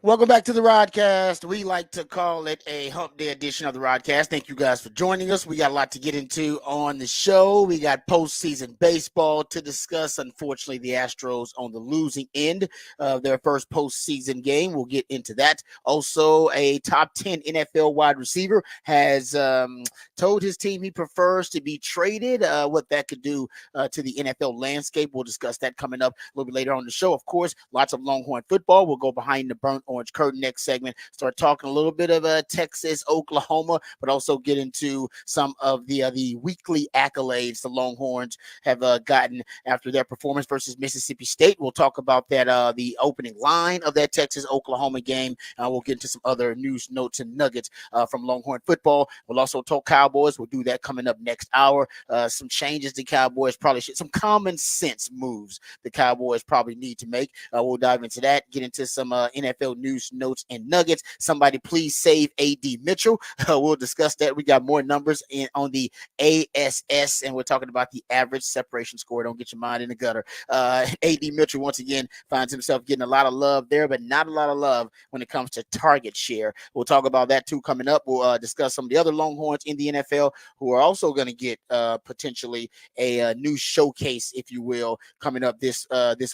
Welcome back to the Rodcast. We like to call it a hump day edition of the Rodcast. Thank you guys for joining us. We got a lot to get into on the show. We got postseason baseball to discuss. Unfortunately, the Astros on the losing end of their first postseason game. We'll get into that. Also, a top 10 NFL wide receiver has told his team he prefers to be traded. What that could do to the NFL landscape. We'll discuss that coming up a little bit later on the show. Of course, lots of Longhorn football. We'll go behind the burnt orange curtain next segment, start talking a little bit of Texas, Oklahoma, but also get into some of the weekly accolades the Longhorns have gotten after their performance versus Mississippi State. We'll talk about that, the opening line of that Texas, Oklahoma game. We'll get into some other news, notes, and nuggets from Longhorn football. We'll also talk Cowboys. We'll do that coming up next hour. Some changes the Cowboys probably should, some common sense moves the Cowboys probably need to make. We'll dive into that, get into some NFL news, notes, and nuggets. Somebody please save A.D. Mitchell. We'll discuss that. We got more numbers on the ASS, and we're talking about the average separation score. Don't get your mind in the gutter. A.D. Mitchell, once again, finds himself getting a lot of love there, but not a lot of love when it comes to target share. We'll talk about that, too, coming up. We'll discuss some of the other Longhorns in the NFL who are also going to get potentially a new showcase, if you will, coming up this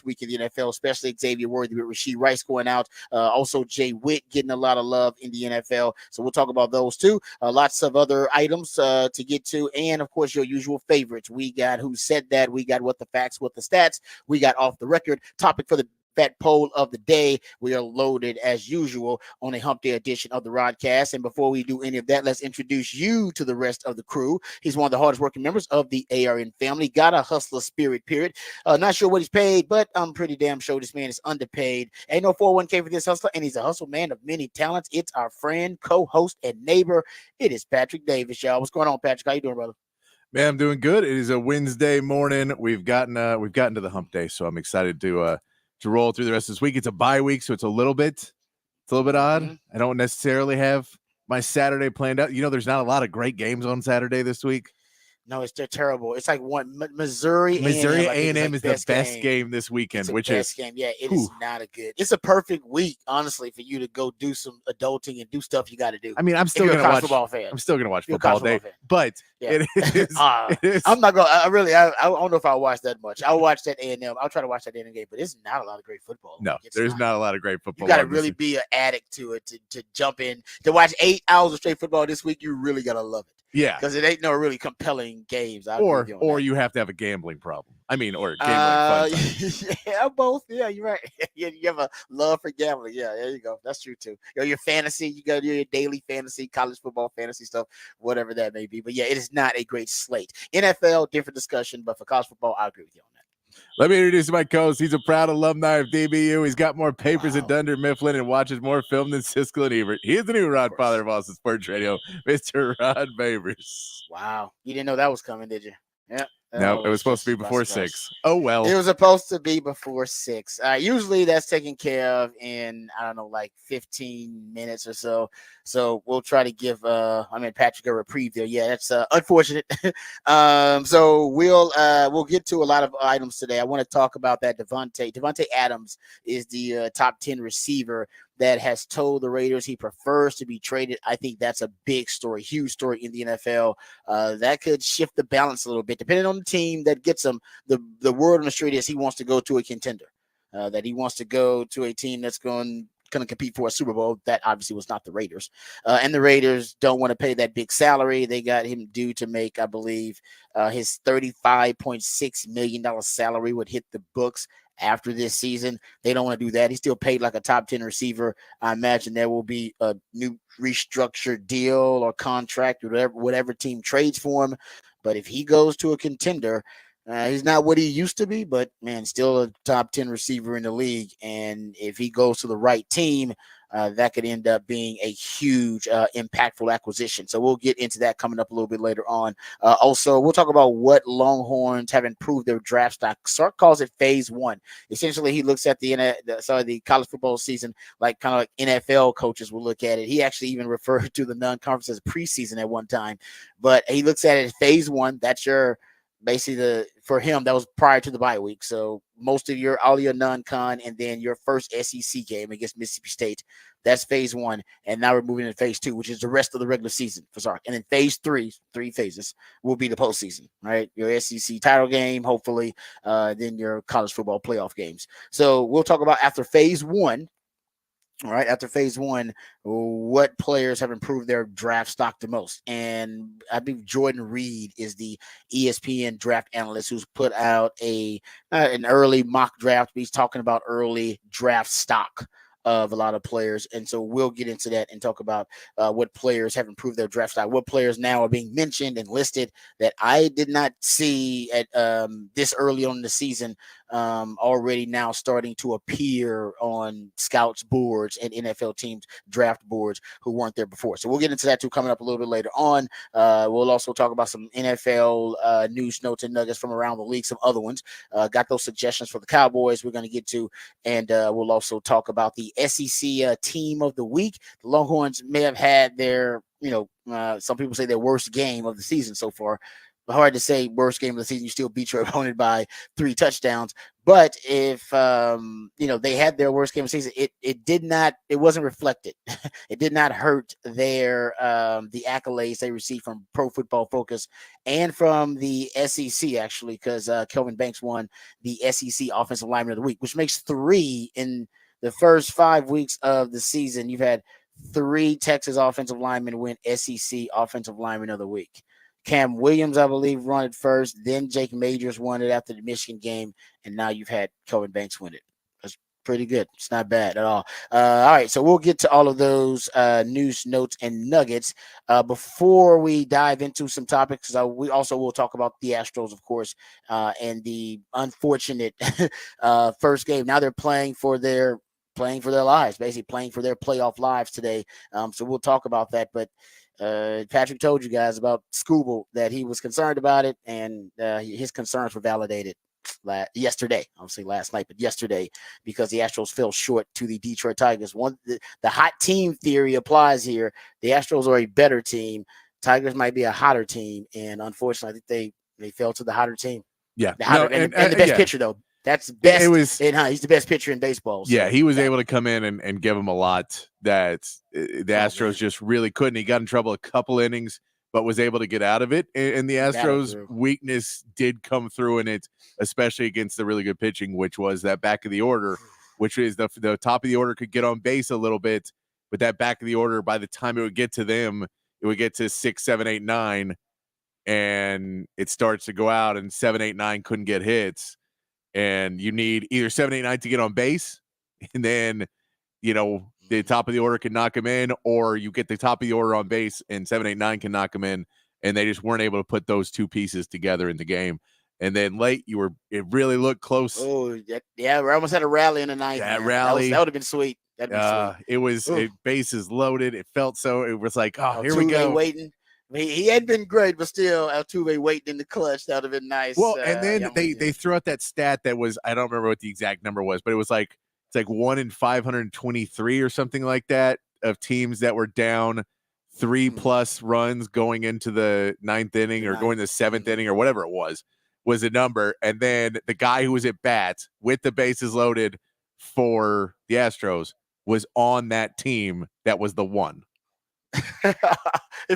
week in the NFL, especially Xavier Worthy with Rashee Rice going out. Also, Jay Witt getting a lot of love in the NFL. So we'll talk about those too. Lots of other items to get to. And, of course, your usual favorites. We got Who Said That. We got What the Facts, What the Stats. We got Off the Record. Topic for the Fat Poll of the Day. We are loaded as usual on a hump day edition of the Rodcast. And before we do any of that, let's introduce you to the rest of the crew. He's one of the hardest working members of the ARN family. Got a hustler spirit, period. Not sure what he's paid, but I'm pretty damn sure this man is underpaid. Ain't no 401k for this hustler, and he's a hustle man of many talents. It's our friend, co-host, and neighbor. It is Patrick Davis, y'all. What's going on, Patrick? How you doing, brother? Man, I'm doing good. It is a Wednesday morning. We've gotten to the hump day, so I'm excited to roll through the rest of this week. It's a bye week, so it's a little bit odd. I don't necessarily have my Saturday planned out. There's not a lot of great games on Saturday this week. No, they're terrible. It's like Missouri A&M is the best game this weekend, which is game. Yeah, it is not a good. It's a perfect week, honestly, for you to go do some adulting and do stuff you got to do. I mean, I'm still gonna watch football. I'm still gonna watch football day, but it is. I'm not gonna. I don't know if I'll watch that much. I'll watch that A&M. I'll try to watch that A&M game, but it's not a lot of great football. No, there's not a lot of great football. You got to really be an addict to it to jump in to watch 8 hours of straight football this week. You really gotta love it. Yeah, because it ain't no really compelling games. Or you have to have a gambling problem. I mean, or gambling fun. Yeah, both. Yeah, you're right. You have a love for gambling. Yeah, there you go. That's true too. Your fantasy, you got your daily fantasy, college football fantasy stuff, whatever that may be. But yeah, it is not a great slate. NFL, different discussion, but for college football, I agree with you on that. Let me introduce my co-host. He's a proud alumni of DBU. He's got more papers at Dunder Mifflin and watches more film than Siskel and Ebert. He is the new Rod Father of Austin Sports Radio, Mr. Rod Babers. Wow. You didn't know that was coming, did you? Yeah. No, it was supposed to be before 6. Oh, well. It was supposed to be before 6. Usually that's taken care of in, I don't know, like 15 minutes or so. So we'll try to give, Patrick a reprieve there. Yeah, that's unfortunate. So we'll get to a lot of items today. I want to talk about that Devontae Adams is the top 10 receiver that has told the Raiders he prefers to be traded. I think that's a big story, huge story in the NFL. That could shift the balance a little bit, depending on the team that gets him. The word on the street is he wants to go to a contender, that he wants to go to a team that's going to compete for a Super Bowl. That obviously was not the Raiders. And the Raiders don't want to pay that big salary. They got him due to make, I believe, his $35.6 million salary would hit the books after this season. They don't want to do that. He's still paid like a top 10 receiver. I imagine there will be a new restructured deal or contract, whatever team trades for him. But if he goes to a contender, he's not what he used to be, but man, still a top 10 receiver in the league. And if he goes to the right team, that could end up being a huge, impactful acquisition. So we'll get into that coming up a little bit later on. Also, we'll talk about what Longhorns have improved their draft stock. Sark calls it phase 1. Essentially, he looks at the college football season like NFL coaches will look at it. He actually even referred to the non-conference as preseason at one time, but he looks at it as phase 1. That's your basically for him that was prior to the bye week. So most of all your non-con, and then your first SEC game against Mississippi State. That's phase 1, and now we're moving into phase 2, which is the rest of the regular season for Sark. And then phase 3, 3 phases, will be the postseason. Right, your SEC title game, hopefully, then your college football playoff games. So we'll talk about after phase 1. All right, after phase 1, what players have improved their draft stock the most? And I believe Jordan Reed is the ESPN draft analyst who's put out an early mock draft. He's talking about early draft stock of a lot of players, and so we'll get into that and talk about what players have improved their draft stock, what players now are being mentioned and listed that I did not see at this early on in the season, already now starting to appear on scouts boards and NFL teams draft boards who weren't there before. So we'll get into that too coming up a little bit later on. We'll also talk about some NFL news, notes, and nuggets from around the league, some other ones. Got those suggestions for the Cowboys we're going to get to, and we'll also talk about the SEC team of the week. The Longhorns may have had their, some people say their worst game of the season so far. Hard to say worst game of the season. You still beat your opponent by 3 touchdowns. But if they had their worst game of the season, it wasn't reflected. It did not hurt their the accolades they received from Pro Football Focus and from the SEC, actually, because Kelvin Banks won the SEC Offensive Lineman of the Week, which makes 3 in the first 5 weeks of the season. You've had 3 Texas offensive linemen win SEC Offensive Lineman of the Week. Cam Williams, I believe, won it first. Then Jake Majors won it after the Michigan game. And now you've had Kelvin Banks win it. That's pretty good. It's not bad at all. All right, so we'll get to all of those news, notes, and nuggets. Before we dive into some topics, we also will talk about the Astros, of course, and the unfortunate first game. Now they're playing for their lives, basically playing for their playoff lives today. So we'll talk about that. But Patrick told you guys about Scooble that he was concerned about it, and his concerns were validated yesterday. Obviously last night, but yesterday, because the Astros fell short to the Detroit Tigers. The hot team theory applies here. The Astros are a better team. Tigers might be a hotter team, and unfortunately, I think they fell to the hotter team. Yeah, the hotter, and the best pitcher though. That's the best. He's the best pitcher in baseball. So, yeah, he was able to come in and give him a lot that the Astros just really couldn't. He got in trouble a couple innings, but was able to get out of it. And the Astros' weakness did come through in it, especially against the really good pitching, which was that back of the order, which is the top of the order could get on base a little bit, but that back of the order, by the time it would get to them, it would get to 6, 7, 8, 9, and it starts to go out, and 7, 8, 9 couldn't get hits. And you need either 7, 8, 9 to get on base, and then the top of the order can knock him in, or you get the top of the order on base and 7, 8, 9 can knock him in, and they just weren't able to put those 2 pieces together in the game. And then late, it really looked close. Oh yeah, we almost had a rally in the ninth. That rally that would have been sweet. That'd be sweet. It was bases loaded. It felt so. It was like, here we go. Waiting. He had been great, but still, Altuve waiting in the clutch. That would have been nice. Well, and then they threw out that stat that was, I don't remember what the exact number was, but it was like, it's like 1 in 523 or something like that of teams that were down 3+ runs going into the 9th inning or going to the 7th inning or whatever it was the number. And then the guy who was at bat with the bases loaded for the Astros was on that team that was the one.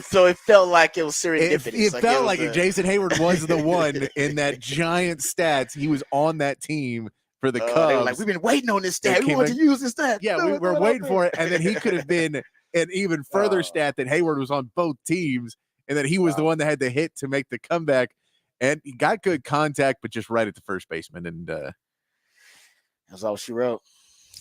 So it felt like it was serendipity. It felt like Jason Hayward was the one in that giant stats. He was on that team for the Cubs. They were like, we've been waiting on this stat. We want to use this stat. Yeah, we were waiting for it. And then he could have been an even further stat that Hayward was on both teams, and that he was the one that had the hit to make the comeback. And he got good contact, but just right at the first baseman. And that's all she wrote.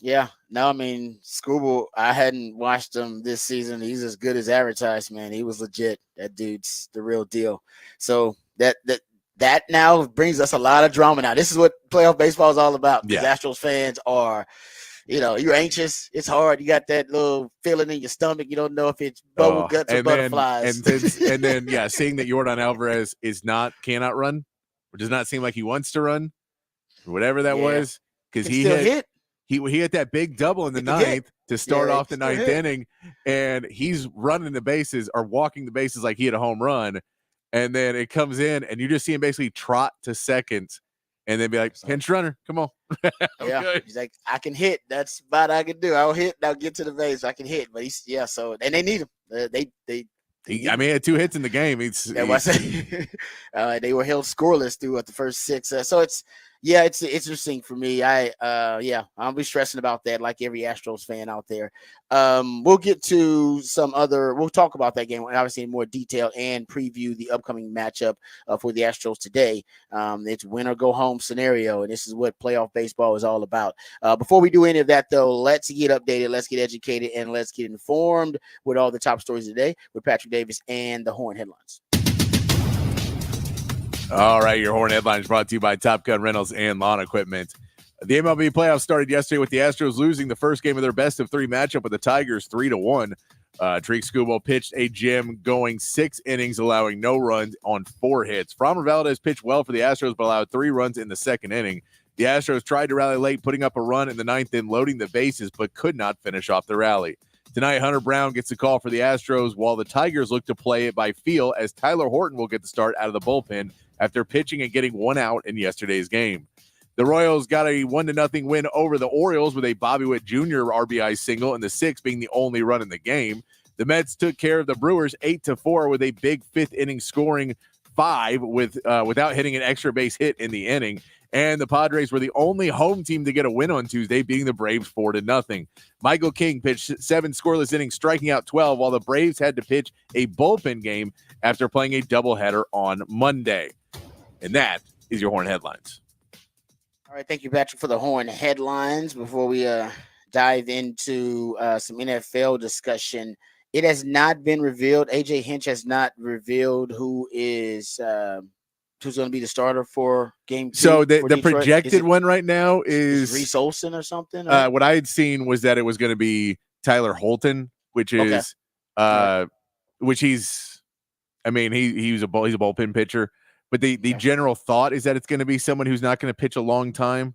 Yeah, no, I mean, Scooble, I hadn't watched him this season. He's as good as advertised, man. He was legit. That dude's the real deal. So that now brings us a lot of drama now. This is what playoff baseball is all about. Because Astros fans are, you're anxious. It's hard. You got that little feeling in your stomach. You don't know if it's bubble guts or butterflies. And then, seeing that Yordan Alvarez cannot run, or does not seem like he wants to run, or whatever that was, because he hit. He hit that big double in the 9th to start off the 9th inning, and he's running the bases or walking the bases like he had a home run. and then it comes in, and you just see him basically trot to second, and then be like, pinch runner, come on. Yeah, good. he's like, I can hit. That's about all I can do. I'll hit. And I'll get to the base. I can hit. But So and they need him. I mean, he had 2 hits in the game. That was they were held scoreless throughout the first 6. So it's interesting for me. I'll be stressing about that like every Astros fan out there. We'll get to we'll talk about that game obviously in more detail and preview the upcoming matchup for the Astros today. It's win or go home scenario, and this is what playoff baseball is all about. Before we do any of that, though, let's get updated, let's get educated, and let's get informed with all the top stories today with Patrick Davis and the Horn Headlines. All right, your Horn Headlines brought to you by Top Gun Rentals and Lawn Equipment. The MLB playoffs started yesterday with the Astros losing the first game of their best-of-3 matchup with the Tigers 3-1. Tariq Skubal pitched a gem going 6 innings, allowing no runs on 4 hits. Framber Valdez pitched well for the Astros, but allowed 3 runs in the second inning. The Astros tried to rally late, putting up a run in the 9th and loading the bases, but could not finish off the rally. Tonight, Hunter Brown gets a call for the Astros, while the Tigers look to play it by feel, as Tyler Horton will get the start out of the bullpen after pitching and getting 1 out in yesterday's game. The Royals got a 1-0 win over the Orioles with a Bobby Witt Jr. RBI single, and the 6th being the only run in the game. The Mets took care of the Brewers 8-4 with a big 5th inning scoring 5 without hitting an extra base hit in the inning. And the Padres were the only home team to get a win on Tuesday, beating the Braves 4-0. Michael King pitched 7 scoreless innings, striking out 12, while the Braves had to pitch a bullpen game after playing a doubleheader on Monday. And that is your Horn Headlines. All right, thank you, Patrick, for the Horn Headlines. Before we dive into some NFL discussion, it has not been revealed. AJ Hinch has not revealed who's going to be the starter for game 2. So the projected one right now is Reese Olson or something? What I had seen was that it was going to be Tyler Holton, which is which he's a bullpen pitcher. But the general thought is that it's going to be someone who's not going to pitch a long time,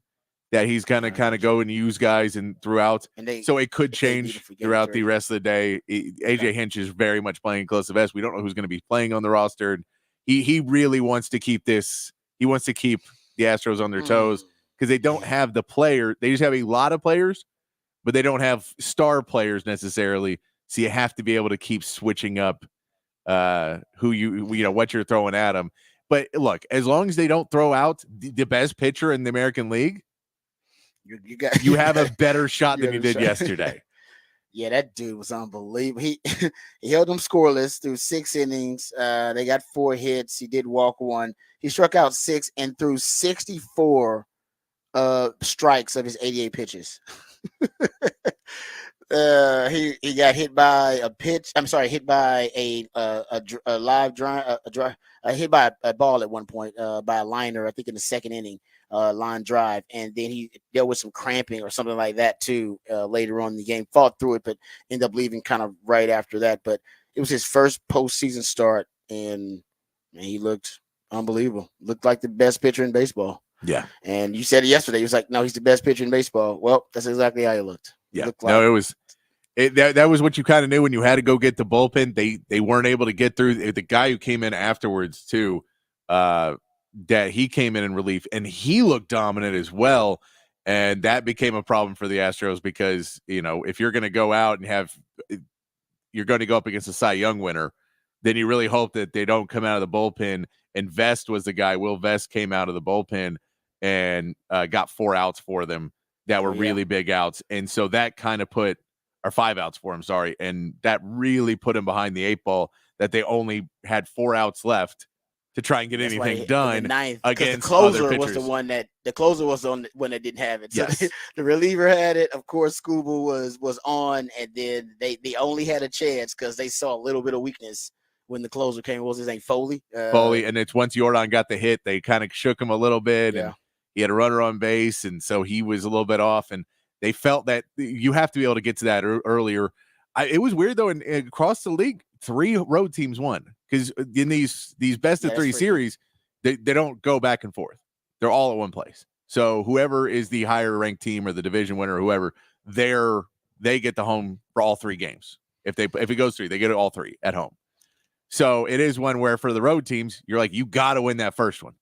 that he's going to kind of go and use guys and throughout. So it could change throughout the rest of the day. AJ Hinch is very much playing close to vest. We don't know who's going to be playing on the roster. He really wants to keep this. He wants to keep the Astros on their toes because they don't have the player. They just have a lot of players, but they don't have star players necessarily. So you have to be able to keep switching up what you're throwing at them. But look, as long as they don't throw out the best pitcher in the American League, you have a better shot than you did yesterday. Yeah, that dude was unbelievable. He held them scoreless through 6 innings. They got 4 hits. He did walk 1. He struck out 6 and threw 64 strikes of his 88 pitches. He got hit by a pitch. I'm sorry, hit by a live drive, hit by a ball at one point by a liner. I think in the second inning, line drive, and then he dealt with some cramping or something like that too later on in the game. Fought through it, but ended up leaving kind of right after that. But it was his first postseason start, and he looked unbelievable. Looked like the best pitcher in baseball. Yeah. And you said it yesterday. He was like, no, he's the best pitcher in baseball. Well, that's exactly how he looked. Yeah. That was what you kind of knew when you had to go get the bullpen. They weren't able to get through. The guy who came in afterwards too, that he came in relief, and he looked dominant as well. And that became a problem for the Astros because, if you're going to go out and you're going to go up against a Cy Young winner, then you really hope that they don't come out of the bullpen. And Vest was the guy. Will Vest came out of the bullpen and got 4 outs for them that were really big outs. And so that kind of or 5 outs for him, sorry. And that really put him behind the 8 ball, that they only had 4 outs left to try and get anything done against the closer other was pitchers. The closer was on when they didn't have it. So yes. The reliever had it. Of course, Skubal was on, and then they only had a chance because they saw a little bit of weakness when the closer came. What was his name? Foley. And it's once Jordan got the hit, they kind of shook him a little bit, and he had a runner on base, and so he was a little bit off, and they felt that you have to be able to get to that earlier. It was weird though, and across the league, 3 road teams won because in these best of 3 series, they don't go back and forth. They're all at one place. So whoever is the higher ranked team or the division winner or whoever, they get the home for all 3 games. If it goes 3, they get it all 3 at home. So it is one where for the road teams, you're like, you got to win that first one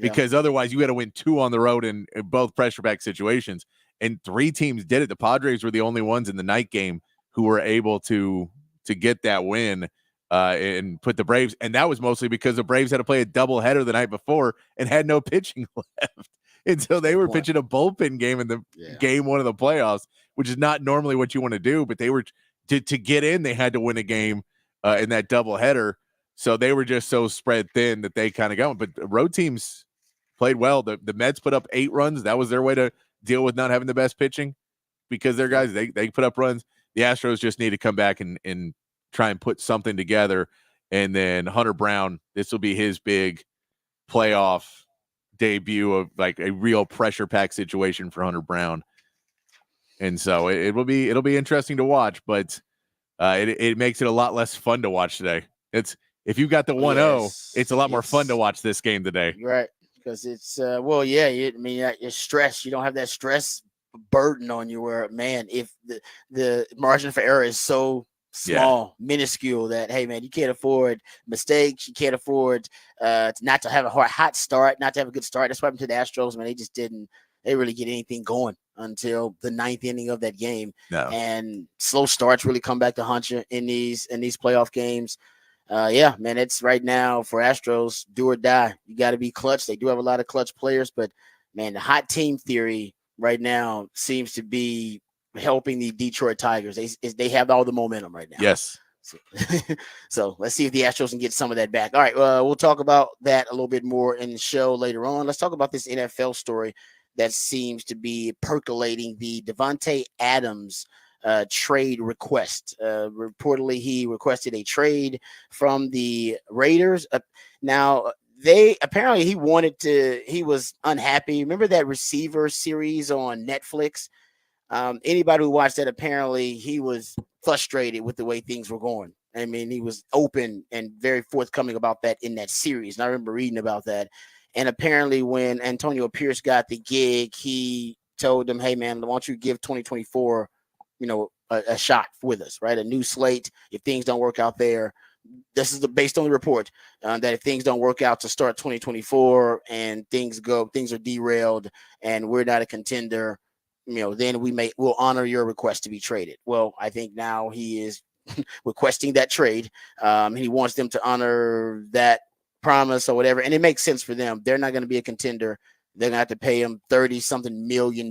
because otherwise you got to win 2 on the road in both pressure pack situations. And 3 teams did it. The Padres were the only ones in the night game who were able to get that win and put the Braves. And that was mostly because the Braves had to play a doubleheader the night before and had no pitching left. And so they were pitching a bullpen game in the game 1 of the playoffs, which is not normally what you want to do. But they were to get in, they had to win a game in that doubleheader. So they were just so spread thin that they kind of got. But road teams played well. The Mets put up 8 runs. That was their way to deal with not having the best pitching because their guys, they put up runs. The Astros just need to come back and try and put something together. And then Hunter Brown, this will be his big playoff debut of like a real pressure pack situation for Hunter Brown. And so it'll be interesting to watch, but it makes it a lot less fun to watch today. It's if you got the 1-0, it's a lot more fun to watch this game today. Right. Because it's you're stressed. You don't have that stress burden on you where, man, if the margin for error is so small, minuscule that, hey, man, you can't afford mistakes. You can't afford not to have a hot start, not to have a good start. That's what happened to the Astros, man. They really get anything going until the 9th inning of that game. No. And slow starts really come back to haunt you in these playoff games. Man, it's right now for Astros, do or die. You got to be clutch. They do have a lot of clutch players, but man, the hot team theory right now seems to be helping the Detroit Tigers. They have all the momentum right now. Yes. So let's see if the Astros can get some of that back. All right, we'll talk about that a little bit more in the show later on. Let's talk about this NFL story that seems to be percolating, the Devontae Adams trade request. Reportedly, he requested a trade from the Raiders. Now, he was unhappy. Remember that receiver series on Netflix? Anybody who watched that, apparently he was frustrated with the way things were going. I mean, he was open and very forthcoming about that in that series. And I remember reading about that. And apparently when Antonio Pierce got the gig, he told him, hey, man, why don't you give 2024, a shot with us, right? A new slate. If things don't work out there, this is based on the report that if things don't work out to start 2024 and things are derailed and we're not a contender, then we'll honor your request to be traded. Well, I think now he is requesting that trade. He wants them to honor that promise or whatever. And it makes sense for them. They're not going to be a contender. They're going to have to pay him $30-something million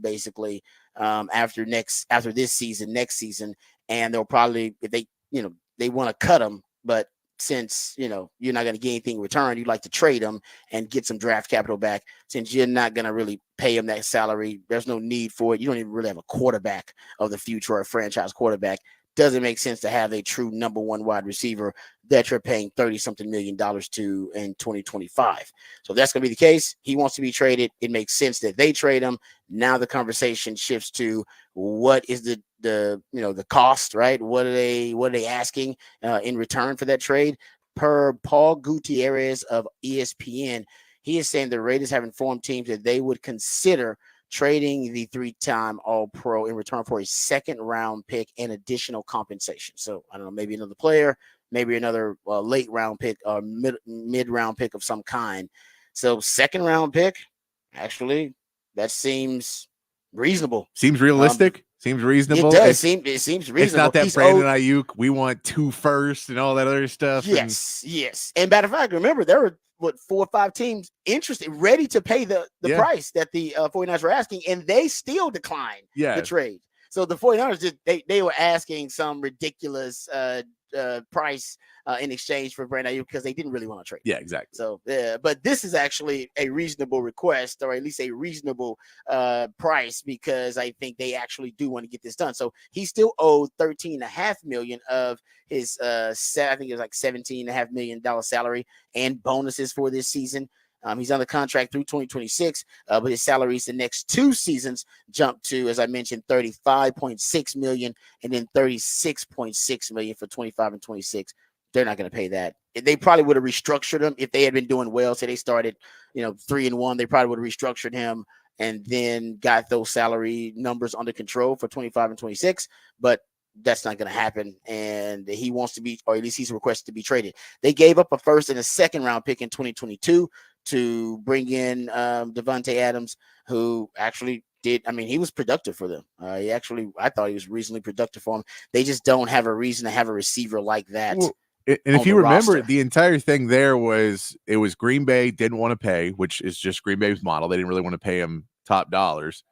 basically after this season, next season. And they'll probably, if they want to cut him, but since, you're not going to get anything in return, you'd like to trade him and get some draft capital back. Since you're not going to really pay him that salary, there's no need for it. You don't even really have a quarterback of the future or a franchise quarterback. Doesn't make sense to have a true number 1 wide receiver that you're paying $30-something million to in 2025. So that's going to be the case. He wants to be traded. It makes sense that they trade him. Now the conversation shifts to what is the cost, right? What are they asking in return for that trade? Per Paul Gutierrez of ESPN, he is saying the Raiders have informed teams that they would consider trading the 3-time All-Pro in return for a 2nd-round pick and additional compensation. So I don't know, maybe another player, maybe another late-round pick or mid-round pick of some kind. So 2nd-round pick, actually, that seems reasonable. Seems realistic. Seems reasonable. It does. It seems reasonable. It's not that Brandon Ayuk, we want 2 firsts and all that other stuff. Yes. And matter of fact, remember, there were 4 or 5 teams interested, ready to pay the price that the 49ers were asking, and they still declined the trade. So the 49ers, they were asking some ridiculous price in exchange for Brandon Ayuk because they didn't really want to trade. Yeah, exactly. So, but this is actually a reasonable request, or at least a reasonable price, because I think they actually do want to get this done. So he still owed $13.5 million of his I think it was like $17.5 million salary and bonuses for this season. He's under contract through 2026, but his salaries the next 2 seasons jump to, as I mentioned, $35.6 million and then $36.6 million for 25 and 26. They're not going to pay that. They probably would have restructured him if they had been doing well. Say they started, 3-1. They probably would have restructured him and then got those salary numbers under control for 25 and 26. But that's not going to happen, and he wants to be, or at least he's requested to be traded. They gave up a first and a second round pick in 2022 to bring in Devontae Adams, who actually did. I mean, he was productive for them. I thought he was reasonably productive for them. They just don't have a reason to have a receiver like that. Well, and if you remember, the entire thing there was it was Green Bay didn't want to pay, which is just Green Bay's model. They didn't really want to pay him top dollars.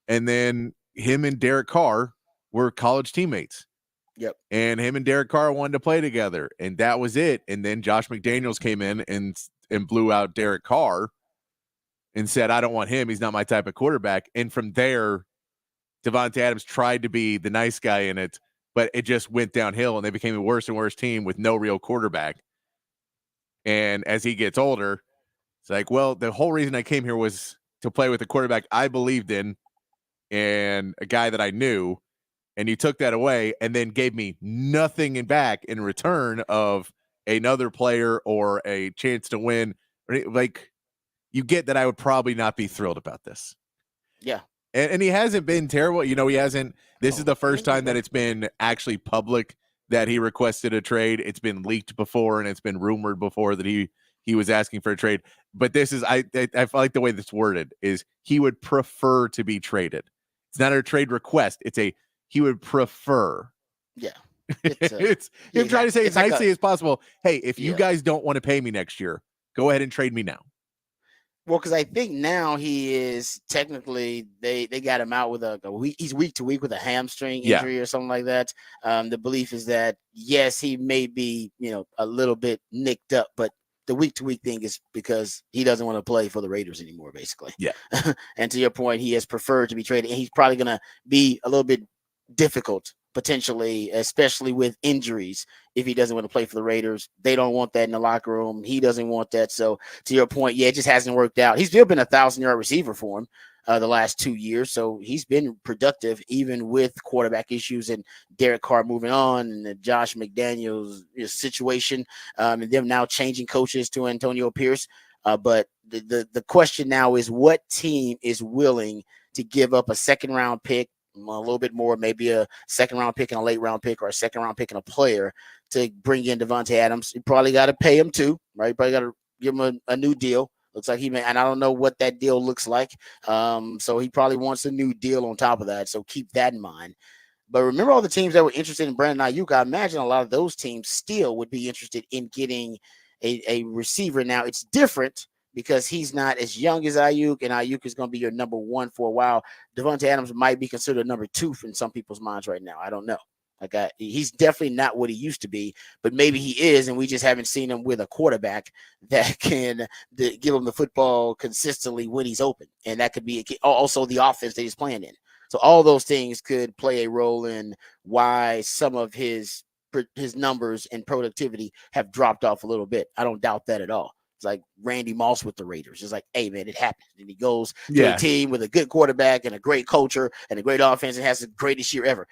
And then him and Derek Carr were college teammates. Yep. And him and Derek Carr wanted to play together, and that was it. And then Josh McDaniels came in and blew out Derek Carr and said, I don't want him. He's not my type of quarterback. And from there, Devontae Adams tried to be the nice guy in it, but it just went downhill, and they became a worse and worse team with no real quarterback. And as he gets older, it's like, well, the whole reason I came here was to play with a quarterback I believed in and a guy that I knew. And you took that away and then gave me nothing back in return of another player or a chance to win. Like, you get that I would probably not be thrilled about this. Yeah. And he hasn't been terrible. He hasn't. This is the first time that it's been actually public that he requested a trade. It's been leaked before, and it's been rumored before that he was asking for a trade. But this is, I like the way this worded is he would prefer to be traded. It's not a trade request. It's he would prefer. Yeah. It's him trying to say as nicely as possible. Hey, if you guys don't want to pay me next year, go ahead and trade me now. Well, because I think now he is technically they got him out with he's week to week with a hamstring injury or something like that. The belief is that yes, he may be a little bit nicked up, but the week to week thing is because he doesn't want to play for the Raiders anymore, basically. Yeah. And to your point, he has preferred to be traded, and he's probably going to be a little bit difficult potentially, especially with injuries. If he doesn't want to play for the Raiders, they don't want that in the locker room. He doesn't want that. So to your point, it just hasn't worked out. He's still been 1,000-yard receiver for him the last 2 years. So he's been productive even with quarterback issues and Derek Carr moving on and the Josh McDaniels situation and them now changing coaches to Antonio Pierce. But the question now is what team is willing to give up a second-round pick, a little bit more, maybe a second-round pick and a late-round pick or a second-round pick and a player to bring in Devontae Adams. You probably got to pay him too, right? You probably got to give him a new deal. Looks like he may, and I don't know what that deal looks like. So he probably wants a new deal on top of that. So keep that in mind. But remember all the teams that were interested in Brandon Ayuk. I imagine a lot of those teams still would be interested in getting a receiver. Now it's different because he's not as young as Ayuk, and Ayuk is going to be your number one for a while. Devontae Adams might be considered number two in some people's minds right now. I don't know. He's definitely not what he used to be, but maybe he is, and we just haven't seen him with a quarterback that can give him the football consistently when he's open, and that could be also the offense that he's playing in. So all those things could play a role in why some of his numbers and productivity have dropped off a little bit. I don't doubt that at all. It's like Randy Moss with the Raiders. It's like, hey, man, it happens. And he goes to a team with a good quarterback and a great culture and a great offense and has the greatest year ever.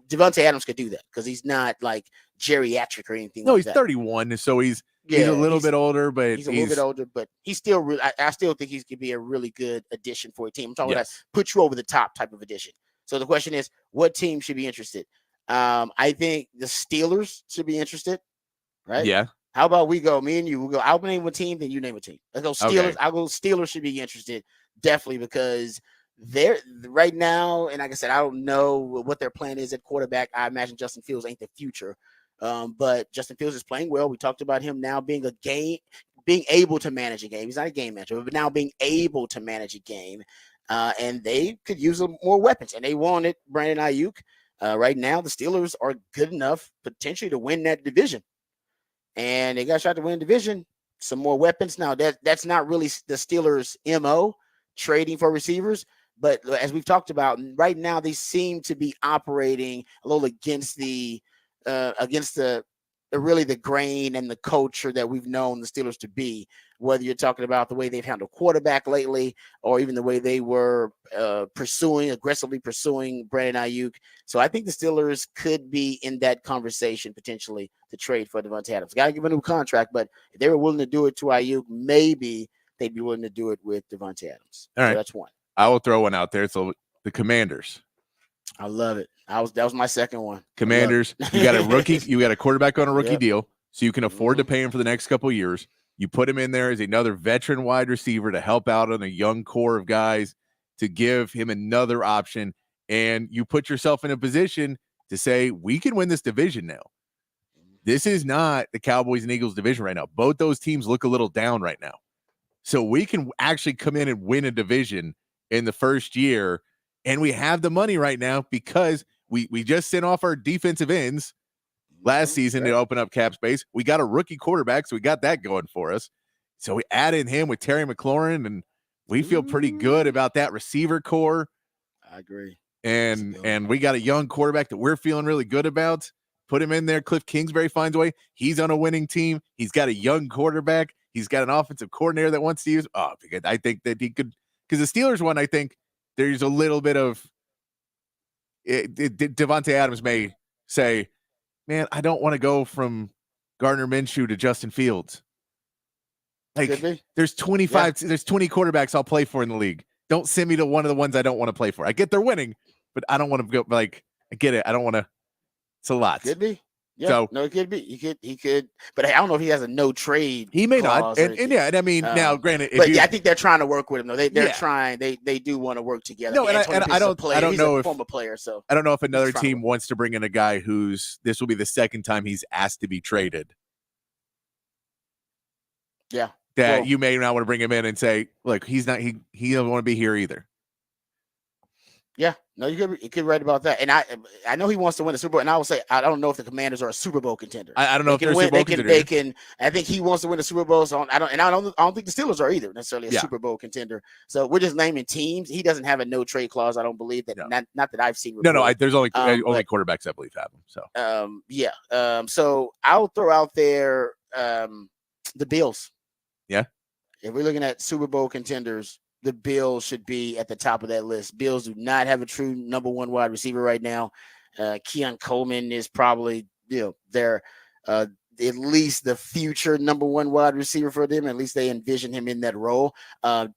Devontae Adams could do that because he's not like geriatric or anything like that. No, he's 31, so he's a little bit older, but he's a little bit older, but he's still really, I still think he's going to be a really good addition for a team. I'm talking about put you over the top type of addition. So the question is, what team should be interested? I think the Steelers should be interested, right? Yeah. How about we go, me and you, we'll go, I'll name a team, then you name a team. Let's go Steelers. Okay. I'll go Steelers should be interested, definitely, because they're right now, and like I said, I don't know what their plan is at quarterback. I imagine Justin Fields ain't the future. But Justin Fields is playing well. We talked about him now being able to manage a game. He's not a game manager, but now being able to manage a game. And they could use more weapons, and they wanted Brandon Ayuk. Right now, the Steelers are good enough potentially to win that division. And they got a shot to win the division, some more weapons. Now, that's not really the Steelers' MO, trading for receivers. But as we've talked about, right now they seem to be operating a little against the really the grain and the culture that we've known the Steelers to be, whether you're talking about the way they've handled quarterback lately or even the way they were aggressively pursuing Brandon Ayuk. So I think the Steelers could be in that conversation potentially to trade for Devontae Adams. Got to give him a new contract, but if they were willing to do it to Ayuk, maybe they'd be willing to do it with Devontae Adams. All right. So that's one. I will throw one out there. So the Commanders. I love it. That was my second one. Commanders, you got a rookie, you got a quarterback on a rookie Yep. deal, so you can afford to pay him for the next couple of years. You put him in there as another veteran wide receiver to help out on a young core of guys to give him another option, and you put yourself in a position to say, we can win this division now. This is not the Cowboys and Eagles division right now. Both those teams look a little down right now. So we can actually come in and win a division in the first year, and we have the money right now because we just sent off our defensive ends last season to open up cap space. We got a rookie quarterback, so we got that going for us. So we add in him with Terry McLaurin, and we feel pretty good about that receiver core. I agree. And we got a young quarterback that we're feeling really good about. Put him in there. Cliff Kingsbury finds a way. He's on a winning team. He's got a young quarterback. He's got an offensive coordinator that wants to use. Oh, I think that he could, because the Steelers one, I think there's a little bit of Devontae Adams may say, man, I don't want to go from Gardner Minshew to Justin Fields. Like, there's 25, there's 20 quarterbacks I'll play for in the league. Don't send me to one of the ones I don't want to play for. I get they're winning, but I don't want to go, like, I get it. I don't want to. It's a lot. Could be. Yeah, so, no, it could be. He could, but I don't know if he has a no trade. He may not. And yeah, and I mean, now, granted, but I think they're trying to work with him. Though they're trying. They do want to work together. No, and I don't know if former player. So I don't know if another team wants to bring in a guy who's this will be the second time he's asked to be traded. Yeah, that you may not want to bring him in and say, look, he's not. He doesn't want to be here either. Yeah, no, you could write about that. And I know he wants to win the Super Bowl. And I will say, I don't know if the Commanders are a Super Bowl contender. I don't know if they're a Super Bowl contender. They can. I think he wants to win the Super Bowl. So I don't think the Steelers are either necessarily a Super Bowl contender. So we're just naming teams. He doesn't have a no trade clause. I don't believe that. No. Not that I've seen. No. There's only quarterbacks I believe have them. So so I'll throw out there the Bills. Yeah. If we're looking at Super Bowl contenders, the Bills should be at the top of that list. Bills do not have a true number one wide receiver right now. Keon Coleman is probably, they're at least the future number one wide receiver for them. At least they envision him in that role.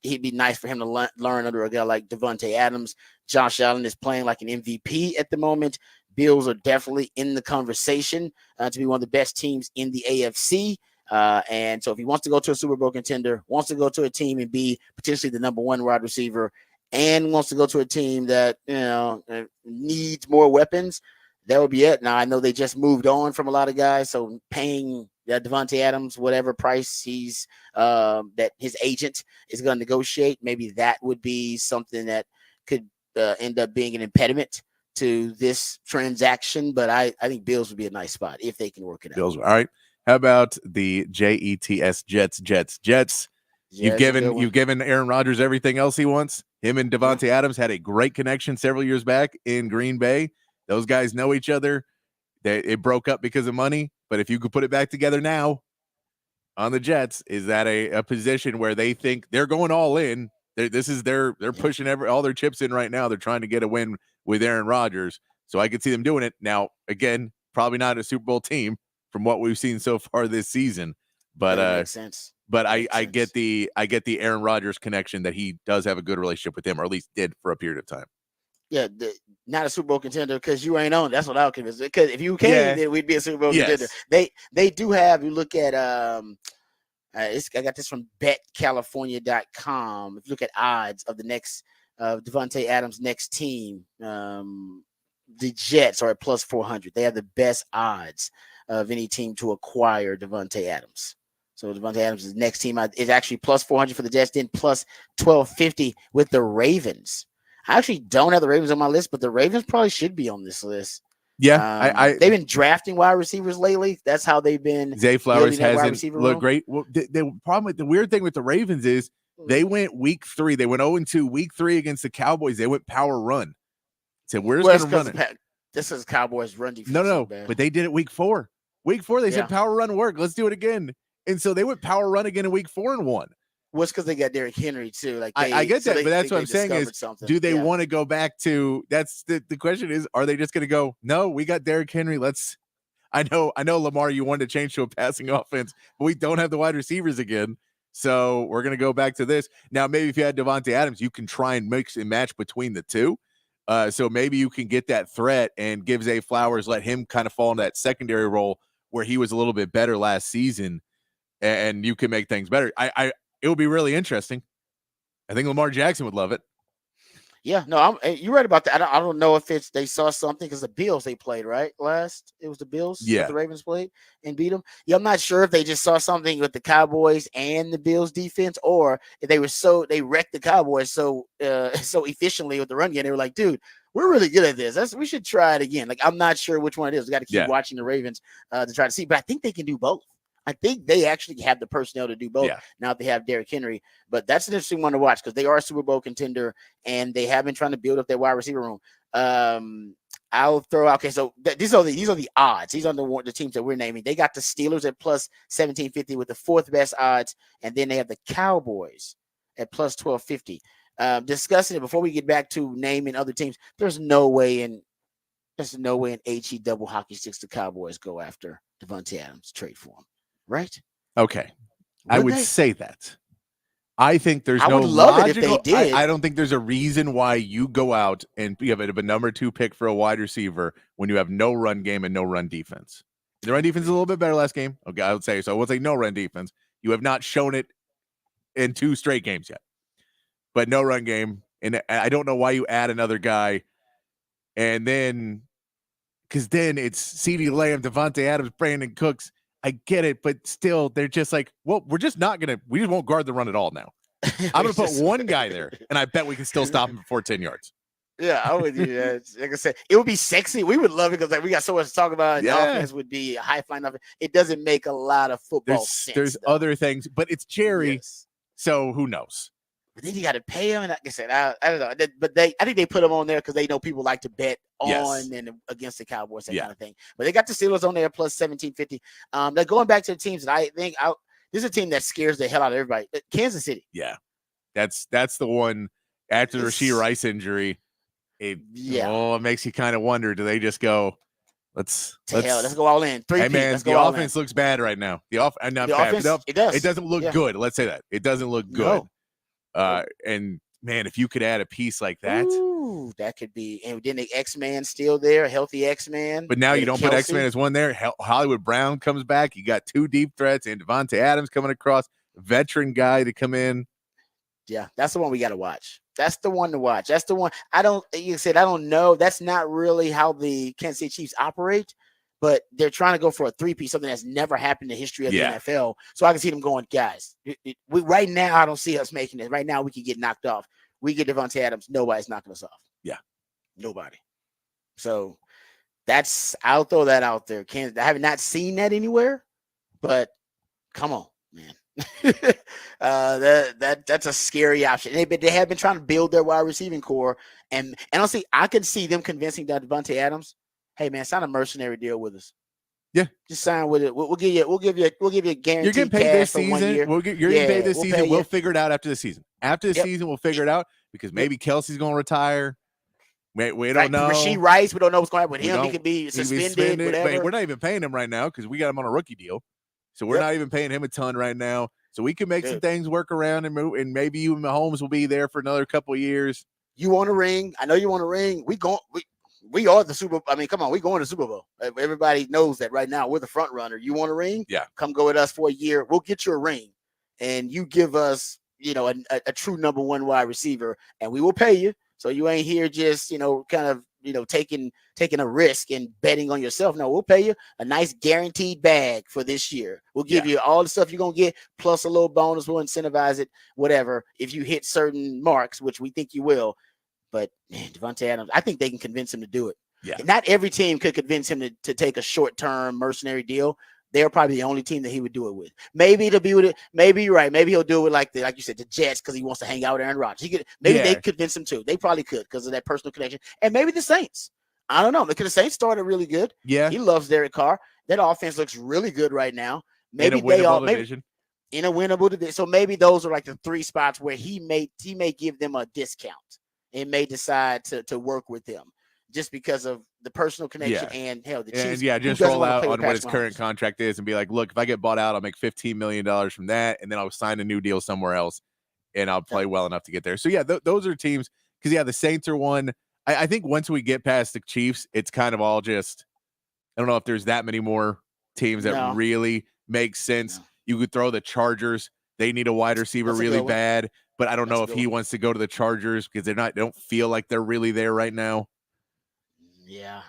He'd be nice for him to learn under a guy like Devontae Adams. Josh Allen is playing like an MVP at the moment. Bills are definitely in the conversation to be one of the best teams in the AFC. And so if he wants to go to a Super Bowl contender, wants to go to a team and be potentially the number one wide receiver, and wants to go to a team that, needs more weapons, that would be it. Now, I know they just moved on from a lot of guys, so paying Devontae Adams whatever price he's that his agent is going to negotiate, maybe that would be something that could end up being an impediment to this transaction. But I think Bills would be a nice spot if they can work it out. Bills, all right. How about the Jets? Jets. You've given Aaron Rodgers everything else he wants. Him and Devontae Adams had a great connection several years back in Green Bay. Those guys know each other. It broke up because of money, but if you could put it back together now on the Jets, is that a position where they think they're going all in? They're pushing all their chips in right now. They're trying to get a win with Aaron Rodgers. So I could see them doing it. Now, again, probably not a Super Bowl team from what we've seen so far this season, but makes sense. But I get the Aaron Rodgers connection that he does have a good relationship with him, or at least did for a period of time. Yeah, not a Super Bowl contender because you ain't on. That's what I'll convince. Because if you came, then we'd be a Super Bowl contender. They do have. You look at I got this from BetCalifornia.com. If you look at odds of the next Devontae Adams' next team, the Jets are at plus 400. They have the best odds of any team to acquire Devontae Adams. So Devontae Adams' next team is actually plus 400 for the Jets, then plus 1250 with the Ravens. I actually don't have the Ravens on my list, but the Ravens probably should be on this list. Yeah, they've been drafting wide receivers lately. That's how they've been. Zay Flowers hasn't looked great. Well, the weird thing with the Ravens is they went week 3. They went 0-2 week 3 against the Cowboys. They went power run. Said we're just going to run it. This is Cowboys run defense. No, but they did it week 4. Week 4, they said power run work. Let's do it again. And so they went power run again in week 4 and won. Well, it's because they got Derrick Henry too. Like I get that, but that's what I'm saying is, do they want to go back to? That's the question is, are they just going to go? No, we got Derrick Henry. I know, Lamar. You wanted to change to a passing offense, but we don't have the wide receivers again. So we're going to go back to this now. Maybe if you had Devontae Adams, you can try and mix and match between the two. So maybe you can get that threat and give Zay Flowers, let him kind of fall into that secondary role where he was a little bit better last season, and you can make things better. It would be really interesting. I think Lamar Jackson would love it. Yeah, no, you're right about that. I don't know if it's they saw something because the Bills they played right last. It was the Bills that the Ravens played and beat them. Yeah, I'm not sure if they just saw something with the Cowboys and the Bills defense, or if they wrecked the Cowboys so efficiently with the run game. They were like, dude, we're really good at this. We should try it again. Like, I'm not sure which one it is. We got to keep watching the Ravens to try to see, but I think they can do both. I think they actually have the personnel to do both. Now that they have Derrick Henry, but that's an interesting one to watch because they are a Super Bowl contender and they have been trying to build up their wide receiver room. I'll throw out. Okay, so these are the odds. These are the teams that we're naming. They got the Steelers at plus 1750 with the fourth best odds, and then they have the Cowboys at plus 1250. Discussing it before we get back to naming other teams. There's no way in HE double hockey sticks the Cowboys go after Devontae Adams, trade for him. Right? Okay. I would say that. I think there's no logical. If they did. I don't think there's a reason why you go out and you have a number 2 pick for a wide receiver when you have no run game and no run defense. The run defense is a little bit better last game. Okay, I would say so. I would say no run defense. You have not shown it in 2 straight games yet, but no run game. And I don't know why you add another guy, and then because then it's CeeDee Lamb, Devontae Adams, Brandon Cooks. I get it, but still, they're just like, well, we just won't guard the run at all now. I'm going to put one guy there, and I bet we can still stop him before 10 yards. Yeah, I'm with you. Like I said, it would be sexy. We would love it because we got so much to talk about. Yeah. The offense would be high flying offense. It doesn't make a lot of football sense. There's other things, but it's Jerry, so who knows? But then you got to pay him, and like I said, I don't know. But I think they put him on there because they know people like to bet on and against the Cowboys, that kind of thing. But they got the Steelers on there plus 1750. They're going back to the teams that I think this is a team that scares the hell out of everybody. Kansas City. Yeah, that's the one after the Rashee Rice injury. It makes you kind of wonder: do they just go? Let's go all in. Hey man, the offense looks bad right now. The offense, it does. It doesn't look good. Let's say that it doesn't look good. And man, if you could add a piece like that, that could be. And then the X-Man still there, a healthy X-Man. But now you don't put X-Man as one there. Hollywood Brown comes back. You got 2 deep threats, and Devontae Adams coming across, veteran guy to come in. Yeah, that's the one we got to watch. That's the one to watch. That's the one. I don't know. That's not really how the Kansas City Chiefs operate. But they're trying to go for a 3-piece, something that's never happened in the history of the NFL. So I can see them going, guys, right now, I don't see us making it. Right now, we could get knocked off. We get Devontae Adams. Nobody's knocking us off. Yeah. Nobody. So I'll throw that out there. I have not seen that anywhere, but come on, man. That's a scary option. They have been trying to build their wide receiving core. And honestly, I could see them convincing that Devontae Adams, hey man, sign a mercenary deal with us. Yeah, just sign with it. We'll give you a guaranteed. You're getting paid this season. You're getting paid this season. We'll figure it out after the season. After the season, we'll figure it out because maybe Kelsey's going to retire. We don't know. Rashee Rice, we don't know what's going to happen with him. He could be suspended. Whatever. We're not even paying him right now because we got him on a rookie deal, so we're not even paying him a ton right now. So we can make some things work around and move, and maybe you and Mahomes will be there for another couple of years. You want a ring? I know you want a ring. We are the Super Bowl. I mean, come on, we're going to Super Bowl. Everybody knows that right now. We're the front runner. You want a ring? Yeah. Come go with us for a year. We'll get you a ring. And you give us, a true number 1 wide receiver, and we will pay you. So you ain't here just, kind of, taking a risk and betting on yourself. No, we'll pay you a nice guaranteed bag for this year. We'll give you all the stuff you're going to get, plus a little bonus. We'll incentivize it, whatever, if you hit certain marks, which we think you will. But man, Devontae Adams, I think they can convince him to do it. Yeah. And not every team could convince him to take a short-term mercenary deal. They're probably the only team that he would do it with. Maybe it'll be with it. Maybe you're right. Maybe he'll do it with like you said, the Jets because he wants to hang out with Aaron Rodgers. They convince him to. They probably could because of that personal connection. And maybe the Saints. I don't know. Because the Saints started really good. Yeah. He loves Derek Carr. That offense looks really good right now. Maybe in a winnable division. In a winnable division. So maybe those are like the 3 spots where he may give them a discount. And may decide to work with them just because of the personal connection and hell, the Chiefs. And just roll out on what his current contract is and be like, look, if I get bought out, I'll make $15 million from that. And then I'll sign a new deal somewhere else and I'll play well enough to get there. So those are teams because the Saints are one. I think once we get past the Chiefs, it's kind of all just. I don't know if there's that many more teams that No, really make sense. no. You could throw the Chargers. They need a wide receiver That's a really good one. bad, but I don't That's know a if good he one. wants to go to the Chargers because they don't feel like they're really there right now. Yeah,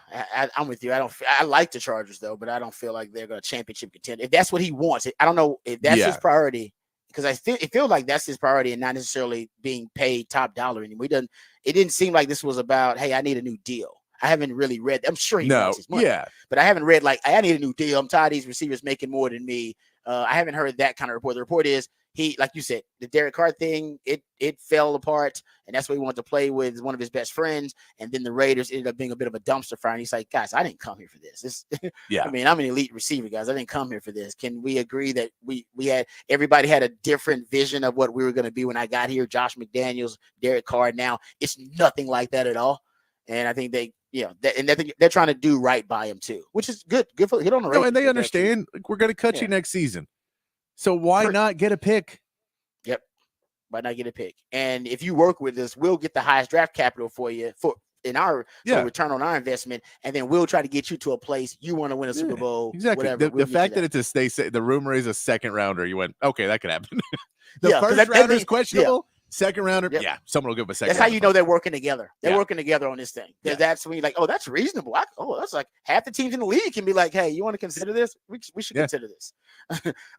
I'm with you. I like the Chargers though, but I don't feel like they're going to championship contend. If that's what he wants, I don't know if that's his Yeah. priority because it feels like that's his priority and not necessarily being paid top dollar anymore. It didn't seem like this was about, hey, I need a new deal. I haven't really read. I'm sure he wants No. his money, Yeah. but I haven't read like I need a new deal. I'm tired of these receivers making more than me. I haven't heard that kind of report. The report is he, like you said, the Derek Carr thing, it fell apart, and that's what he wanted to play with one of his best friends. And then the Raiders ended up being a bit of a dumpster fire. And he's like, guys, I didn't come here for this. Yeah. I mean, I'm an elite receiver, guys. I didn't come here for this. Can we agree that we had everybody had a different vision of what we were going to be when I got here? Josh McDaniels, Derek Carr. Now it's nothing like that at all. And I think they're trying to do right by him too, which is good. Good for hit on the No, right. and they understand we're going to cut you next season. So why not get a pick? Yep. Why not get a pick? And if you work with us, we'll get the highest draft capital for you in our return on our investment, and then we'll try to get you to a place you want to win a Super Bowl. Exactly. Whatever. The fact that it's the rumor is a second rounder, you went, okay, that could happen. The first rounder is questionable. Second rounder, someone will give a second. That's how you know they're working together. They're working together on this thing. That's when you're like, oh, that's reasonable. That's like half the teams in the league can be like, hey, you want to consider this? We should consider this.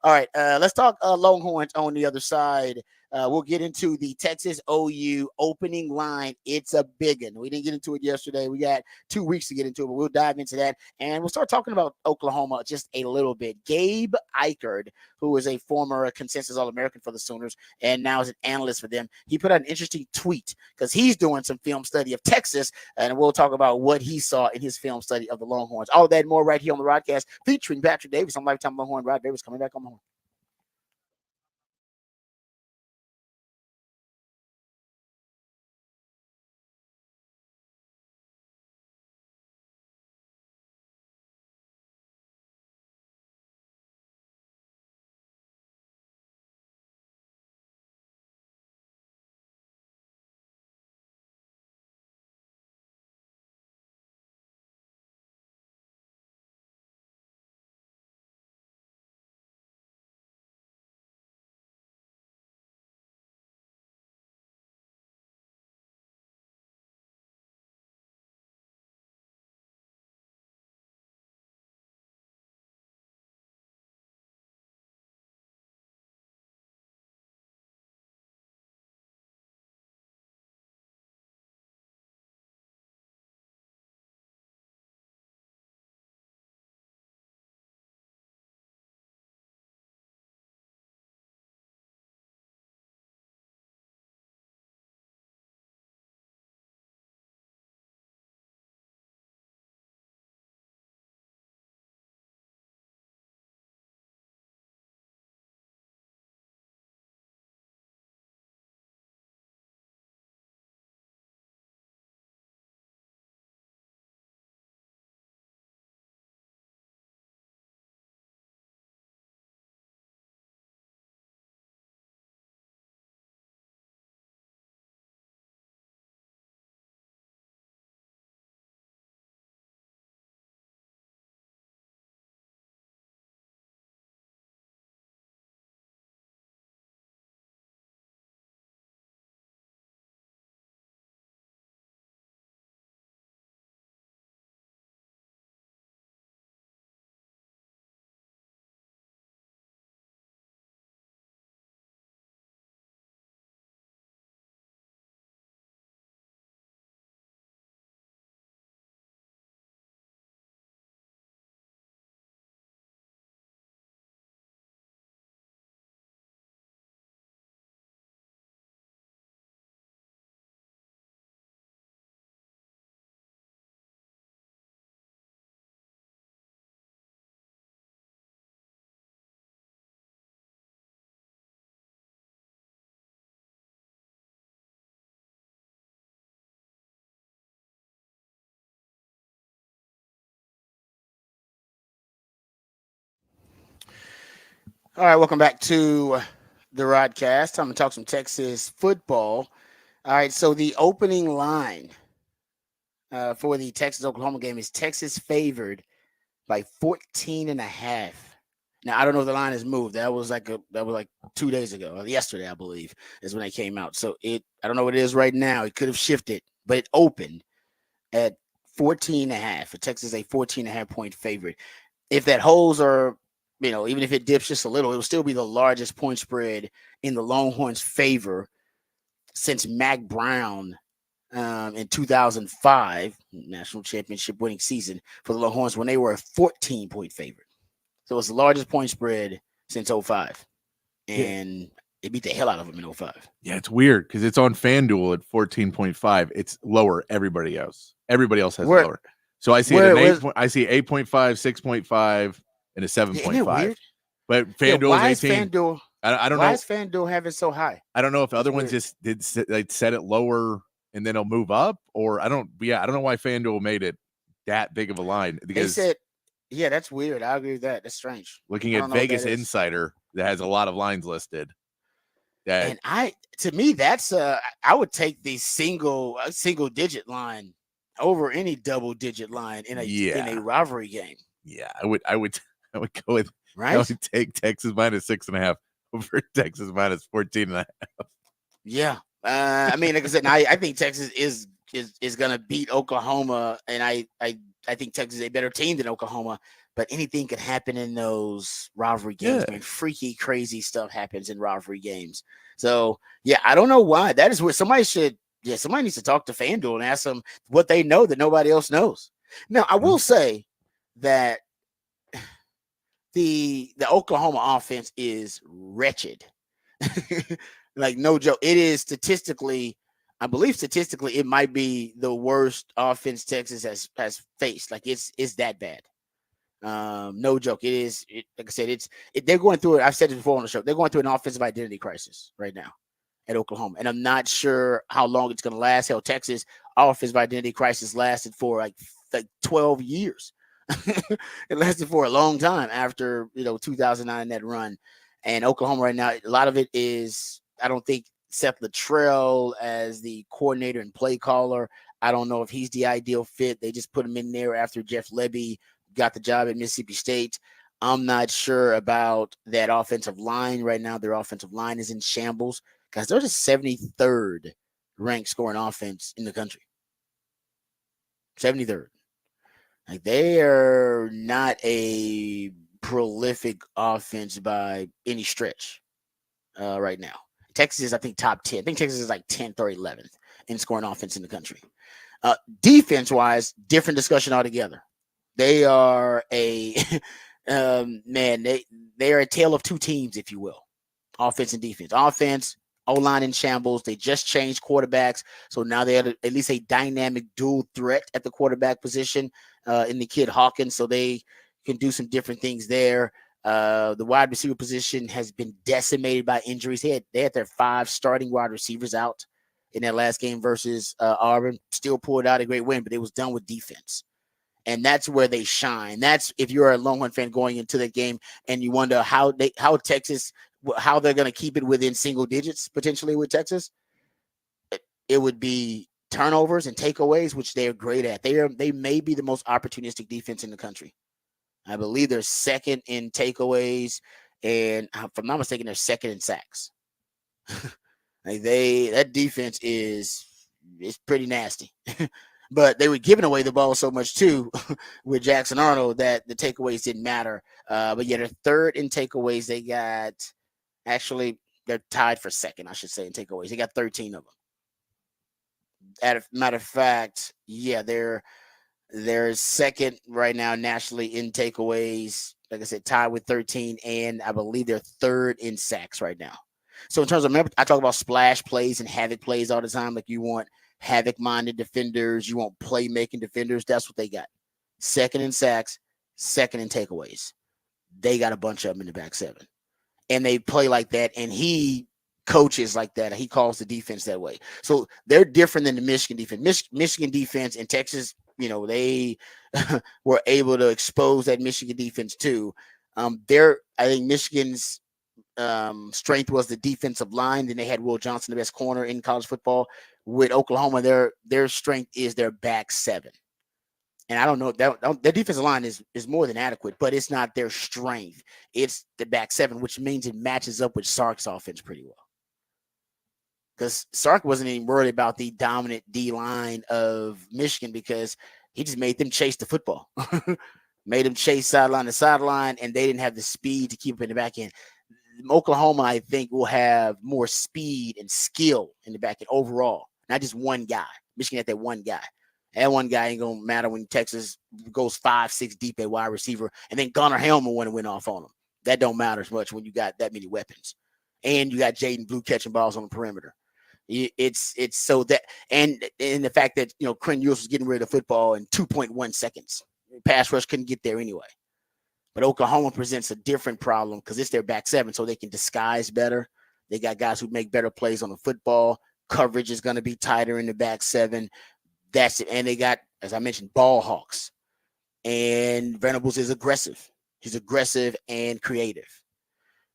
All right, let's talk Longhorns on the other side. We'll get into the Texas OU opening line. It's a big one. We didn't get into it yesterday. We got 2 weeks to get into it, but we'll dive into that. And we'll start talking about Oklahoma just a little bit. Gabe Eichert, who is a former consensus All-American for the Sooners and now is an analyst for them, he put out an interesting tweet because he's doing some film study of Texas, and we'll talk about what he saw in his film study of the Longhorns. All that and more right here on the Rodcast featuring Patrick Davis on Lifetime Longhorn. Rod Davis coming back on the horn. All right, welcome back to the Rodcast. Time to talk some Texas football. All right, so the opening line for the Texas-Oklahoma game is Texas favored by 14.5. Now, I don't know if the line has moved. That was like 2 days ago, or yesterday, I believe, is when they came out. So I don't know what it is right now. It could have shifted, but it opened at 14.5. For Texas, a 14.5 point favorite. If that holds, or even if it dips just a little, it will still be the largest point spread in the Longhorns' favor since Mac Brown in 2005, national championship winning season for the Longhorns, when they were a 14-point favorite. So it's the largest point spread since 05. And it beat the hell out of them in 05. Yeah, it's weird because it's on FanDuel at 14.5. It's lower everybody else. Everybody else has it lower. So I see I see 8.5, 6.5, and a 7.5. Isn't it weird? But FanDuel is 18. I don't know. Why is FanDuel having so high? I don't know if other ones just set it lower and then it'll move up, or I don't know why FanDuel made it that big of a line. Because they said, yeah, that's weird. I agree with that. That's strange. Looking at Vegas Insider, that has a lot of lines listed. And to me, that's I would take the single digit line over any double digit line in a rivalry game. Yeah, I would go with right. I would take Texas minus 6.5 over Texas minus 14.5. Yeah. I mean, like I said, I think Texas is gonna beat Oklahoma, and I think Texas is a better team than Oklahoma. But anything could happen in those rivalry games. Man, freaky, crazy stuff happens in rivalry games. So yeah, I don't know why. That is where somebody needs to talk to FanDuel and ask them what they know that nobody else knows. Now, I will say that the Oklahoma offense is wretched. Like, no joke. It is statistically, it might be the worst offense Texas has faced. Like, it's that bad. No joke. It is. Like I said, they're going through it. I've said it before on the show. They're going through an offensive identity crisis right now at Oklahoma, and I'm not sure how long it's going to last. Hell, Texas offensive identity crisis lasted for like 12 years. It lasted for a long time after 2009, that run. And Oklahoma right now, a lot of it is, I don't think Seth Luttrell as the coordinator and play caller, I don't know if he's the ideal fit. They just put him in there after Jeff Lebby got the job at Mississippi State. I'm not sure about that offensive line right now. Their offensive line is in shambles because they're the 73rd ranked scoring offense in the country. 73rd. Like, they are not a prolific offense by any stretch right now. Texas is, I think, top 10. I think Texas is like 10th or 11th in scoring offense in the country. Defense-wise, different discussion altogether. They are they are a tale of two teams, if you will, offense and defense. Offense, O-line in shambles. They just changed quarterbacks, so now they have at least a dynamic dual threat at the quarterback position in the kid Hawkins, so they can do some different things there. The wide receiver position has been decimated by injuries. They had their 5 starting wide receivers out in that last game versus Auburn. Still pulled out a great win, but it was done with defense. And that's where they shine. That's if you're a Longhorn fan going into that game and you wonder how they're going to keep it within single digits potentially with Texas. It would be turnovers and takeaways, which they're great at. They may be the most opportunistic defense in the country. I believe they're second in takeaways, and if I'm not mistaken, they're second in sacks. Like, that defense is pretty nasty. But they were giving away the ball so much too with Jackson Arnold that the takeaways didn't matter. But yeah, they're third in takeaways. They're tied for second, I should say, in takeaways. They got 13 of them. Matter of fact, yeah, they're second right now nationally in takeaways. Like I said, tied with 13, and I believe they're third in sacks right now. So in terms of, remember, I talk about splash plays and havoc plays all the time. Like, you want havoc-minded defenders, you want playmaking defenders. That's what they got. Second in sacks, second in takeaways. They got a bunch of them in the back seven, and they play like that. And he coaches like that. He calls the defense that way. So they're different than the Michigan defense. Michigan defense and Texas, they were able to expose that Michigan defense too. I think Michigan's strength was the defensive line. Then they had Will Johnson, the best corner in college football. With Oklahoma, their strength is their back seven. And I don't know, their defensive line is more than adequate, but it's not their strength. It's the back seven, which means it matches up with Sark's offense pretty well. Because Sark wasn't even worried about the dominant D line of Michigan because he just made them chase the football, made them chase sideline to sideline, and they didn't have the speed to keep up in the back end. Oklahoma, I think, will have more speed and skill in the back end overall, not just one guy. Michigan had that one guy. That one guy ain't gonna matter when Texas goes 5-6 deep at wide receiver, and then Gunnar Helmer went off on them. That don't matter as much when you got that many weapons, and you got Jaden Blue catching balls on the perimeter. It's so that and the fact that Quinn Ewers was getting rid of the football in 2.1 seconds. Pass rush couldn't get there anyway. But Oklahoma presents a different problem because it's their back seven, so they can disguise better. They got guys who make better plays on the football. Coverage is going to be tighter in the back seven. That's it. And they got, as I mentioned, ball hawks. And Venables is aggressive. He's aggressive and creative.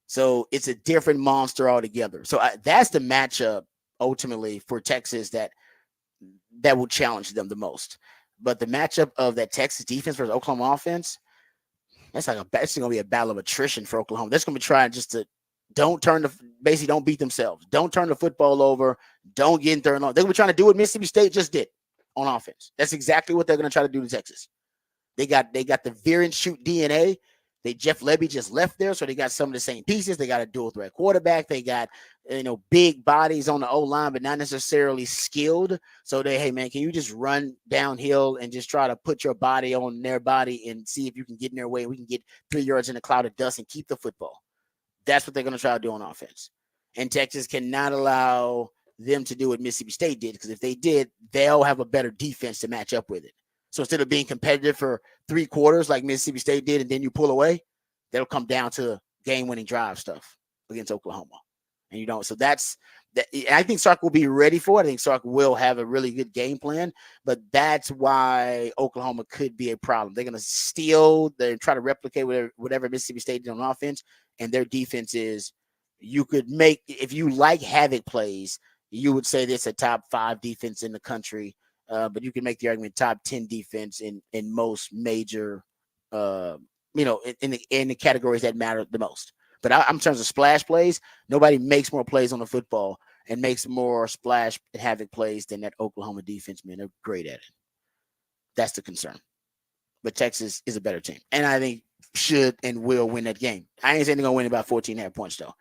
So it's a different monster altogether. So that's the matchup ultimately for Texas that will challenge them the most. But the matchup of that Texas defense versus Oklahoma offense, that's going to be a battle of attrition for Oklahoma. That's going to be trying just to don't beat themselves. Don't turn the football over. Don't get in third and long. They're going to be trying to do what Mississippi State just did on offense. That's exactly what they're going to try to do to Texas. They got the veer and shoot DNA. Jeff Lebby just left there, so they got some of the same pieces. They got a dual threat quarterback. They got big bodies on the O line, but not necessarily skilled. So hey man, can you just run downhill and just try to put your body on their body and see if you can get in their way? We can get 3 yards in a cloud of dust and keep the football. That's what they're going to try to do on offense. And Texas cannot allow them to do what Mississippi State did, because if they did, they'll have a better defense to match up with it. So instead of being competitive for 3 quarters like Mississippi State did, and then you pull away, that'll come down to game-winning drive stuff against Oklahoma. And you don't. So that's that. I think Sark will be ready for it. I think Sark will have a really good game plan, but that's why Oklahoma could be a problem. They're going to steal, they try to replicate whatever Mississippi State did on offense, and their defense is, you could make, if you like havoc plays, you would say this a top 5 defense in the country. But you can make the argument top 10 defense in most major, in the categories that matter the most. But in terms of splash plays, nobody makes more plays on the football and makes more splash and havoc plays than that Oklahoma defense, man. They're great at it. That's the concern. But Texas is a better team, and I think should and will win that game. I ain't saying they're gonna win about 14.5 points though.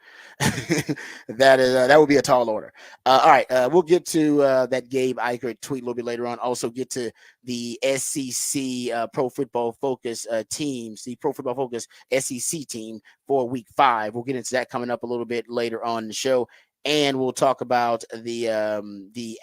That would be a tall order. All right, we'll get to that Gabe Eichert tweet a little bit later on. Also get to the SEC Pro Football Focus teams, the Pro Football Focus SEC team for Week 5. We'll get into that coming up a little bit later on in the show. And we'll talk about the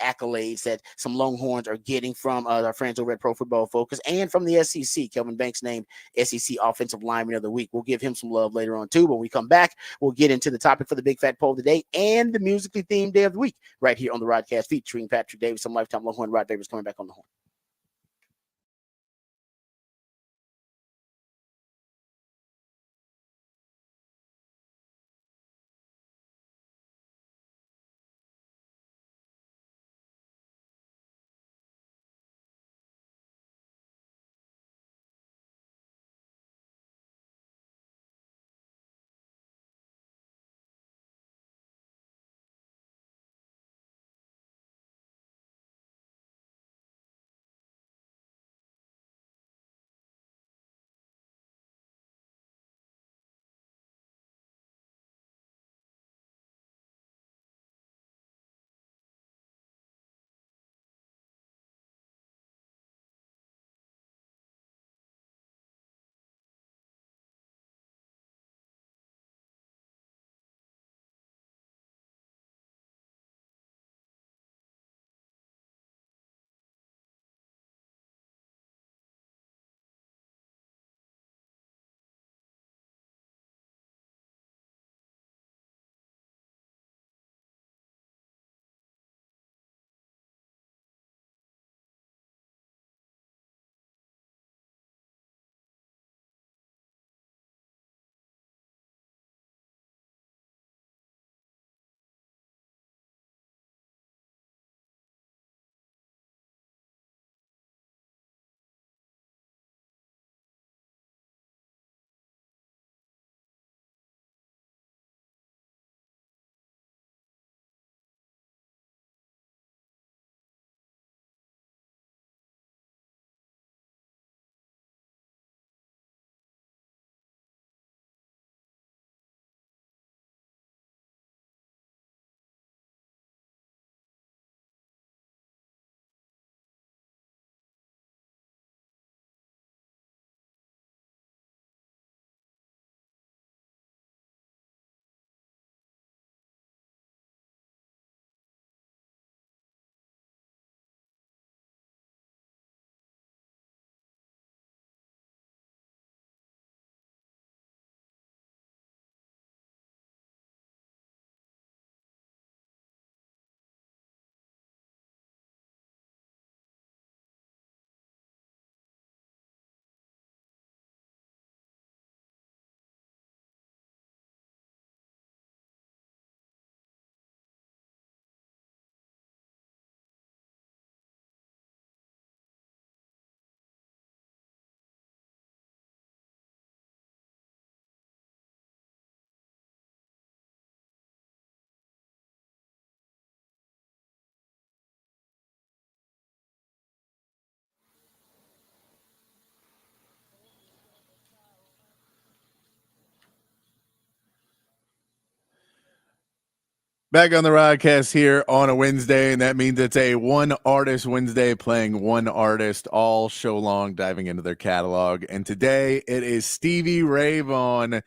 accolades that some Longhorns are getting from our friends over at Pro Football Focus and from the SEC. Kelvin Banks named SEC Offensive Lineman of the Week. We'll give him some love later on, too. When we come back, we'll get into the topic for the Big Fat Poll of the day and the musically themed day of the week right here on the Rodcast, featuring Patrick Davis, some lifetime Longhorn. Rod Davis coming back on the horn. Back on the Rodcast here on a Wednesday, and that means it's a one artist Wednesday, playing one artist all show long, diving into their catalog. And today it is Stevie Ray Vaughan.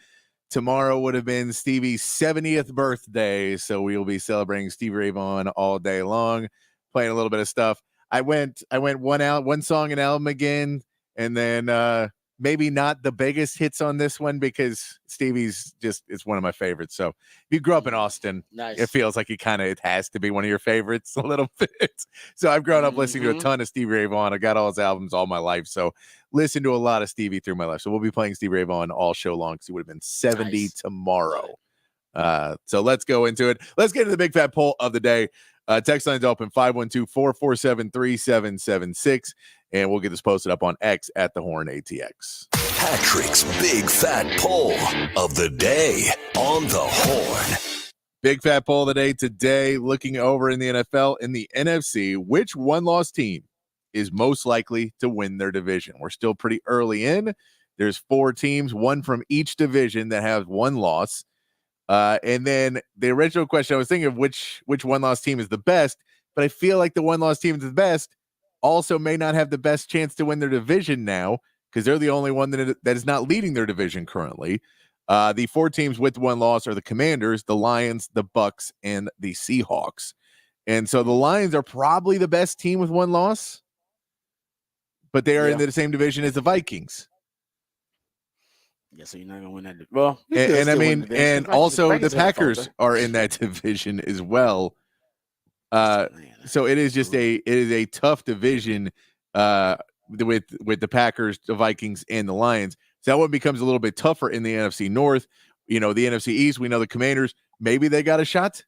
Tomorrow would have been Stevie's 70th birthday, so we will be celebrating Stevie Ray Vaughan all day long, playing a little bit of stuff. I went one song and album again, and then maybe not the biggest hits on this one because Stevie's it's one of my favorites. So if you grew up in Austin, Nice. it feels like it has to be one of your favorites a little bit. So I've grown up listening to a ton of Stevie Ray Vaughan. I got all his albums all my life. So listen to a lot of Stevie through my life. So we'll be playing Stevie Ray Vaughan all show long because he would have been 70 tomorrow. So let's go into it. Let's get into the big fat poll of the day. Text line's open 512-447-3776. And we'll get this posted up on X at the Horn ATX. Patrick's big fat poll of the day on the Horn. Big fat poll of the day today, looking over in the NFL, in the NFC, which one-loss team is most likely to win their division? We're still pretty early in. There's 4 teams, one from each division that have one loss. And then the original question, I was thinking of which one-loss team is the best, but I feel like the one-loss team is the best also may not have the best chance to win their division now because they're the only one that is not leading their division currently. The 4 teams with one loss are the Commanders, the Lions, the Bucks, and the Seahawks. And so the Lions are probably the best team with one loss, but they are in the same division as the Vikings. Yeah, so you're not gonna win that. Well, and I mean, and also the Packers are in that division as well. So it is a tough division with the Packers, the Vikings, and the Lions. So that one becomes a little bit tougher in the NFC North. You know, the NFC East, we know the Commanders, maybe they got a shot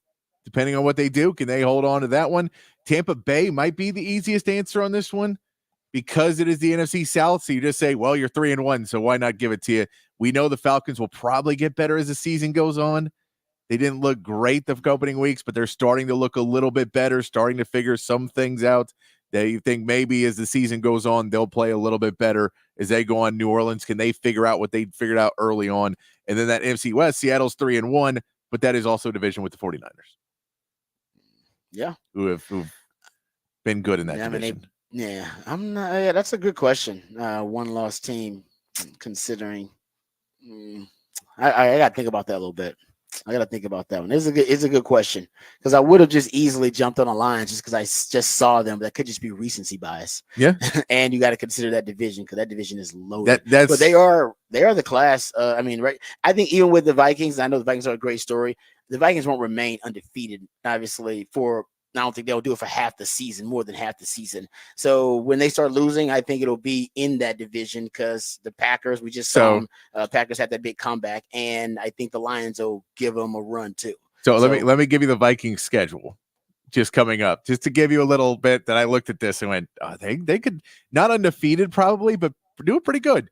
depending on what they do. Can they hold on to that one? Tampa Bay might be the easiest answer on this one because it is the NFC South. So you just say, well, you're 3-1, so why not give it to you? We know the Falcons will probably get better as the season goes on. They didn't look great the opening weeks, but they're starting to look a little bit better, starting to figure some things out. They think maybe as the season goes on, they'll play a little bit better as they go on. New Orleans, can they figure out what they figured out early on? And then that NFC West, Seattle's 3-1, but that is also a division with the 49ers. Yeah. Who've been good in that division. I'm not. Yeah, that's a good question. One-loss team, considering. I got to think about that a little bit. I got to think about that one. It's a good question because I would have just easily jumped on the Lions just because I just saw them. That could just be recency bias. Yeah, and you got to consider that division because that division is loaded. But they are the class. I mean, right? I think even with the Vikings, I know the Vikings are a great story. The Vikings won't remain undefeated, obviously. I don't think they'll do it for half the season, more than half the season. So when they start losing, I think it'll be in that division because the Packers, we just saw them. Packers had that big comeback, and I think the Lions will give them a run too. So let me give you the Vikings schedule just coming up, just to give you a little bit that I looked at this and went, oh, they could not undefeated probably, but do it pretty good.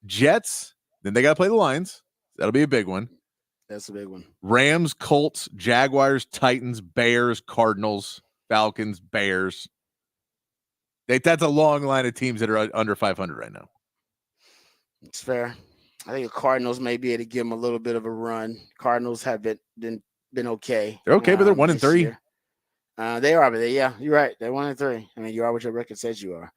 Jets, then they got to play the Lions. That'll be a big one. That's a big one. Rams, Colts, Jaguars, Titans, Bears, Cardinals, Falcons, Bears. That's a long line of teams that are under 500 right now. It's fair. I think the Cardinals may be able to give them a little bit of a run. Cardinals have been okay. They're okay, but they're 1-3. They are, but you're right. They're 1-3. I mean, you are what your record says you are.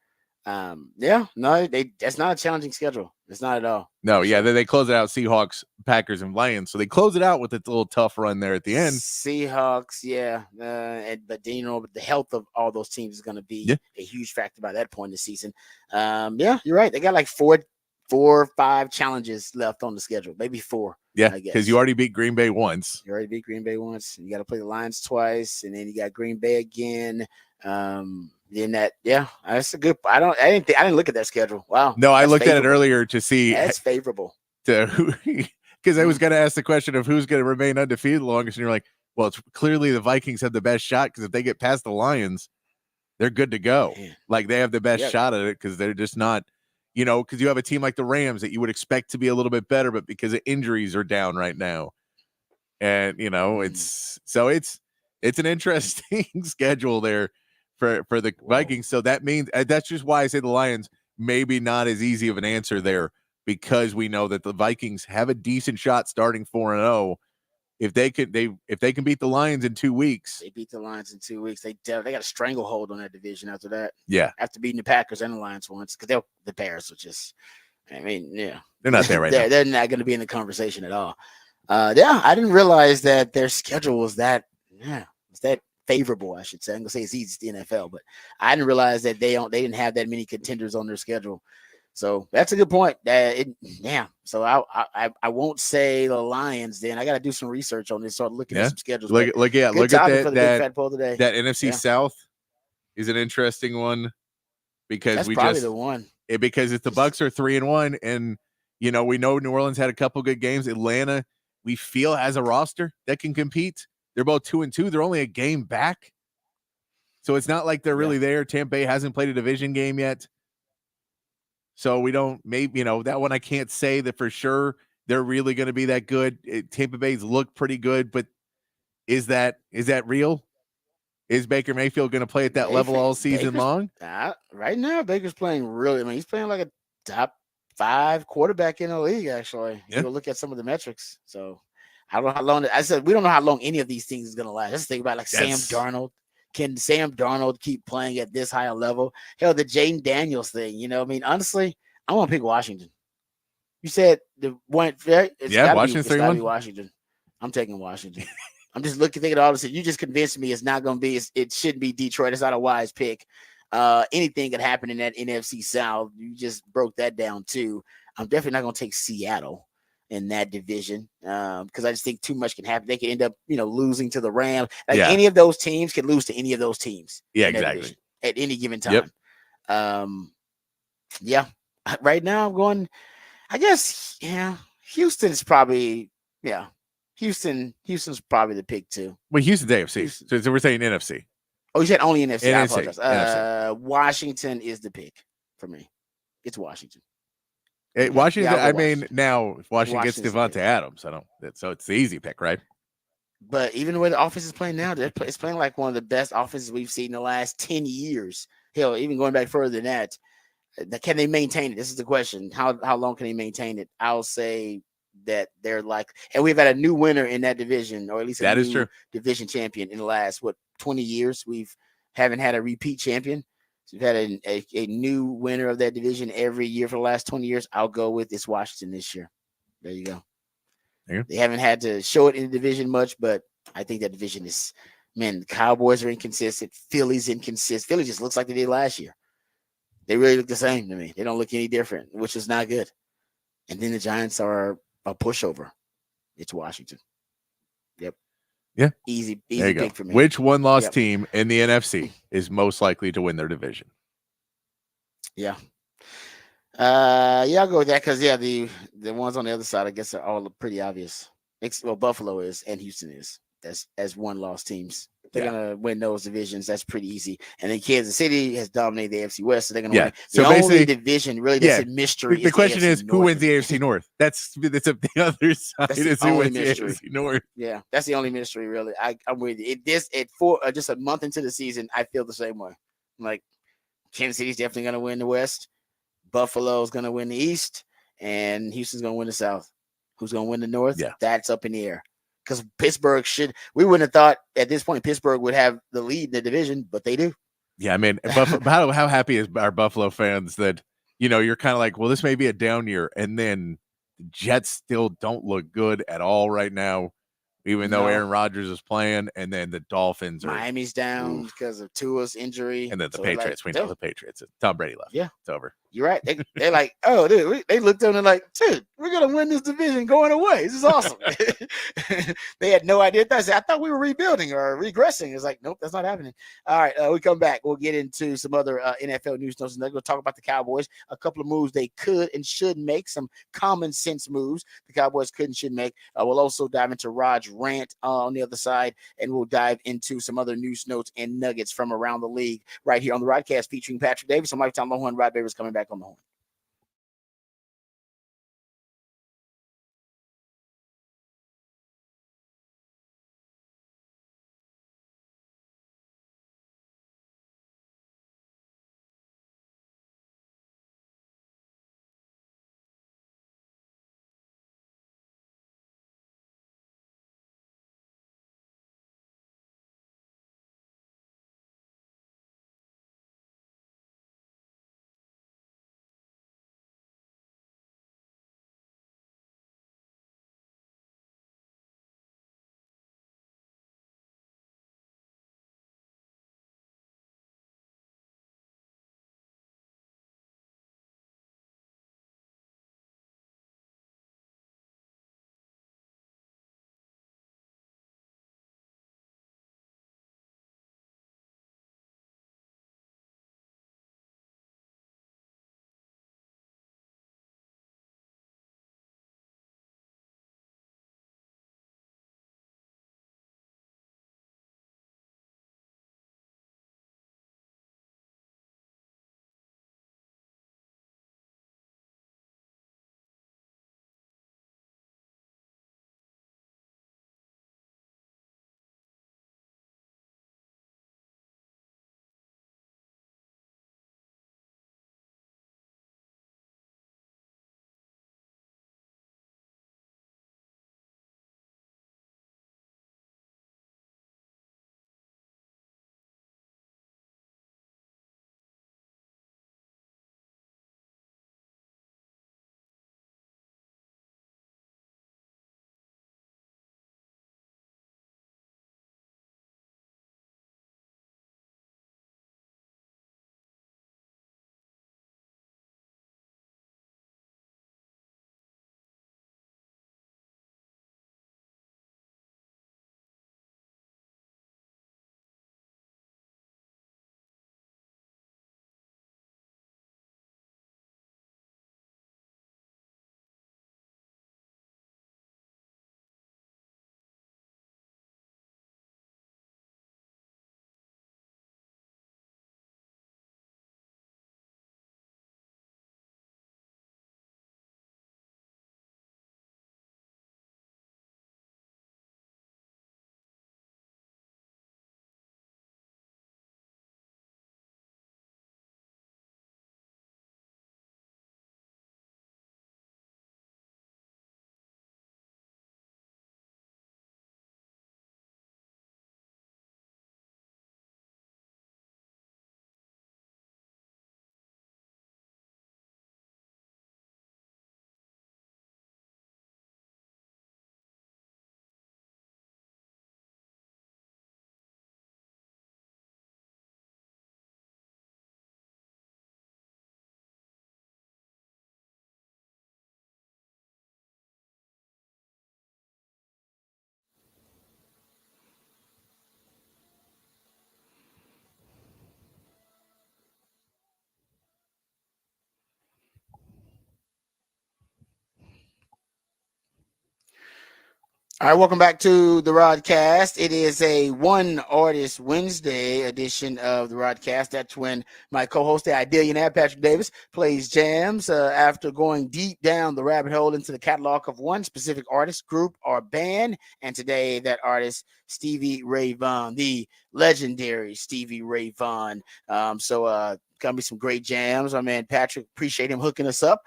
That's not a challenging schedule. It's not at all. No, yeah, they close it out. Seahawks, Packers, and Lions. So they close it out with a little tough run there at the end. Seahawks, but then the health of all those teams is going to be a huge factor by that point in the season. You're right. They got like four or 5 challenges left on the schedule, maybe 4. Yeah, because you already beat Green Bay once. You got to play the Lions twice, and then you got Green Bay again. That's a good. I didn't look at that schedule. Wow. No, I looked at it earlier to see. That's favorable. Because I was going to ask the question of who's going to remain undefeated longest, and you're like, well, it's clearly the Vikings have the best shot because if they get past the Lions, they're good to go. Man. Like they have the best shot at it because they're just not, because you have a team like the Rams that you would expect to be a little bit better, but because of injuries are down right now, and it's an interesting schedule there for the Vikings. So that means that's just why I say the Lions maybe not as easy of an answer there because we know that the Vikings have a decent shot starting 4-0 if they can beat the Lions in 2 weeks. They beat the Lions in 2 weeks. They got a stranglehold on that division after that. Yeah. After beating the Packers and the Lions once, because the Bears are just, yeah. They're not there right now. They're not going to be in the conversation at all. I didn't realize that their schedule was that favorable, I should say. I'm going to say it's easy to the NFL, but I didn't realize that they didn't have that many contenders on their schedule. So that's a good point. So I won't say the Lions. Then I got to do some research on this. Start looking at some schedules. Look at that. For the Big Fat Poll today. That NFC South is an interesting one because that's probably the one. Because if the Bucs are 3-1, and we know New Orleans had a couple good games. Atlanta, we feel, has a roster that can compete. They're both 2-2. They're only a game back, so it's not like they're really there. Tampa Bay hasn't played a division game yet. So we don't, maybe, that one I can't say that for sure they're really going to be that good. Tampa Bay's look pretty good, but is that real? Is Baker Mayfield going to play at that level all season long? Right now, Baker's playing really, he's playing like a top 5 quarterback in the league, actually. You go look at some of the metrics. So I don't know how long, we don't know how long any of these things is going to last. Let's think about Sam Darnold. Can Sam Darnold keep playing at this high a level? Hell, the Jaden Daniels thing, honestly, I want to pick Washington. You said the one, Washington's 3-1. Washington. I'm taking Washington. I'm just thinking all this. You just convinced me it's not going to be, it shouldn't be Detroit. It's not a wise pick. Anything could happen in that NFC South. You just broke that down too. I'm definitely not going to take Seattle in that division because I just think too much can happen. They could end up, losing to the Rams. Any of those teams can lose to any of those teams. Yeah, exactly. At any given time. Yep. Right now I'm going, I guess, Houston's probably, Houston's probably the pick too. Well, Houston's AFC. So we're saying NFC. Oh, you said only NFC. I apologize. NFC. Washington is the pick for me. It's Washington. Washington. Now if Washington gets Devontae Adams, so it's the easy pick, right? But even the way the offense is playing now, it's playing like one of the best offenses we've seen in the last 10 years. Hell, even going back further than that, can they maintain it? This is the question. How long can they maintain it? I'll say that they're and we've had a new winner in that division, or at least a new division champion in the last 20 years. Haven't had a repeat champion. So we've had a new winner of that division every year for the last 20 years. I'll go with it's Washington this year. There you go. They haven't had to show it in the division much, but I think that division is, the Cowboys are inconsistent. Philly's inconsistent. Philly just looks like they did last year. They really look the same to me. They don't look any different, which is not good. And then the Giants are a pushover. It's Washington. Yep. Yeah. Easy pick for me. Which one-loss team in the NFC is most likely to win their division? Yeah. I'll go with that because the ones on the other side, I guess, are all pretty obvious. Well, Buffalo is and Houston is as one-loss teams. They're gonna win those divisions. That's pretty easy. And then Kansas City has dominated the AFC West, so they're gonna win. The only division really that's a mystery. The question is North who wins the AFC North. That's the other side. That's who wins the AFC North. Yeah, that's the only mystery, really. I'm with you. Just a month into the season, I feel the same way. I'm like, Kansas City's definitely gonna win the West. Buffalo's gonna win the East, and Houston's gonna win the South. Who's gonna win the North? Yeah, that's up in the air. Because Pittsburgh we wouldn't have thought at this point Pittsburgh would have the lead in the division, but they do. Yeah, how happy is our Buffalo fans that, you're kind of like, well, this may be a down year. And then the Jets still don't look good at all right now, even though Aaron Rodgers is playing. And then the Dolphins Miami's down because of Tua's injury. And then the Patriots, we know the Patriots. Tom Brady left. Yeah. It's over. You're right. They're like, oh, dude, they looked at them like, dude, we're going to win this division going away. This is awesome. They had no idea. I thought we were rebuilding or regressing. It's like, nope, that's not happening. All right, we come back. We'll get into some other NFL news notes. And then we'll talk about the Cowboys, a couple of moves they could and should make, some common sense moves the Cowboys could and should make. We'll also dive into Rod's rant on the other side, and we'll dive into some other news notes and nuggets from around the league right here on the Rodcast featuring Patrick Davis. I'm Lifetime Longhorn. Rod Babers coming back on the horn. All right, welcome back to the Rodcast. It is a One Artist Wednesday edition of the Rodcast. That's when my co-host, the Idealionaire Patrick Davis, plays jams after going deep down the rabbit hole into the catalog of one specific artist, group, or band. And today, that artist, Stevie Ray Vaughan, the legendary Stevie Ray Vaughan. Gonna be some great jams. My man Patrick, appreciate him hooking us up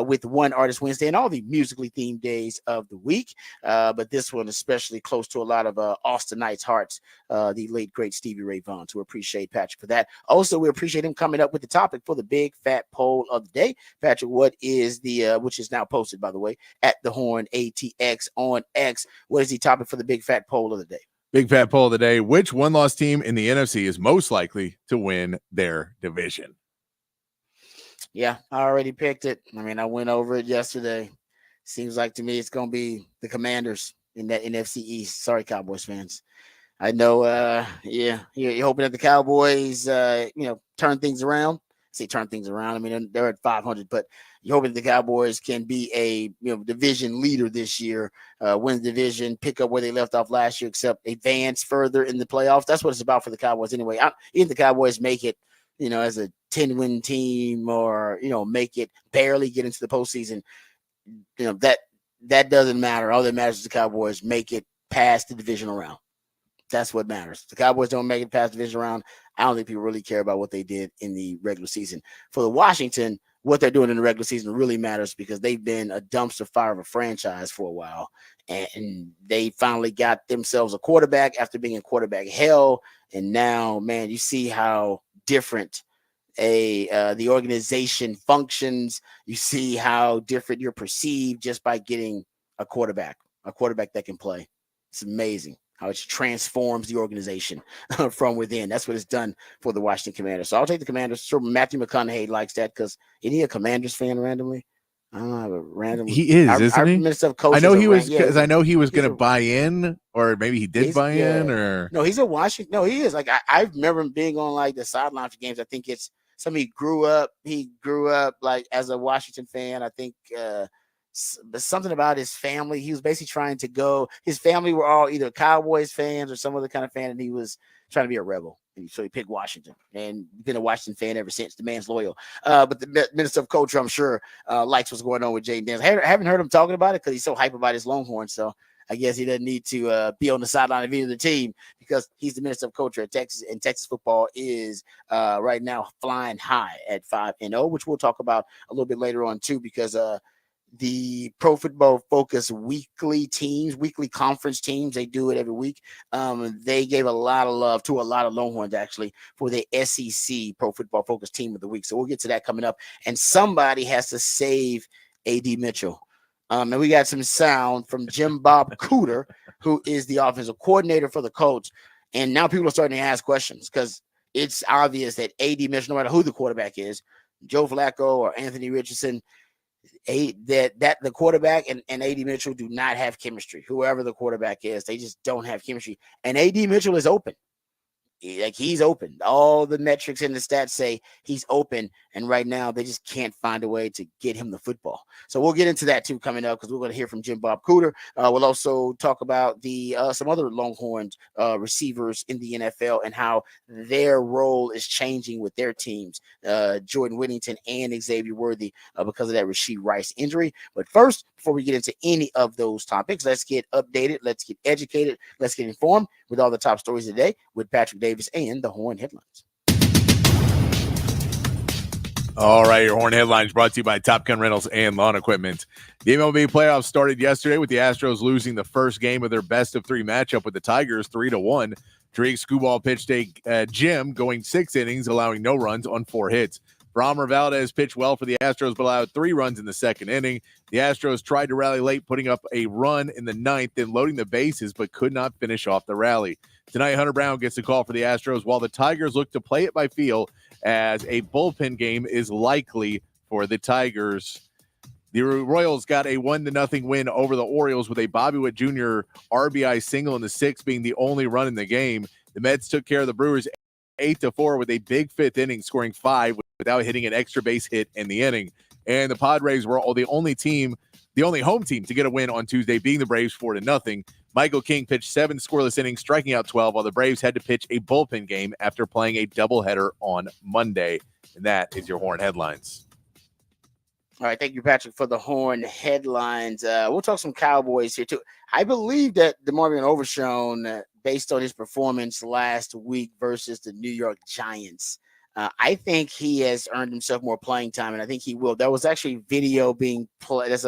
with One Artist Wednesday and all the musically themed days of the week. But this one especially close to a lot of Austinites' hearts, the late great Stevie Ray Vaughan. So we appreciate Patrick for that. Also, we appreciate him coming up with the topic for the big fat poll of the day. Patrick, what is the which is now posted, by the way, at the Horn ATX on X? What is the topic for the big fat poll of the day? Big fat poll of the day. Which one-loss team in the NFC is most likely to win their division? Yeah, I already picked it. I mean, I went over it yesterday. Seems like to me it's going to be the Commanders in that NFC East. Sorry, Cowboys fans. I know, you're hoping that the Cowboys, turn things around. Say turn things around. I mean, they're at 500, but you're hoping the Cowboys can be a division leader this year, win the division, pick up where they left off last year, except advance further in the playoffs. That's what it's about for the Cowboys anyway. Even the Cowboys make it, as a 10-win team, or make it barely get into the postseason. That doesn't matter. All that matters is the Cowboys make it past the divisional round. That's what matters. The Cowboys don't make it past the division round. I don't think people really care about what they did in the regular season. For the Washington, what they're doing in the regular season really matters because they've been a dumpster fire of a franchise for a while. And they finally got themselves a quarterback after being in quarterback hell. And now, man, you see how different the organization functions. You see how different you're perceived just by getting a quarterback that can play. It's amazing how it transforms the organization from within. That's what it's done for the Washington Commanders. So I'll take the Commanders. Sure, Matthew McConaughey likes that because isn't he a Commanders fan randomly? I don't know, randomly. He is, isn't he? I know he was because I know he was going to buy in, or maybe he did buy in, or no, he's a Washington. No, he is. Like I remember him being on like the sideline for games. I think it's somebody he grew up like as a Washington fan. I think something about his family. He was basically trying to go. His family were all either Cowboys fans or some other kind of fan, and he was trying to be a rebel. And so he picked Washington, and been a Washington fan ever since. The man's loyal. But the Minister of Culture, I'm sure, likes what's going on with Jaden Daniels. I haven't heard him talking about it because he's so hype about his Longhorns. So I guess he doesn't need to be on the sideline of either of the team because he's the Minister of Culture at Texas, and Texas football is right now flying high at 5-0, which we'll talk about a little bit later on too, because the Pro Football Focus weekly conference teams, they do it every week. They gave a lot of love to a lot of Longhorns actually for the SEC Pro Football Focus team of the week. So we'll get to that coming up. And somebody has to save A.D. Mitchell. And we got some sound from Jim Bob Cooter, who is the offensive coordinator for the Colts. And now people are starting to ask questions because it's obvious that A.D. Mitchell, no matter who the quarterback is, Joe Flacco or Anthony Richardson, that the quarterback and A.D. Mitchell do not have chemistry. Whoever the quarterback is, they just don't have chemistry. And A.D. Mitchell is open. Like he's open. All the metrics in the stats say he's open, and right now they just can't find a way to get him the football. So we'll get into that too coming up because we're going to hear from Jim Bob Cooter. We'll also talk about the some other Longhorns receivers in the NFL and how their role is changing with their teams. Jordan Whittington and Xavier Worthy because of that Rashee Rice injury. But first, before we get into any of those topics, let's get updated, let's get educated, let's get informed with all the top stories of the day with Patrick Davis and the Horn Headlines. All right, your Horn Headlines brought to you by Top Gun Rentals and Lawn Equipment. The MLB playoffs started yesterday with the Astros losing the first game of their best-of-3 matchup with the Tigers 3-1. Drake Skubal pitched a gem going 6 innings, allowing no runs on 4 hits. Framber Valdez pitched well for the Astros, but allowed 3 runs in the second inning. The Astros tried to rally late, putting up a run in the 9th, then loading the bases, but could not finish off the rally. Tonight, Hunter Brown gets the call for the Astros, while the Tigers look to play it by feel as a bullpen game is likely for the Tigers. The Royals got a 1-0 win over the Orioles with a Bobby Witt Jr. RBI single in the 6th being the only run in the game. The Mets took care of the Brewers 8-4 with a big 5th inning, scoring 5 without hitting an extra base hit in the inning. And the Padres were the only home team to get a win on Tuesday, being the Braves 4-0. Michael King pitched 7 scoreless innings, striking out 12, while the Braves had to pitch a bullpen game after playing a doubleheader on Monday. And that is your Horn headlines. All right, thank you, Patrick, for the Horn headlines. We'll talk some Cowboys here, too. I believe that DeMarvion Overshown, based on his performance last week versus the New York Giants, I think he has earned himself more playing time, and I think he will. There was actually video being played. There's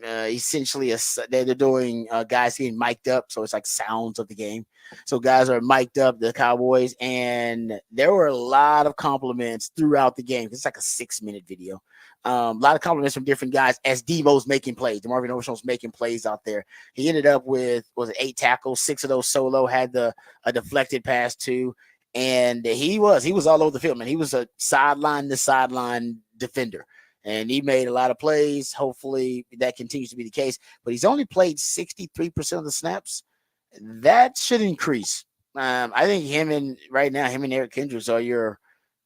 essentially they're doing guys getting mic'd up, so it's like sounds of the game. So guys are mic'd up, the Cowboys, and there were a lot of compliments throughout the game. It's like a 6-minute video. A lot of compliments from different guys as Devo's making plays. DeMarvion Overshown's making plays out there. He ended up with 8 tackles, 6 of those solo, had a deflected pass too. And he was all over the field, man. He was a sideline to sideline defender, and he made a lot of plays. Hopefully that continues to be the case, but he's only played 63% of the snaps. That should increase. I think him and Eric Kendricks are your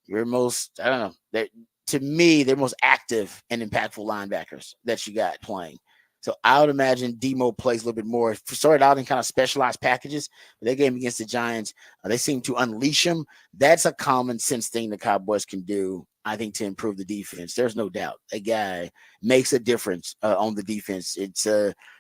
most, I don't know, to me, they're most active and impactful linebackers that you got playing. So I would imagine Demo plays a little bit more. Started out in kind of specialized packages. But that game against the Giants, they seem to unleash him. That's a common sense thing the Cowboys can do, I think, to improve the defense. There's no doubt. That guy makes a difference on the defense. It's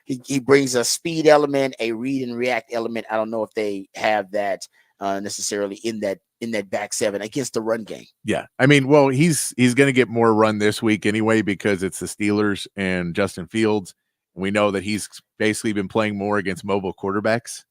he brings a speed element, a read and react element. I don't know if they have that necessarily in that back seven against the run game. Yeah. I mean, well, he's going to get more run this week anyway because it's the Steelers and Justin Fields. We know that he's basically been playing more against mobile quarterbacks.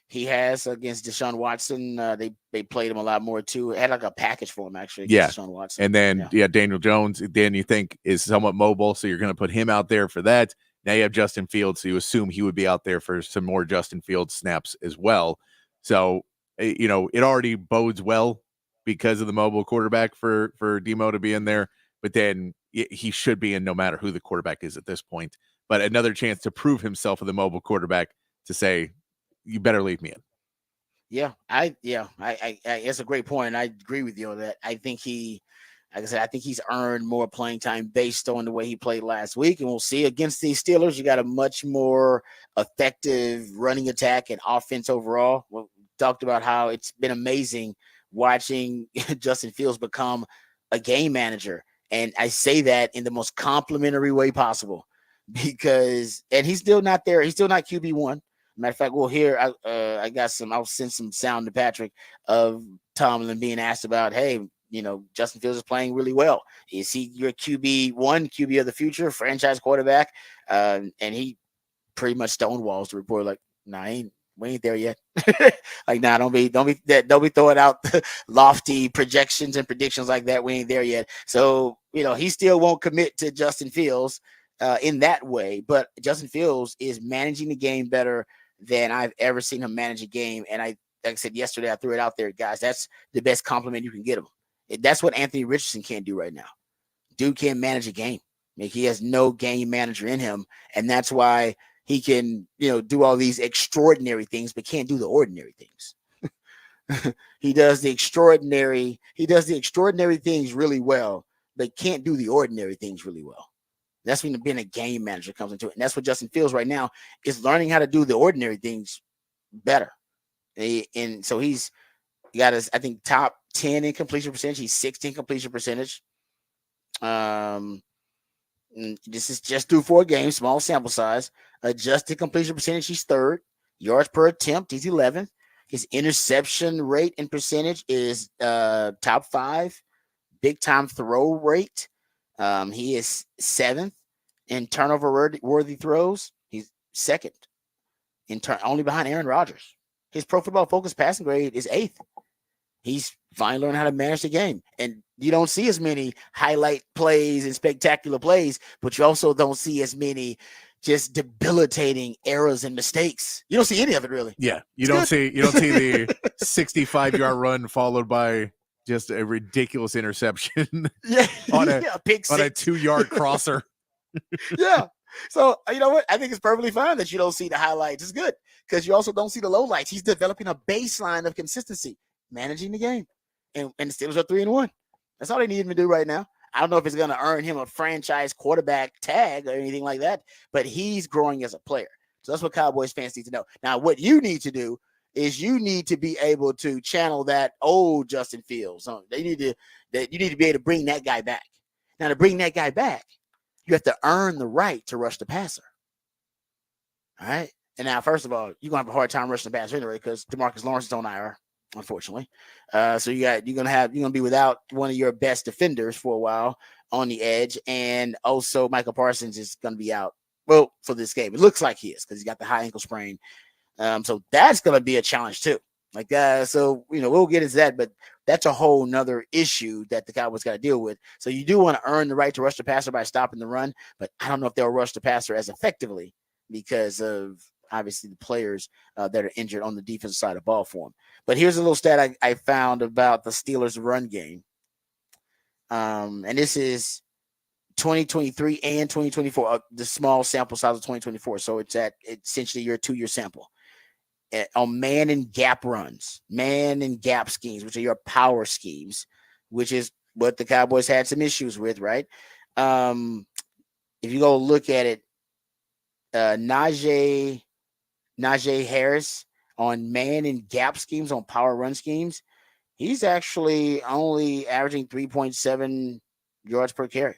He has against Deshaun Watson. They played him a lot more too. It had like a package for him actually against Deshaun Watson. And then Daniel Jones, then you think is somewhat mobile, so you're going to put him out there for that. Now you have Justin Fields, so you assume he would be out there for some more Justin Fields snaps as well. So it already bodes well because of the mobile quarterback for Demo to be in there. But then he should be in no matter who the quarterback is at this point. But another chance to prove himself with a mobile quarterback to say, you better leave me in. Yeah, I that's a great point. And I agree with you on that. I think like I said, I think he's earned more playing time based on the way he played last week. And we'll see against the Steelers, you got a much more effective running attack and offense overall. We talked about how it's been amazing watching Justin Fields become a game manager. And I say that in the most complimentary way possible because he's still not there. He's still not QB1. Matter of fact, we'll hear. I'll send some sound to Patrick of Tomlin being asked about, hey, Justin Fields is playing really well. Is he your QB1, QB of the future, franchise quarterback? And he pretty much stonewalls the report like, nah, we ain't there yet. Like, nah, don't be throwing out lofty projections and predictions like that. We ain't there yet. So, he still won't commit to Justin Fields in that way. But Justin Fields is managing the game better than I've ever seen him manage a game. And like I said yesterday, I threw it out there, guys. That's the best compliment you can get him. That's what Anthony Richardson can't do right now. Dude can't manage a game. Like, he has no game manager in him. And that's why he can, do all these extraordinary things, but can't do the ordinary things. He does the extraordinary things really well, but can't do the ordinary things really well. That's when being a game manager comes into it. And that's what Justin Fields right now is learning how to do the ordinary things better. And so he's got his, I think, top 10 in completion percentage. He's 16 completion percentage. This is just through 4 games, small sample size. Adjusted completion percentage, he's 3rd. Yards per attempt, he's 11th. His interception rate and percentage is top 5. Big time throw rate. He is 7th in turnover worthy throws. He's 2nd only behind Aaron Rodgers. His Pro Football Focus passing grade is 8th. He's finally learned how to manage the game. And you don't see as many highlight plays and spectacular plays, but you also don't see as many just debilitating errors and mistakes. You don't see any of it, really. Yeah. You don't see the 65-yard run followed by just a ridiculous interception on a 2-yard crosser. Yeah. So, you know what? I think it's perfectly fine that you don't see the highlights. It's good because you also don't see the lowlights. He's developing a baseline of consistency, managing the game. And the Steelers are 3-1. That's all they need him to do right now. I don't know if it's going to earn him a franchise quarterback tag or anything like that, but he's growing as a player. So that's what Cowboys fans need to know. Now, what you need to do is you need to be able to channel that old Justin Fields. So you need to be able to bring that guy back. Now, to bring that guy back, you have to earn the right to rush the passer. All right. And now, first of all, you're gonna have a hard time rushing the passer anyway because DeMarcus Lawrence is on IR, unfortunately. So you're gonna be without one of your best defenders for a while on the edge, and also Michael Parsons is gonna be out. Well, for this game, it looks like he is because he's got the high ankle sprain. So that's gonna be a challenge too. Like so we'll get into that, but that's a whole nother issue that the Cowboys got to deal with. So you do want to earn the right to rush the passer by stopping the run, but I don't know if they'll rush the passer as effectively because of obviously the players that are injured on the defensive side of the ball for them. But here's a little stat I found about the Steelers' run game. And this is 2023 and 2024, the small sample size of 2024. So it's essentially your 2-year sample. On man and gap runs, man and gap schemes, which are your power schemes, which is what the Cowboys had some issues with, right? If you go look at it, Najee Harris on man and gap schemes, on power run schemes, he's actually only averaging 3.7 yards per carry,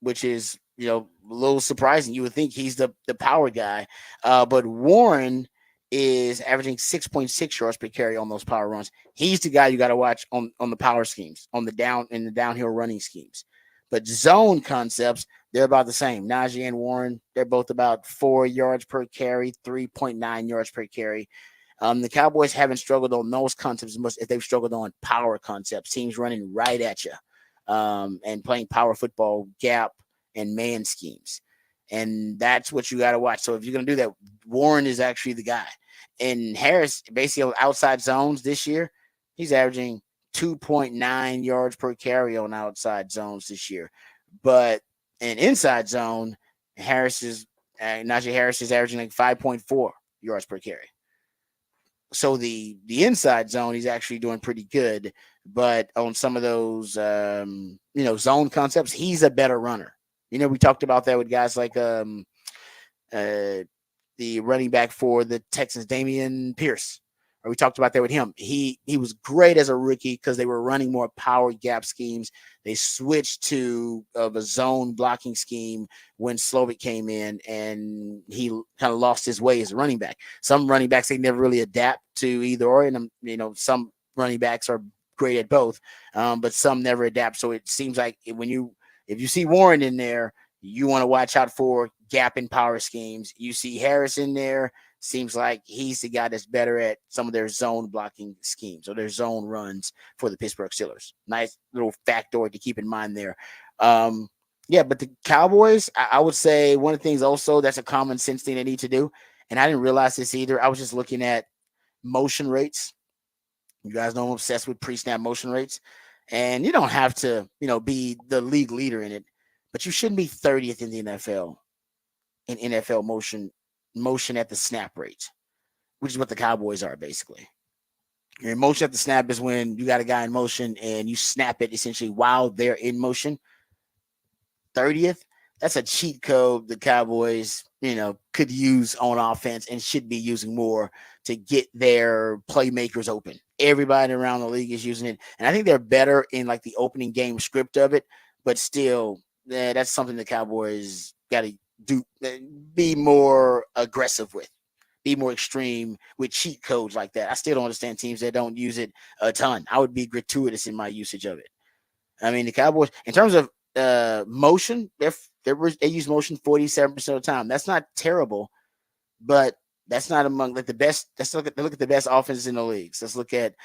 which is a little surprising. You would think he's the power guy, but Warren is averaging 6.6 yards per carry on those power runs. He's the guy you got to watch on the power schemes, on the downhill running schemes. But zone concepts, they're about the same. Najee and Warren, they're both about 4 yards per carry, 3.9 yards per carry. The Cowboys haven't struggled on those concepts as much as they've struggled on power concepts, teams running right at you, and playing power football, gap, and man schemes. And that's what you got to watch. So if you're going to do that, Warren is actually the guy. And Harris, basically outside zones this year, he's averaging 2.9 yards per carry on outside zones this year. But in inside zone, Najee Harris is averaging like 5.4 yards per carry. So the inside zone, he's actually doing pretty good. But on some of those, zone concepts, he's a better runner. We talked about that with guys like the running back for the Texans, Dameon Pierce. Or we talked about that with him. He was great as a rookie because they were running more power gap schemes. They switched to a zone blocking scheme when Slovic came in, and he kind of lost his way as a running back. Some running backs, they never really adapt to either or, and some running backs are great at both, but some never adapt. So it seems like if you see Warren in there, you want to watch out for gap and power schemes. You see Harris in there, seems like he's the guy that's better at some of their zone blocking schemes or their zone runs for the Pittsburgh Steelers. Nice little factoid to keep in mind there. But the Cowboys, I would say one of the things also that's a common sense thing they need to do, and I didn't realize this either. I was just looking at motion rates. You guys know I'm obsessed with pre-snap motion rates. And you don't have to, be the league leader in it, but you shouldn't be 30th in the NFL in NFL motion at the snap rate, which is what the Cowboys are basically. Your motion at the snap is when you got a guy in motion and you snap it essentially while they're in motion. 30th, that's a cheat code the Cowboys, could use on offense and should be using more to get their playmakers open. Everybody around the league is using it. And I think they're better in like the opening game script of it, but still, that's something the Cowboys got to do, be more aggressive with, be more extreme with cheat codes like that. I still don't understand teams that don't use it a ton. I would be gratuitous in my usage of it. I mean, the Cowboys, in terms of motion, they use motion 47% of the time. That's not terrible, but that's not among like the best. Let's look at the best offenses in the leagues. Let's look at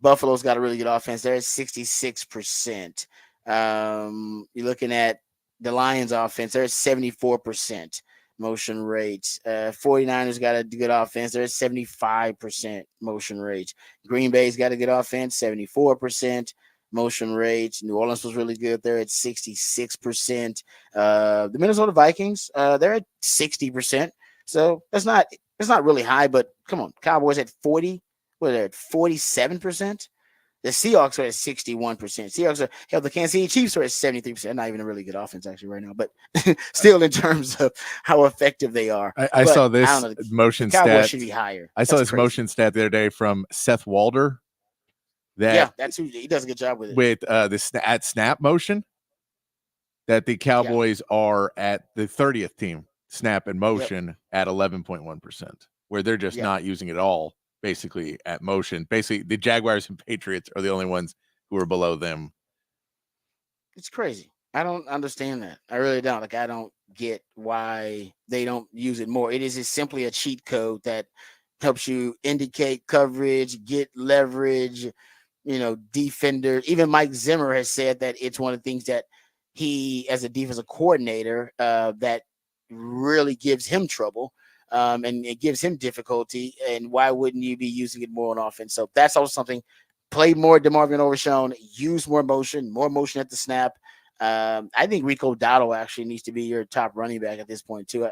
Buffalo's got a really good offense. They're at 66%. You're looking at the Lions offense. They're at 74% motion rates. 49ers got a good offense. They're at 75% motion rates. Green Bay's got a good offense, 74% motion rates. New Orleans was really good. They're at 66%. The Minnesota Vikings, they're at 60%. So that's not really high, but come on, Cowboys at 40. Well, they're at 47%. The Seahawks are at 61%. Seahawks are hell. The Kansas City Chiefs are at 73%. Not even a really good offense actually right now, but still in terms of how effective they are. I But saw I this don't know. The motion Cowboys stat. should be higher. I saw That's this crazy. motion stat the other day from Seth Walder Yeah, that that's who he does a good job with it. with the at snap motion that the Cowboys are at the 30th team snap and motion at 11.1%, where they're just not using it all. Basically at motion. Basically, the Jaguars and Patriots are the only ones who are below them. It's crazy. I don't understand that. I really don't. Like, I don't get why they don't use it more. It is just simply a cheat code that helps you indicate coverage, get leverage, defender. Even Mike Zimmer has said that it's one of the things that he, as a defensive coordinator, that really gives him trouble. And it gives him difficulty. And why wouldn't you be using it more on offense? So that's also something. Play more DeMarvin Overshown, use more motion at the snap. I think Rico Dowdle actually needs to be your top running back at this point too.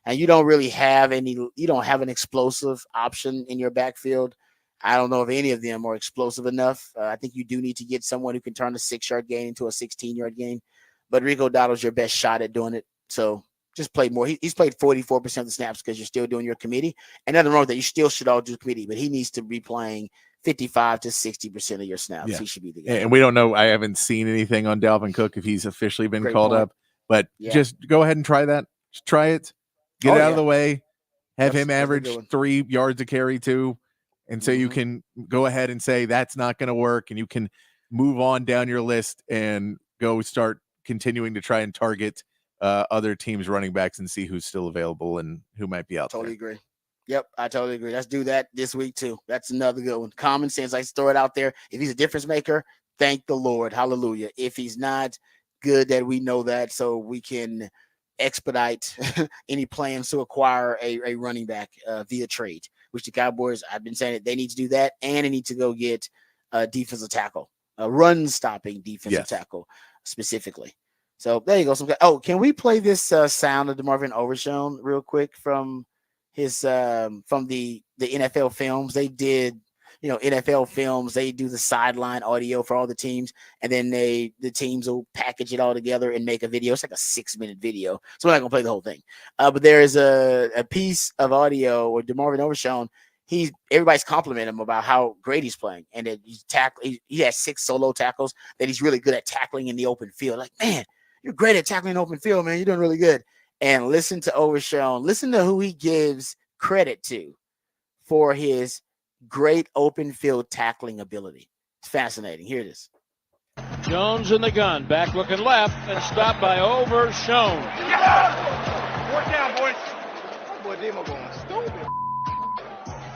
And you don't really have you don't have an explosive option in your backfield. I don't know if any of them are explosive enough. I think you do need to get someone who can turn a 6-yard gain into a 16-yard gain. But Rico Dowdle's your best shot at doing it. So just play more. He's played 44% of the snaps because you're still doing your committee. And nothing wrong with that. You still should all do committee, but he needs to be playing 55 to 60% of your snaps. Yeah. He should be the guy. And we don't know. I haven't seen anything on Dalvin Cook if he's officially been called up. But just go ahead and try that. Just try it. Get it out of the way. Have him average 3 yards a carry too. And so you can go ahead and say that's not going to work. And you can move on down your list and go start continuing to try and target other teams' running backs and see who's still available and who might be out there. Totally agree. Yep, I totally agree. Let's do that this week too. That's another good one. Common sense. I throw it out there. If he's a difference maker, thank the Lord. Hallelujah. If he's not, good that we know that so we can expedite any plans to acquire a running back via trade, which the Cowboys, I've been saying it, they need to do that, and they need to go get a defensive tackle, a run-stopping defensive tackle specifically. So there you go. Can we play this sound of DeMarvin Overshown real quick from his from the NFL films? They did, NFL films. They do the sideline audio for all the teams, and then the teams will package it all together and make a video. It's like a 6-minute video, so we're not gonna play the whole thing. But there is a piece of audio where DeMarvin Overshown, everybody's complimenting him about how great he's playing, and that he has 6 solo tackles, that he's really good at tackling in the open field. Like, man, you're great at tackling in open field, man. You're doing really good. And listen to Overshown. Listen to who he gives credit to for his great open field tackling ability. It's fascinating. Here it is. Jones in the gun, back looking left, and stopped by Overshown. Yeah! Fourth down, boys. That boy Demo going stupid.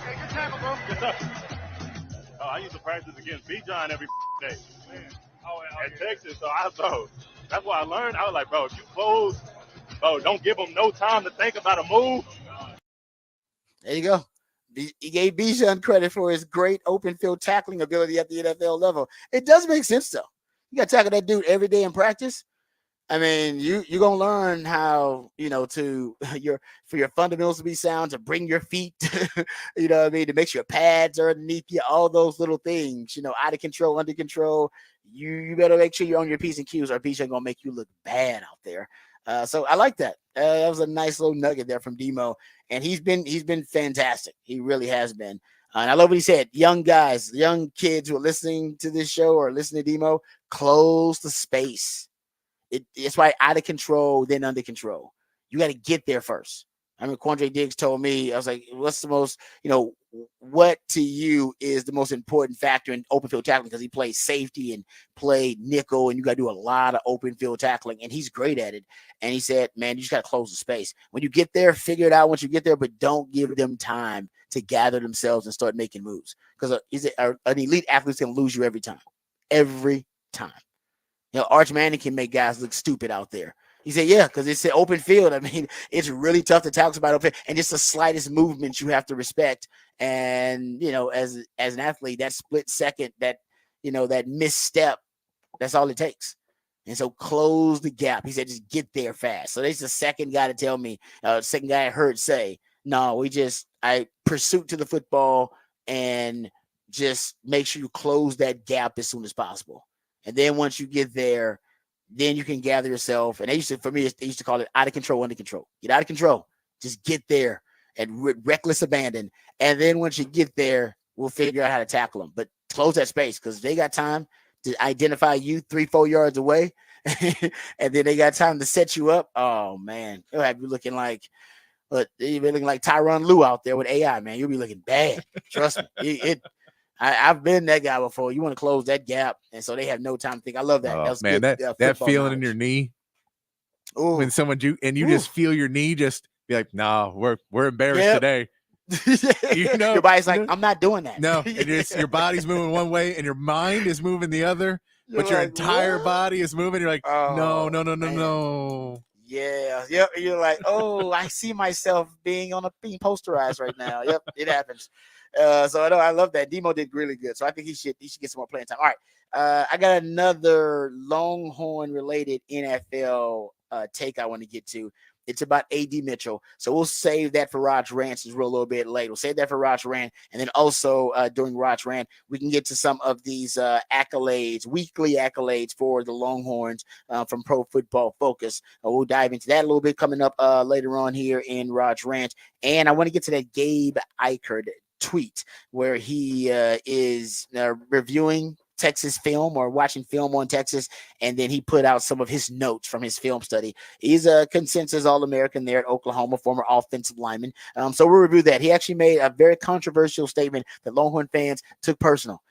Hey, good tackle, bro. Good stuff. Oh, I used to practice against B-John every day. Man. At Texas, so that's why I learned. I was like, bro, if you close, bro, don't give them no time to think about a move. There you go. He gave Bijan credit for his great open field tackling ability at the NFL level. It does make sense, though. You got to tackle that dude every day in practice. I mean, you're gonna learn how, for your fundamentals to be sound, to bring your feet, to make sure your pads are underneath you, all those little things, out of control, under control. You better make sure you're on your P's and Q's, or P's are gonna make you look bad out there. So I like that. That was a nice little nugget there from Demo, and he's been fantastic. He really has been. And I love what he said. Young guys, young kids who are listening to this show or listening to Demo, close the space. It's why out of control, then under control. You got to get there first. I mean, Quandre Diggs told me, I was like, what's the most, what to you is the most important factor in open field tackling? Because he played safety and played nickel, and you got to do a lot of open field tackling, and he's great at it. And he said, man, you just got to close the space. When you get there, figure it out once you get there, but don't give them time to gather themselves and start making moves. Because an elite athlete's going to lose you every time. Every time. Arch Manning can make guys look stupid out there. He said, yeah, because it's an open field. I mean, it's really tough to tackle somebody open field, and just the slightest movement you have to respect. And, as an athlete, that split second, that misstep, that's all it takes. And so close the gap. He said, just get there fast. So there's the second guy to tell me, second guy I heard say, no, I pursuit to the football and just make sure you close that gap as soon as possible. And then once you get there, then you can gather yourself. And for me, they used to call it out of control, under control. Get out of control. Just get there and reckless abandon. And then once you get there, we'll figure out how to tackle them. But close that space because they got time to identify you 3-4 yards away. And then they got time to set you up. Oh, man. They'll have you looking like, but you'll be looking like Tyronn Lue out there with AI, man. You'll be looking bad. Trust me. I've been that guy before. You want to close that gap, and so they have no time to think. I love that. Oh, That's man, good, that feeling knowledge. in your knee Ooh. when someone you just feel your knee just be like, nah, we're embarrassed today. Your body's like, I'm not doing that. No, and your body's moving one way and your mind is moving the other, but your entire body is moving. You're like, no. Yeah, yep. You're like, oh, I see myself being posterized right now. Yep, it happens. So I love that. Demo did really good. So I think he should get some more playing time. All right. I got another Longhorn related NFL take I want to get to. It's about A.D. Mitchell. So we'll save that for Raj Rant's a little bit later. We'll save that for Raj Rant. And then also during Raj Rant, we can get to some of these accolades, weekly accolades for the Longhorns from Pro Football Focus. We'll dive into that a little bit coming up later on here in Raj Rant. And I want to get to that Gabe Eichert tweet where he is reviewing Texas film or watching film on Texas, and then he put out some of his notes from his film study. He's a consensus All-American there at Oklahoma, former offensive lineman. So we'll review that. He actually made a very controversial statement that Longhorn fans took personal.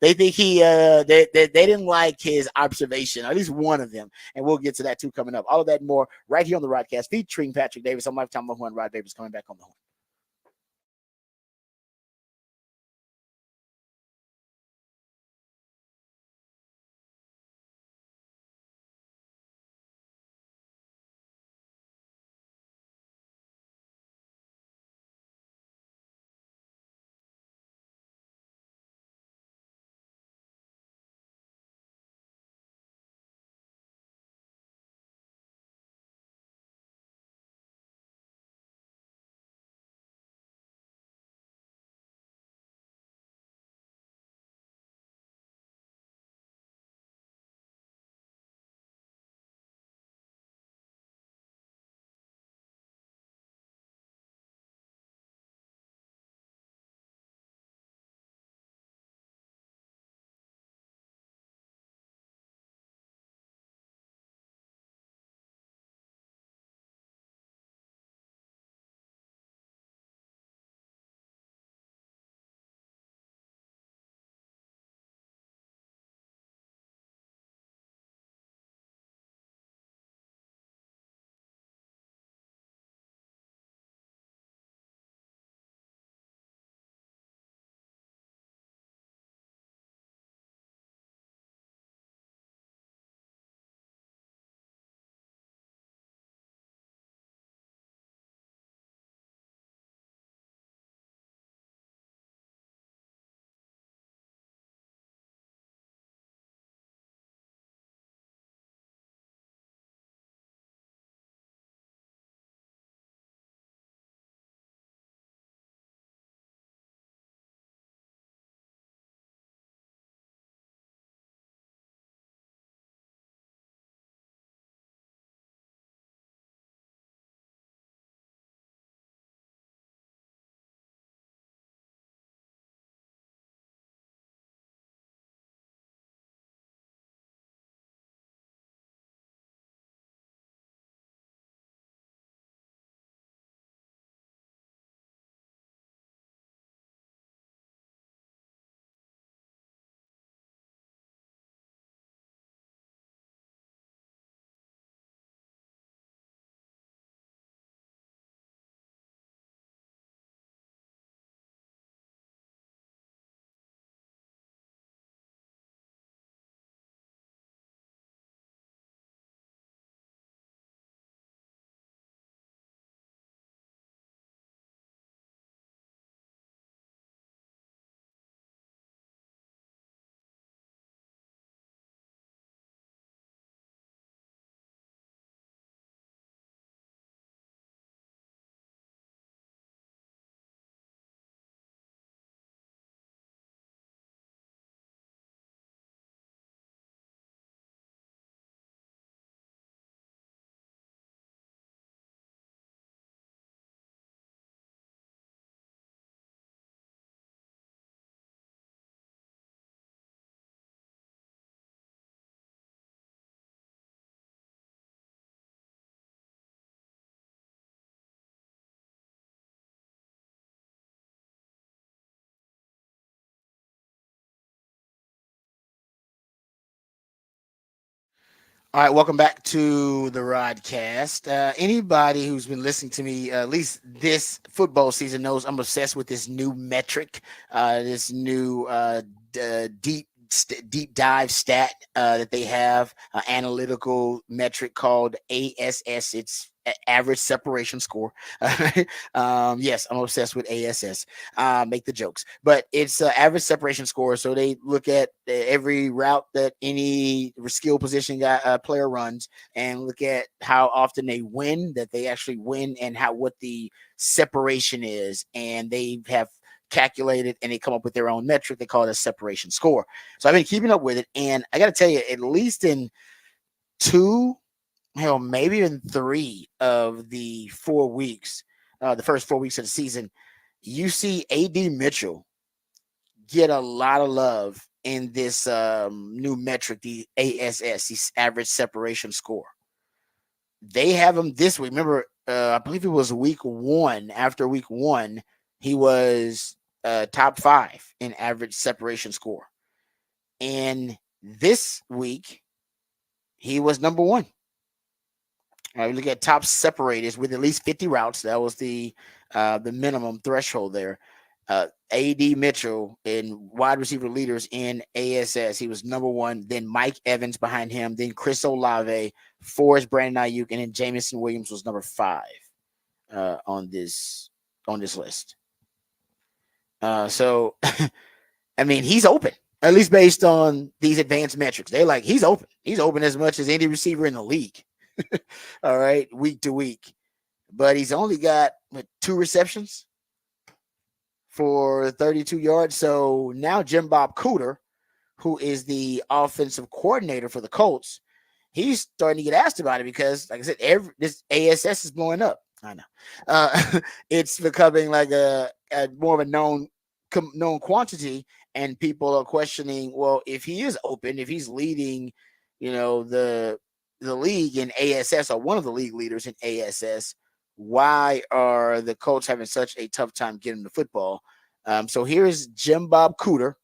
They think they didn't like his observation, at least one of them, and we'll get to that too coming up. All of that and more right here on the Rodcast featuring Patrick Davis. I'm Lifetime Longhorn. Rod Babers coming back on the horn. All right, welcome back to the Rodcast. Anybody who's been listening to me at least this football season knows I'm obsessed with this new metric, this new deep dive stat that they have, analytical metric called ASS. It's average separation score. Yes, I'm obsessed with ASS. Make the jokes, but it's average separation score. So they look at every route that any skill position guy player runs, and look at how often they win, that they actually win, and what the separation is, and they have calculated and they come up with their own metric. They call it a separation score. So I've been keeping up with it, and I got to tell you, at least in 2, hell, maybe even 3 of the 4 weeks, the first 4 weeks of the season, you see AD Mitchell get a lot of love in this new metric, the ASS, the average separation score. They have him this week. Remember, I believe it was week 1. After week 1, he was top 5 in average separation score. And this week, he was number 1. We look at top separators with at least 50 routes. That was the minimum threshold there. AD Mitchell in wide receiver leaders in ASS. He was number 1. Then Mike Evans behind him. Then Chris Olave, Forrest Brandon Ayuk, and then Jamison Williams was number 5 on this list. So, I mean, he's open, at least based on these advanced metrics. They're like, he's open. He's open as much as any receiver in the league. All right, week to week. But he's only got 2 receptions for 32 yards. So now Jim Bob Cooter, who is the offensive coordinator for the Colts, he's starting to get asked about it because, like I said, this ASS is blowing up. I know. It's becoming like a more of a known quantity, and people are questioning, well, if he is open, if he's leading, the league in ASS, or one of the league leaders in ASS, why are the Colts having such a tough time getting the football? So here's Jim Bob Cooter,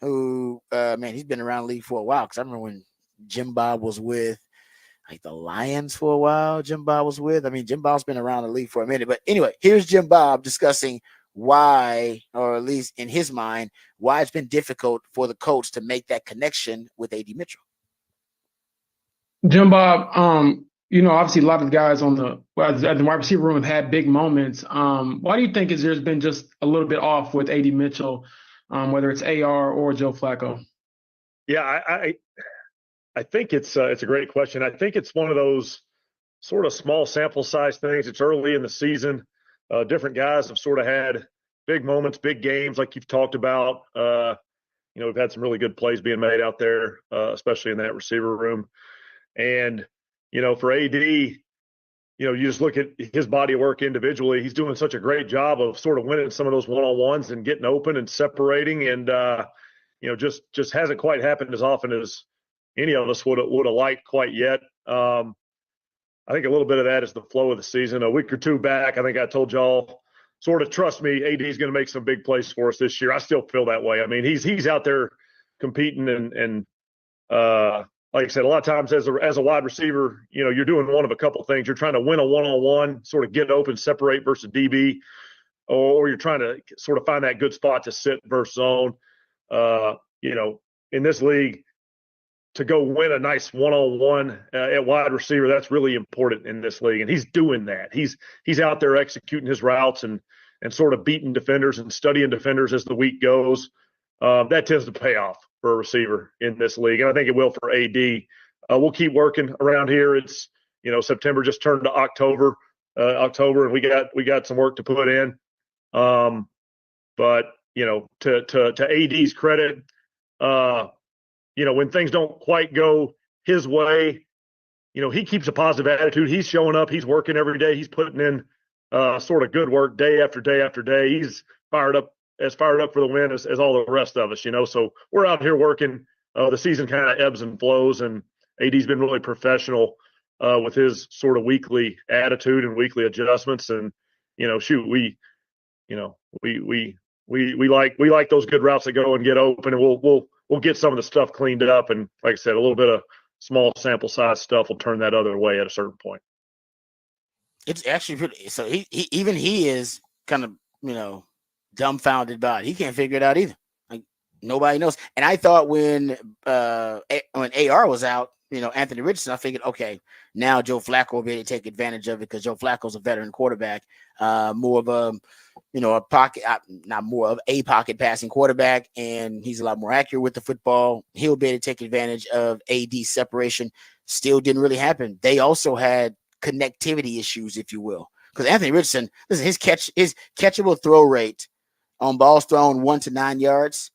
who, he's been around the league for a while, because I remember when Jim Bob was with the Lions for a while. Jim Bob's been around the league for a minute. But anyway, here's Jim Bob discussing why, or at least in his mind, why it's been difficult for the Colts to make that connection with AD Mitchell. Jim Bob, obviously a lot of the guys at the wide receiver room have had big moments. Why do you think there's been just a little bit off with AD Mitchell, whether it's AR or Joe Flacco? Yeah, I think it's a great question. I think it's one of those sort of small sample size things. It's early in the season. Different guys have sort of had big moments, big games, like you've talked about. We've had some really good plays being made out there, especially in that receiver room. And, for AD, you just look at his body of work individually. He's doing such a great job of sort of winning some of those one-on-ones and getting open and separating. And, just hasn't quite happened as often as any of us would have liked quite yet. I think a little bit of that is the flow of the season. A week or 2 back, I think I told y'all, sort of trust me, AD is going to make some big plays for us this year. I still feel that way. I mean, he's out there competing, and like I said, a lot of times as a wide receiver, you're doing one of a couple of things. You're trying to win a one-on-one, sort of get open, separate versus DB, or you're trying to sort of find that good spot to sit versus zone. In this league, to go win a nice one-on-one at wide receiver, that's really important in this league. And he's doing that. He's out there executing his routes and sort of beating defenders and studying defenders as the week goes. That tends to pay off for a receiver in this league. And I think it will for AD. We'll keep working around here. It's, September just turned to October, and we got some work to put in. But, to AD's credit, when things don't quite go his way, he keeps a positive attitude. He's showing up. He's working every day. He's putting in sort of good work day after day after day. He's fired up for the win as all the rest of us, So we're out here working. The season kind of ebbs and flows, and AD's been really professional with his sort of weekly attitude and weekly adjustments. And, we like those good routes that go and get open, and we'll get some of the stuff cleaned up. And like I said, a little bit of small sample size stuff will turn that other way at a certain point. It's actually pretty. So he is kind of dumbfounded by it. He can't figure it out either. Like nobody knows. And I thought when AR was out, Anthony Richardson, I figured, okay, now Joe Flacco will be able to take advantage of it because Joe Flacco's a veteran quarterback, more of a a pocket, not more of a pocket passing quarterback, and he's a lot more accurate with the football. He'll be able to take advantage of AD separation. Still didn't really happen. They also had connectivity issues, if you will, because Anthony Richardson, listen, his catchable throw rate on balls thrown 1 to 9 yards.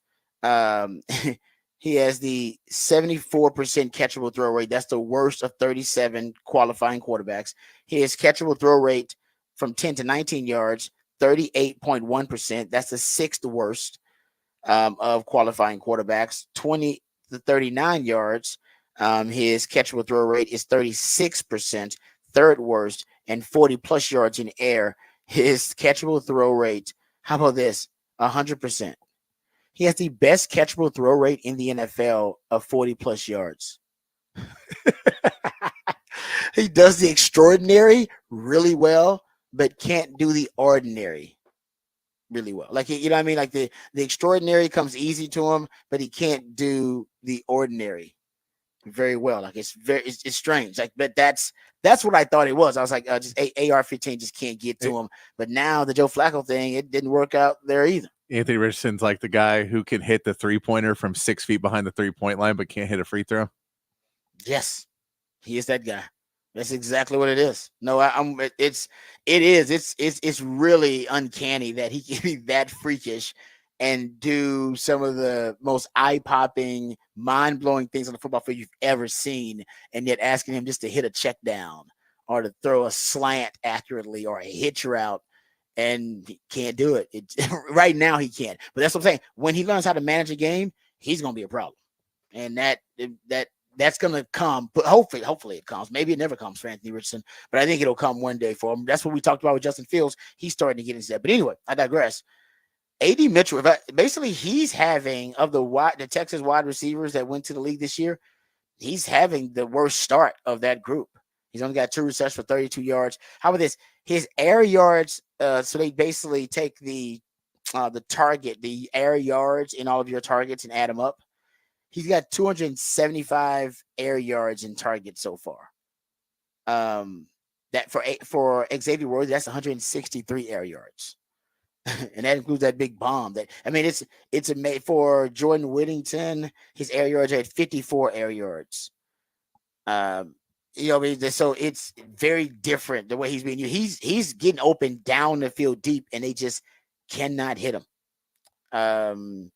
He has the 74% catchable throw rate. That's the worst of 37 qualifying quarterbacks. His catchable throw rate from 10 to 19 yards, 38.1%. That's the sixth worst of qualifying quarterbacks. 20 to 39 yards, his catchable throw rate is 36%, third worst, and 40 plus yards in air. His catchable throw rate, how about this? 100%. He has the best catchable throw rate in the NFL of 40 plus yards. He does the extraordinary really well, but can't do the ordinary really well. Like, you know what I mean? Like the extraordinary comes easy to him, but he can't do the ordinary very well. Like it's strange. Like, but that's what I thought it was. I was like, just AR-15 just can't get to him. But now the Joe Flacco thing, it didn't work out there either. Anthony Richardson's like the guy who can hit the 3-pointer from 6 feet behind the 3-point line, but can't hit a free throw. Yes, he is that guy. That's exactly what it is. No, it's really uncanny that he can be that freakish and do some of the most eye-popping, mind-blowing things on the football field you've ever seen, and yet asking him just to hit a check down or to throw a slant accurately or a hitch route, and he can't do it. Right now he can't. But that's what I'm saying. When he learns how to manage a game, he's going to be a problem. And that's going to come. But hopefully it comes. Maybe it never comes for Anthony Richardson, but I think it'll come one day for him. That's what we talked about with Justin Fields. He's starting to get into that. But anyway, I digress. AD Mitchell, basically he's having, of the Texas wide receivers that went to the league this year, he's having the worst start of that group. He's only got 2 receptions for 32 yards. How about this? His air yards, so they basically take the target, the air yards in all of your targets and add them up. He's got 275 air yards in targets so far. That for Xavier Worthy, that's 163 air yards. And that includes that big bomb. It's a for Jordan Whittington. His air yards are at 54 air yards. So it's very different the way he's being used. He's getting open down the field deep, and they just cannot hit him.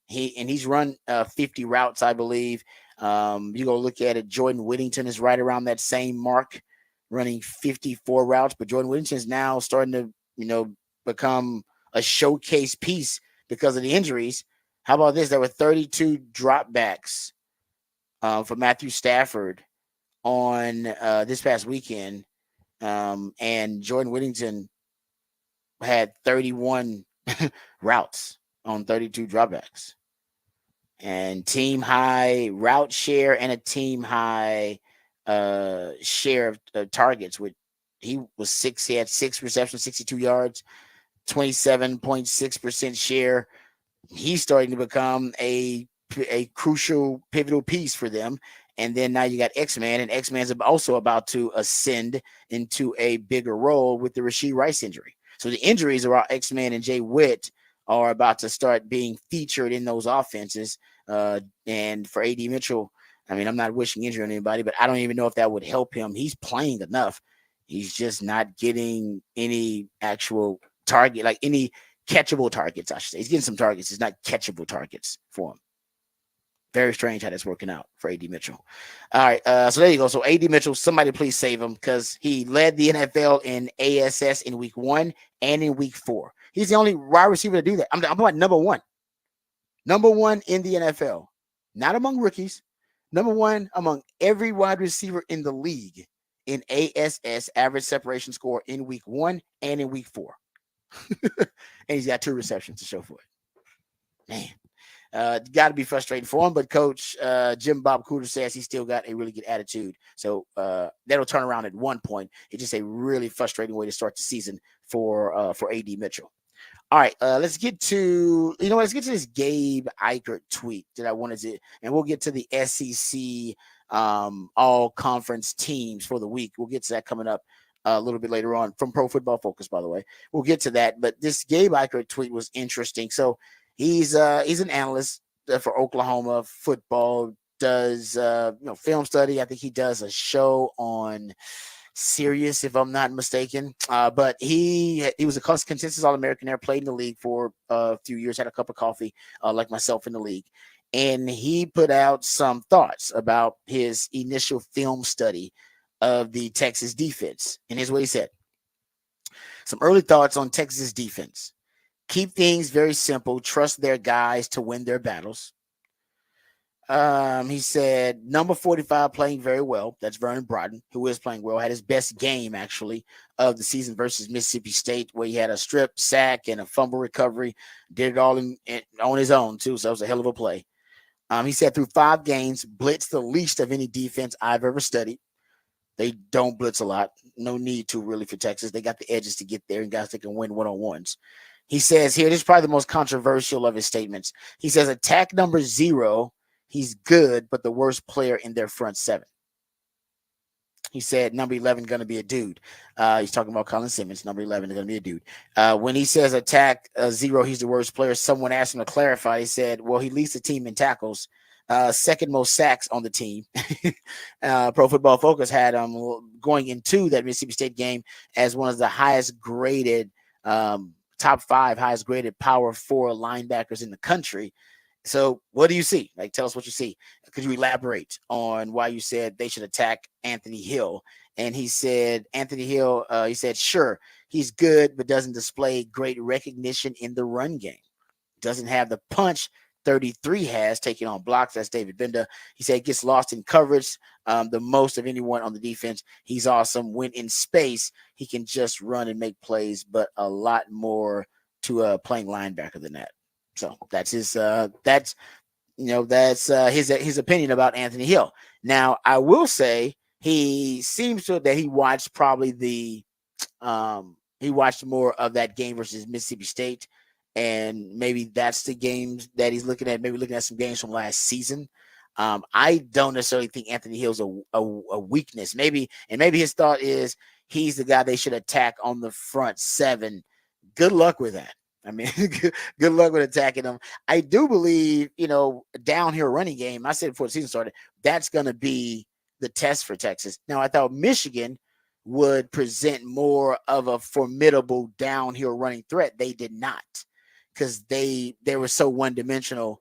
He's run 50 routes, I believe. You go look at it. Jordan Whittington is right around that same mark, running 54 routes. But Jordan Whittington is now starting to become a showcase piece because of the injuries. How about this? There were 32 dropbacks for Matthew Stafford on this past weekend, and Jordan Whittington had 31 routes on 32 dropbacks, and team high route share and a team high share of targets. He had 6 receptions, 62 yards, 27.6% share. He's starting to become a crucial, pivotal piece for them. And then now you got X-Man, and X-Man's also about to ascend into a bigger role with the Rashee Rice injury. So the injuries around X-Man and Jay Witt are about to start being featured in those offenses. And for AD Mitchell, I'm not wishing injury on anybody, but I don't even know if that would help him. He's playing enough. He's just not getting any actual target, like any catchable targets, I should say. He's getting some targets. It's not catchable targets for him. Very strange how that's working out for AD Mitchell. All right, so there you go. So AD Mitchell, somebody please save him because he led the NFL in ASS in week 1 and in week 4. He's the only wide receiver to do that. I'm about number one in the NFL, not among rookies. Number 1 among every wide receiver in the league in ASS, average separation score, in week 1 and in week 4. And he's got 2 receptions to show for it. Man. Got to be frustrating for him. But Coach Jim Bob Cooter says he's still got a really good attitude. So that'll turn around at one point. It's just a really frustrating way to start the season for AD Mitchell. All right, let's get to this Gabe Eichert tweet that I wanted to, and we'll get to the SEC all conference teams for the week. We'll get to that coming up a little bit later on from Pro Football Focus, by the way. We'll get to that, but this Gabe Eichert tweet was interesting. So he's an analyst for Oklahoma football, does film study. I think he does a show on Sirius, if I'm not mistaken. But he was a consensus All-American there, played in the league for a few years, had a cup of coffee like myself in the league. And he put out some thoughts about his initial film study of the Texas defense. And here's what he said. Some early thoughts on Texas defense. Keep things very simple. Trust their guys to win their battles. He said number 45 playing very well. That's Vernon Broughton, who is playing well. Had his best game, actually, of the season versus Mississippi State, where he had a strip, sack, and a fumble recovery. Did it all on his own, too, so it was a hell of a play. He said through 5 games, blitzed the least of any defense I've ever studied. They don't blitz a lot. No need to, really, for Texas. They got the edges to get there and guys that can win one-on-ones. He says here, this is probably the most controversial of his statements. He says attack number 0, he's good, but the worst player in their front 7. He said number 11 going to be a dude. He's talking about Colin Simmons. Number 11 is going to be a dude. When he says attack 0, he's the worst player, someone asked him to clarify. He said, well, he leads the team in tackles. Second most sacks on the team. Pro Football Focus had him going into that Mississippi State game as one of the highest graded, top 5 highest graded power 4 linebackers in the country. So what do you see? Like, tell us what you see. Could you elaborate on why you said they should attack Anthony Hill? And he said, Anthony Hill, he said, sure, he's good, but doesn't display great recognition in the run game. Doesn't have the punch 33 has, taking on blocks. That's David Benda. He said gets lost in coverage the most of anyone on the defense. He's awesome. When in space, he can just run and make plays, but a lot more to playing linebacker than that. So that's his his opinion about Anthony Hill. Now, I will say he seems to that he watched probably he watched more of that game versus Mississippi State, and maybe that's the games that he's looking at. Maybe looking at some games from last season. I don't necessarily think Anthony Hill's a weakness. Maybe his thought is he's the guy they should attack on the front 7. Good luck with that. I mean, good luck with attacking them. I do believe, downhill running game, I said before the season started, that's going to be the test for Texas. Now, I thought Michigan would present more of a formidable downhill running threat. They did not, because they were so one-dimensional.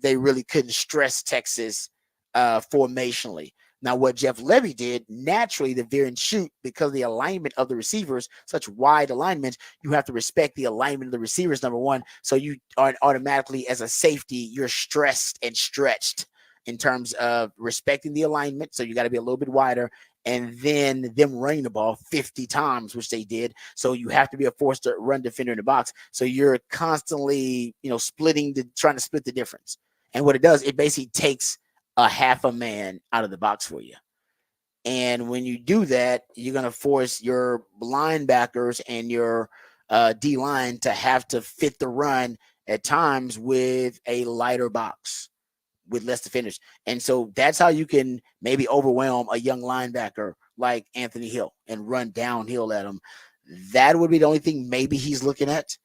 They really couldn't stress Texas formationally. Now, what Jeff Levy did, naturally, the veer and shoot, because of the alignment of the receivers, such wide alignments, you have to respect the alignment of the receivers, number one. So you aren't automatically, as a safety, you're stressed and stretched in terms of respecting the alignment. So you got to be a little bit wider. And then them running the ball 50 times, which they did. So you have to be a forced to run defender in the box. So you're constantly, trying to split the difference. And what it does, it basically takes a half a man out of the box for you. And when you do that, you're going to force your linebackers and your D-line to have to fit the run at times with a lighter box, with less defenders. And so that's how you can maybe overwhelm a young linebacker like Anthony Hill and run downhill at him. That would be the only thing maybe he's looking at.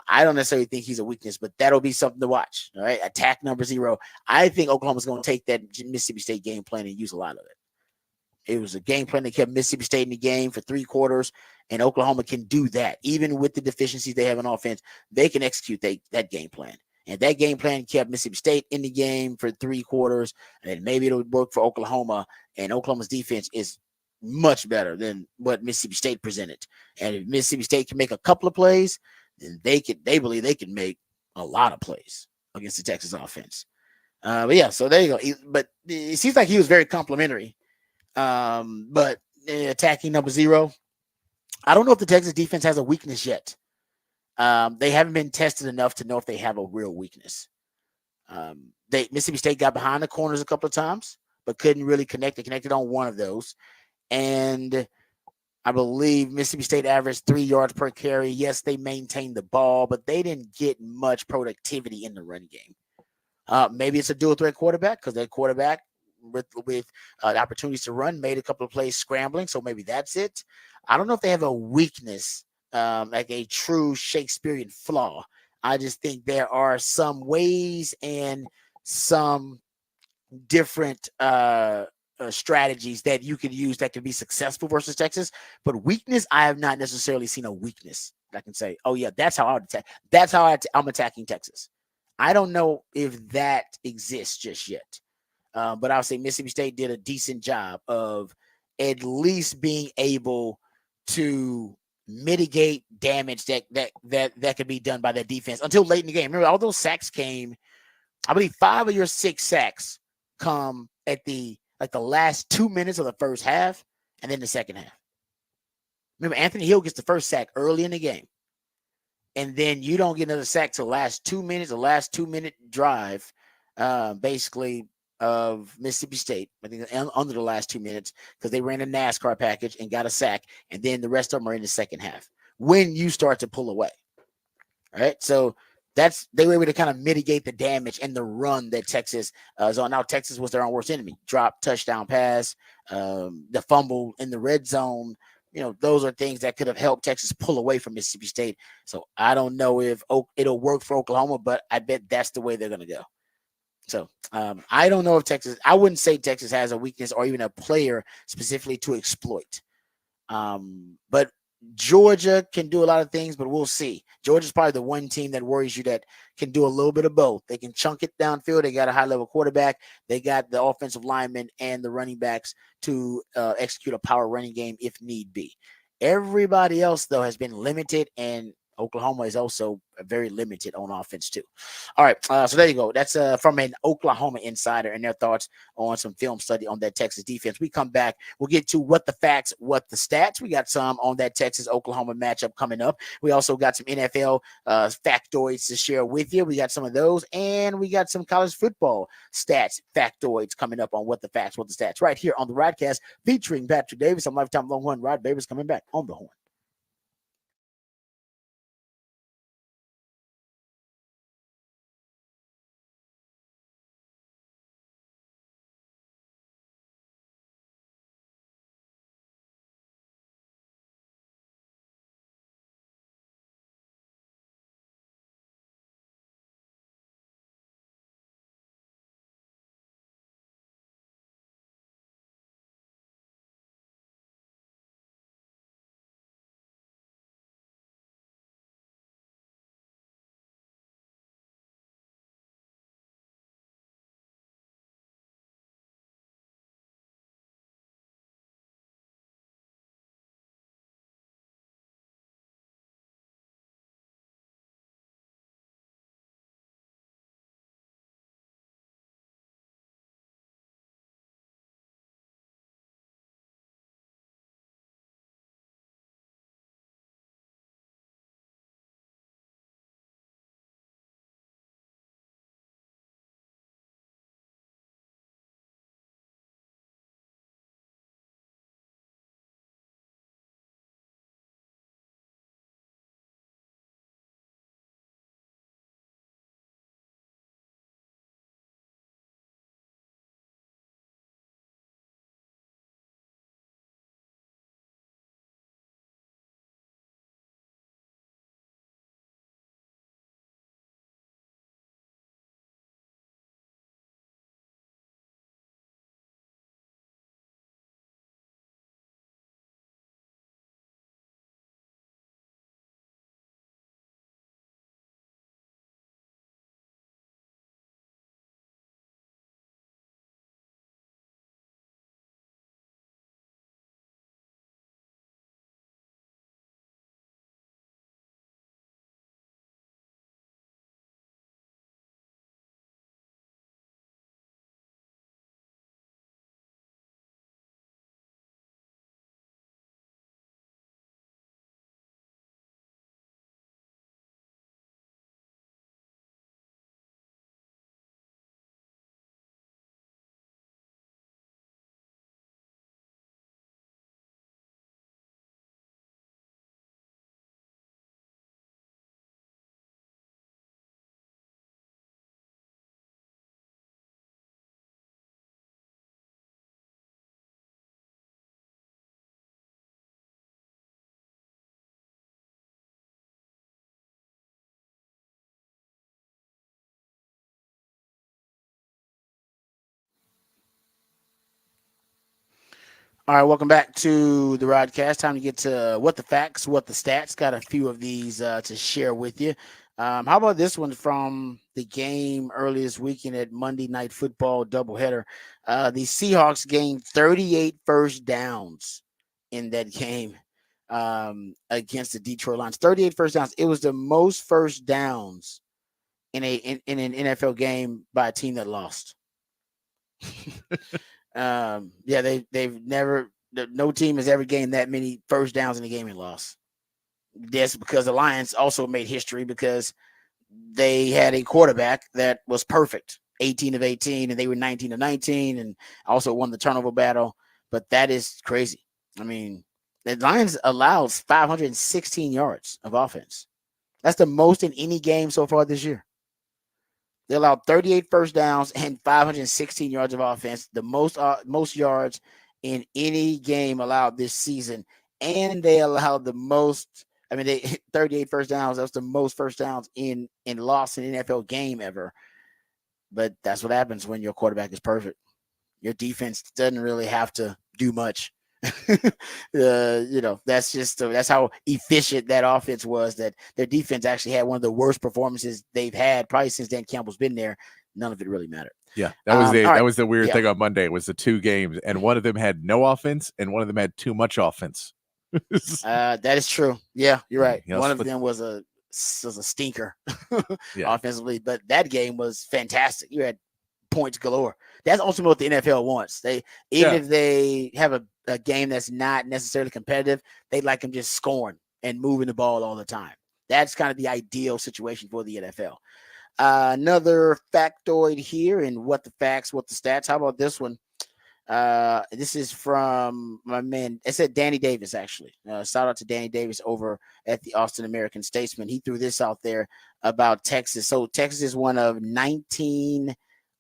I don't necessarily think he's a weakness, but that'll be something to watch. All right. Attack number 0. I think Oklahoma's going to take that Mississippi State game plan and use a lot of it. It was a game plan that kept Mississippi State in the game for 3 quarters, and Oklahoma can do that. Even with the deficiencies they have in offense, they can execute that game plan. And that game plan kept Mississippi State in the game for 3 quarters, and maybe it'll work for Oklahoma. And Oklahoma's defense is much better than what Mississippi State presented. And if Mississippi State can make a couple of plays, then they believe they can make a lot of plays against the Texas offense. But yeah, so there you go. But it seems like he was very complimentary. But attacking number 0, I don't know if the Texas defense has a weakness yet. They haven't been tested enough to know if they have a real weakness. Mississippi State got behind the corners a couple of times, but couldn't really connect. They connected on one of those. And I believe Mississippi State averaged 3 yards per carry. Yes, they maintained the ball, but they didn't get much productivity in the run game. Maybe it's a dual threat quarterback because their quarterback with the opportunities to run made a couple of plays scrambling. So maybe that's it. I don't know if they have a weakness, like a true Shakespearean flaw. I just think there are some ways and some different strategies that you can use that can be successful versus Texas. But weakness, I have not necessarily seen a weakness. I can say, oh yeah, that's how I would attack. That's how I'm attacking Texas. I don't know if that exists just yet. But I'll say Mississippi State did a decent job of at least being able to mitigate damage that could be done by that defense until late in the game. Remember, all those sacks came. I believe 5 of your 6 sacks come at the last 2 minutes of the first half and then the second half. Remember, Anthony Hill gets the first sack early in the game. And then you don't get another sack till the last 2 minutes, the last 2-minute drive, basically, of Mississippi State. I think under the last 2 minutes because they ran a NASCAR package and got a sack. And then the rest of them are in the second half when you start to pull away. All right. So they were able to kind of mitigate the damage and the run that Texas is on. Now, Texas was their own worst enemy. Drop, touchdown pass, the fumble in the red zone. Those are things that could have helped Texas pull away from Mississippi State. So I don't know if it'll work for Oklahoma, but I bet that's the way they're going to go. So I don't know if I wouldn't say Texas has a weakness or even a player specifically to exploit. But Georgia can do a lot of things, but we'll see. Georgia's probably the one team that worries you that can do a little bit of both. They can chunk it downfield. They got a high-level quarterback. They got the offensive linemen and the running backs to execute a power running game if need be. Everybody else, though, has been limited, and Oklahoma is also very limited on offense, too. All right, so there you go. That's from an Oklahoma insider and their thoughts on some film study on that Texas defense. We come back. We'll get to what the facts, what the stats. We got some on that Texas-Oklahoma matchup coming up. We also got some NFL factoids to share with you. We got some of those, and we got some college football stats, factoids coming up on what the facts, what the stats, right here on the Rodcast featuring Patrick Davis. I'm lifetime Longhorn Rod Davis coming back on the horn. All right, welcome back to the Rodcast. Time to get to what the facts, what the stats. Got a few of these to share with you. How about this one from the game early this weekend at Monday Night Football doubleheader? The Seahawks gained 38 first downs in that game against the Detroit Lions. 38 first downs. It was the most first downs in an NFL game by a team that lost. They've never, no team has ever gained that many first downs in a game and lost. That's because the Lions also made history because they had a quarterback that was perfect, 18 of 18, and they were 19 of 19, and also won the turnover battle. But that is crazy. I mean, the Lions allows 516 yards of offense. That's the most in any game so far this year. They allowed 38 first downs and 516 yards of offense, the most yards in any game allowed this season. And they allowed the most, 38 first downs. That's the most first downs in loss in an NFL game ever. But that's what happens when your quarterback is perfect. Your defense doesn't really have to do much. That's how efficient that offense was, that their defense actually had one of the worst performances they've had probably since Dan Campbell's been there. None of it really mattered. Yeah, that was the weird Yeah. thing on Monday. It was the two games, and one of them had no offense, and one of them had too much offense. That is true. Yeah, you're right. Yeah, One of them was a stinker Yeah. offensively, but that game was fantastic. You had points galore. That's ultimately what the NFL wants. If they have a game that's not necessarily competitive, they like them just scoring and moving the ball all the time. That's kind of the ideal situation for the NFL. Another factoid here in what the facts, what the stats. How about this one? This is from my man. It said Danny Davis, actually. Shout out to Danny Davis over at the Austin American Statesman. He threw this out there about Texas. So Texas is one of 19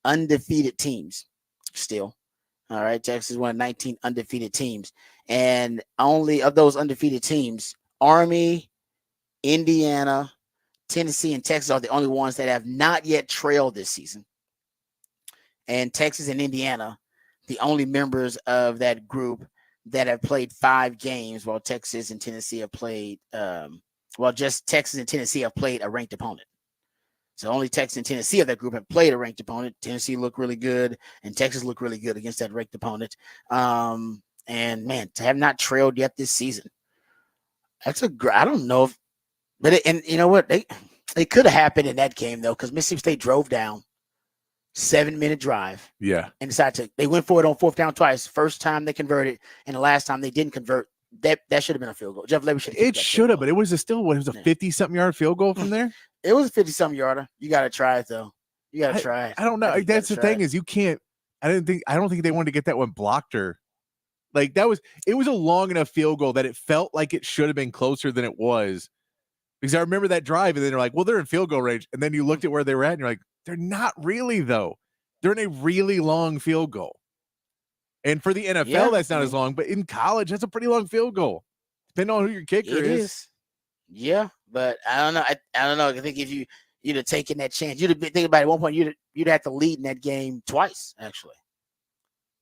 undefeated teams still. All right. Texas is one of 19 undefeated teams. And only of those undefeated teams, Army, Indiana, Tennessee, and Texas are the only ones that have not yet trailed this season. And Texas and Indiana, the only members of that group that have played 5 games, while Texas and Tennessee have played, just Texas and Tennessee have played a ranked opponent. So only Texas and Tennessee of that group have played a ranked opponent. Tennessee looked really good, and Texas looked really good against that ranked opponent. And man, to have not trailed yet this season, I don't know if, but you know what, they could have happened in that game though, because Mississippi State drove down, 7-minute drive. Yeah, and they went for it on 4th down twice. First time they converted, and the last time they didn't convert. That should have been a field goal. Jeff Lebby should have. It should have, but it was a 50-something yard field goal from there. It was a 50-something yarder. You got to try it though. You got to try it. I don't know. That's the thing is you can't. I don't think they wanted to get that one blocked or like that was. It was a long enough field goal that it felt like it should have been closer than it was. Because I remember that drive, and then they're like, "Well, they're in field goal range," and then you looked at where they were at, and you're like, "They're not really though. They're in a really long field goal." And for the NFL, that's not as long, but in college, that's a pretty long field goal, depending on who your kicker is. Yeah, but I don't know. I don't know. I think if you'd have taken that chance, you'd have been thinking about it at one point. You'd have to lead in that game twice, actually,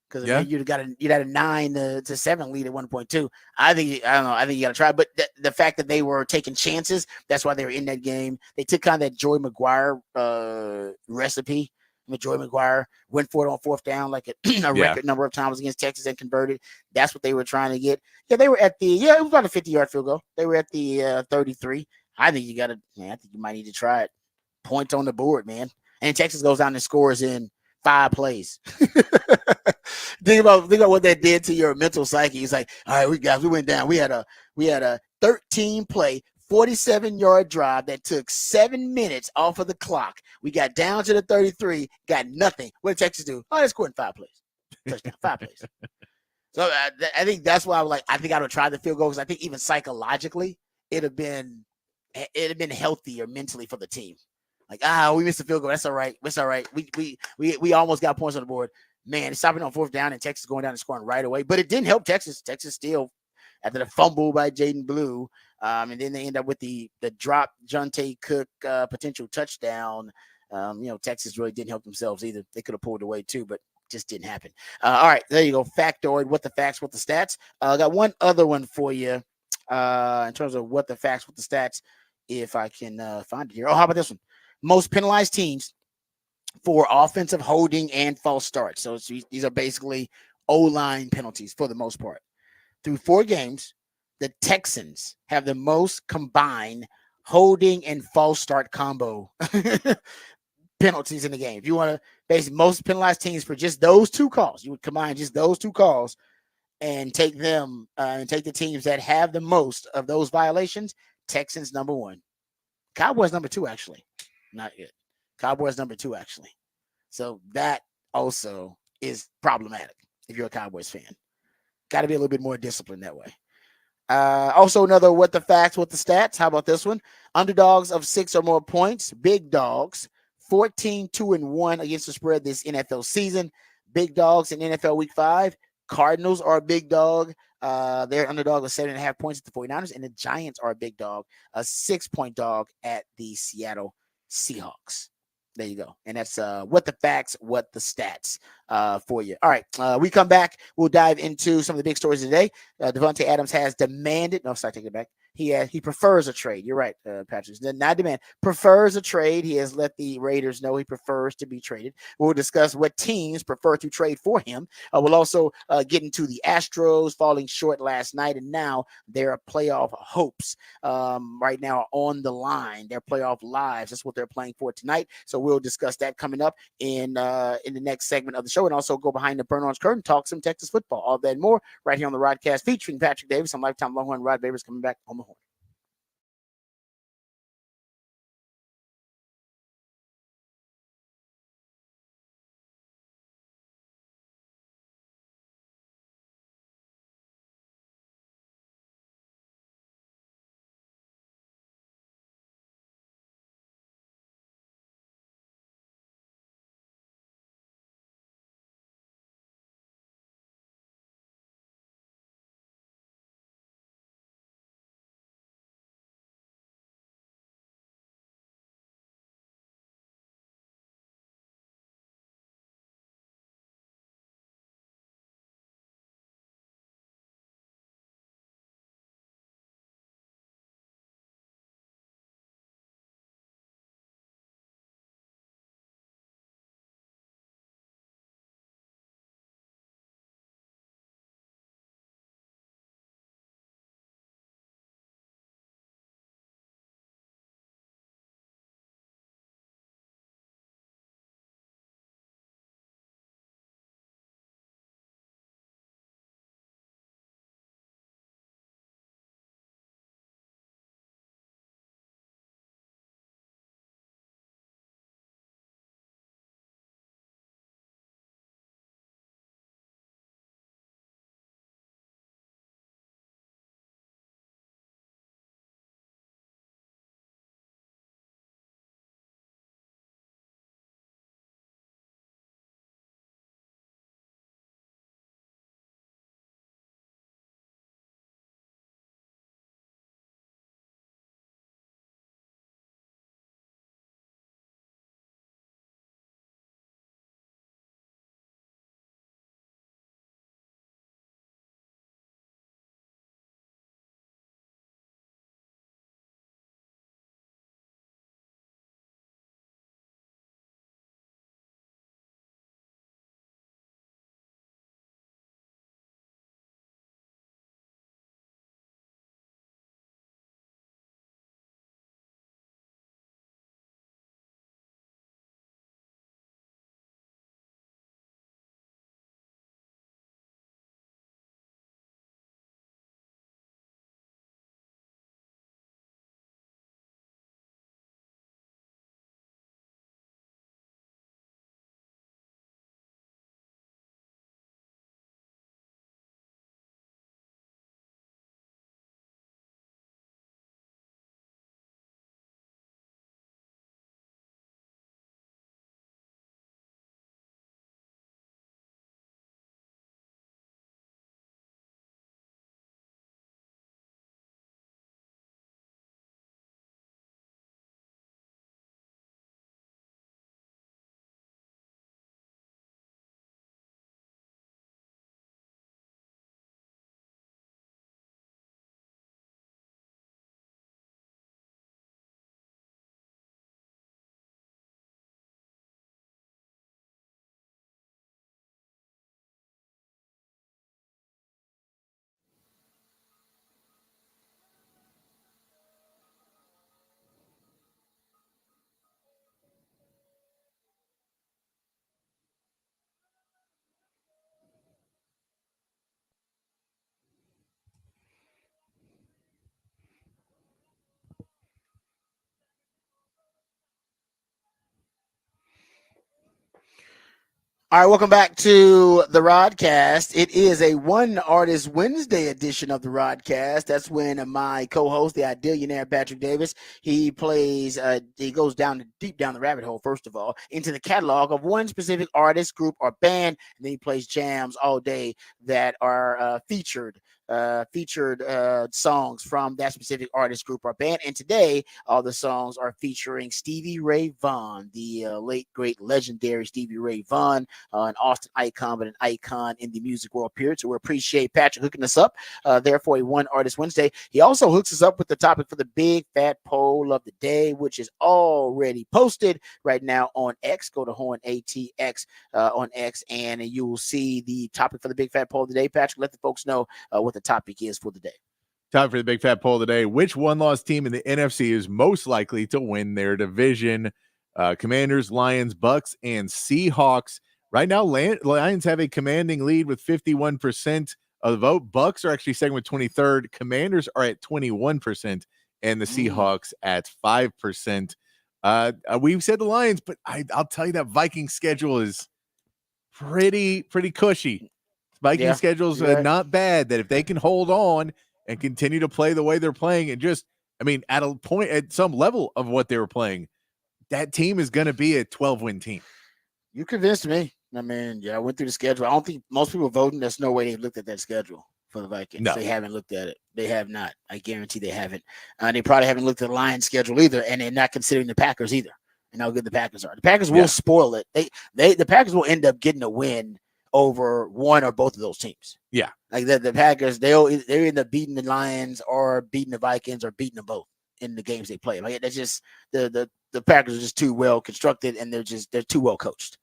because you'd had a 9-7 lead at 1.2. I don't know. I think you got to try. But the fact that they were taking chances, that's why they were in that game. They took kind of that Joey McGuire recipe. Joey McGuire went for it on 4th down like a record number of times against Texas and converted. That's what they were trying to get. Yeah, they were at it was about a 50-yard field goal. They were at the 33. I think I think you might need to try it. Points on the board, man. And Texas goes down and scores in 5 plays. Think about what that did to your mental psyche. It's like, all right, we went down. We had a 13-play, 47-yard drive that took 7 minutes off of the clock. We got down to the 33, got nothing. What did Texas do? Oh, they scored in 5 plays. Touchdown, 5 plays. So I think that's why I think I would try the field goal, because I think even psychologically it'd have been healthier mentally for the team. Like, we missed the field goal. That's all right. It's all right. We almost got points on the board. Man, it's stopping on 4th down and Texas going down and scoring right away. But it didn't help Texas. Texas still, after the fumble by Jaden Blue, and then they end up with the drop Jonte Cook potential touchdown. Texas really didn't help themselves either. They could have pulled away too, but just didn't happen. All right, there you go. Factoid, what the facts, what the stats. I got one other one for you in terms of what the facts, what the stats, if I can find it here. Oh, how about this one? Most penalized teams for offensive holding and false starts. So these are basically O-line penalties for the most part. Through 4 games, the Texans have the most combined holding and false start combo penalties in the game. If you want to basically most penalized teams for just those 2 calls, you would combine just those 2 calls and take them and take the teams that have the most of those violations. Texans number 1, Cowboys number 2, actually, not yet. Cowboys number 2, actually. So that also is problematic if you're a Cowboys fan. Got to be a little bit more disciplined that way. Also, another what the facts, what the stats. How about this one? Underdogs of 6 or more points. Big dogs 14-2-1 against the spread this NFL season. Big dogs in NFL Week 5. Cardinals are a big dog. They're underdog of 7.5 points at the 49ers, and the Giants are a big dog, a 6-point dog at the Seattle Seahawks. There you go. And that's what the facts, what the stats for you. All right. We come back. We'll dive into some of the big stories today. Devontae Adams has demanded. No, sorry, take it back. He prefers a trade. You're right, Patrick. Not demand. Prefers a trade. He has let the Raiders know he prefers to be traded. We'll discuss what teams prefer to trade for him. We'll also get into the Astros falling short last night, and now their playoff hopes right now are on the line. Their playoff lives. That's what they're playing for tonight. So we'll discuss that coming up in the next segment of the show, and also go behind the Burn Orange Curtain, talk some Texas football. All that and more right here on the Rodcast featuring Patrick Davis. I'm lifetime Longhorn Rod Babers coming back on the horn. All right, welcome back to the Rodcast. It is a One Artist Wednesday edition of the Rodcast. That's when my co-host, the Idealionaire Patrick Davis, he plays, he goes deep down the rabbit hole, first of all, into the catalog of one specific artist, group, or band, and then he plays jams all day that are featured songs from that specific artist, group, or band. And today, all the songs are featuring Stevie Ray Vaughan, the late, great, legendary Stevie Ray Vaughan, an Austin icon, but an icon in the music world, period. So we appreciate Patrick hooking us up there for a One Artist Wednesday. He also hooks us up with the topic for the big fat poll of the day, which is already posted right now on X. Go to Horn ATX on X, and you will see the topic for the big fat poll of the day. Patrick, let the folks know what the topic is for the day. Time for the big fat poll today. Which one-loss team in the NFC is most likely to win their division? Commanders, Lions, Bucks, and Seahawks. Right now, Lions have a commanding lead with 51% of the vote. Bucks are actually second with 23rd. Commanders are at 21%, and the Seahawks at 5%. We've said the Lions, but I'll tell you that Viking schedule is pretty cushy. Viking schedule's not bad. That if they can hold on and continue to play the way they're playing, and just, at a point, at some level of what they were playing, that team is going to be a 12-win team. You convinced me. I went through the schedule. I don't think most people voting. There's no way they've looked at that schedule for the Vikings. No. They haven't looked at it. They have not. I guarantee they haven't. They probably haven't looked at the Lions schedule either, and they're not considering the Packers either, and how good the Packers are. The Packers will spoil it. The Packers will end up getting a win over one or both of those teams. Yeah. Like the Packers, they end up beating the Lions or beating the Vikings or beating them both in the games they play. Like that's just the Packers are just too well constructed, and they're too well coached.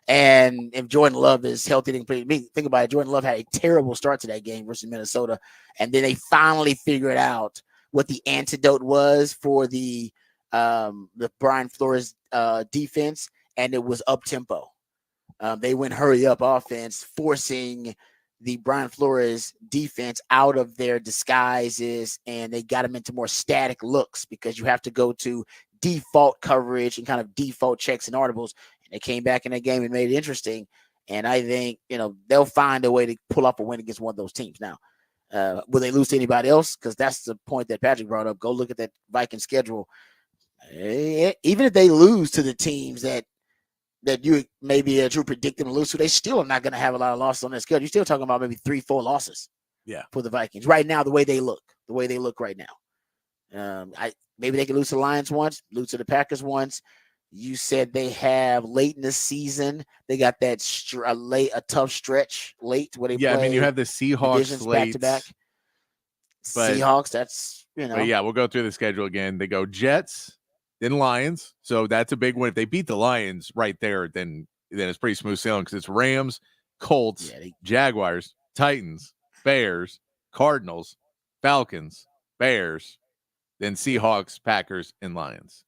And if Jordan Love is healthy, think about it. Jordan Love had a terrible start to that game versus Minnesota, and then they finally figured out what the antidote was for the Brian Flores defense, and it was up tempo. They went hurry up offense, forcing the Brian Flores defense out of their disguises, and they got them into more static looks because you have to go to default coverage and kind of default checks and audibles. And they came back in that game and made it interesting. And I think, they'll find a way to pull off a win against one of those teams. Now, will they lose to anybody else? Because that's the point that Patrick brought up. Go look at that Viking schedule. Even if they lose to the teams that you maybe you predict them to lose to, they still are not going to have a lot of losses on their schedule. You're still talking about maybe 3-4 losses. Yeah, for the Vikings right now, the way they look right now. Maybe they can lose to the Lions once, lose to the Packers once. You said they have late in the season. They got that a tough stretch late where they play. You have the Seahawks late back to back. Seahawks, that's But yeah, we'll go through the schedule again. They go Jets, then Lions. So that's a big win. If they beat the Lions right there, then it's pretty smooth sailing because it's Rams, Colts, Jaguars, Titans, Bears, Cardinals, Falcons, Bears, then Seahawks, Packers, and Lions.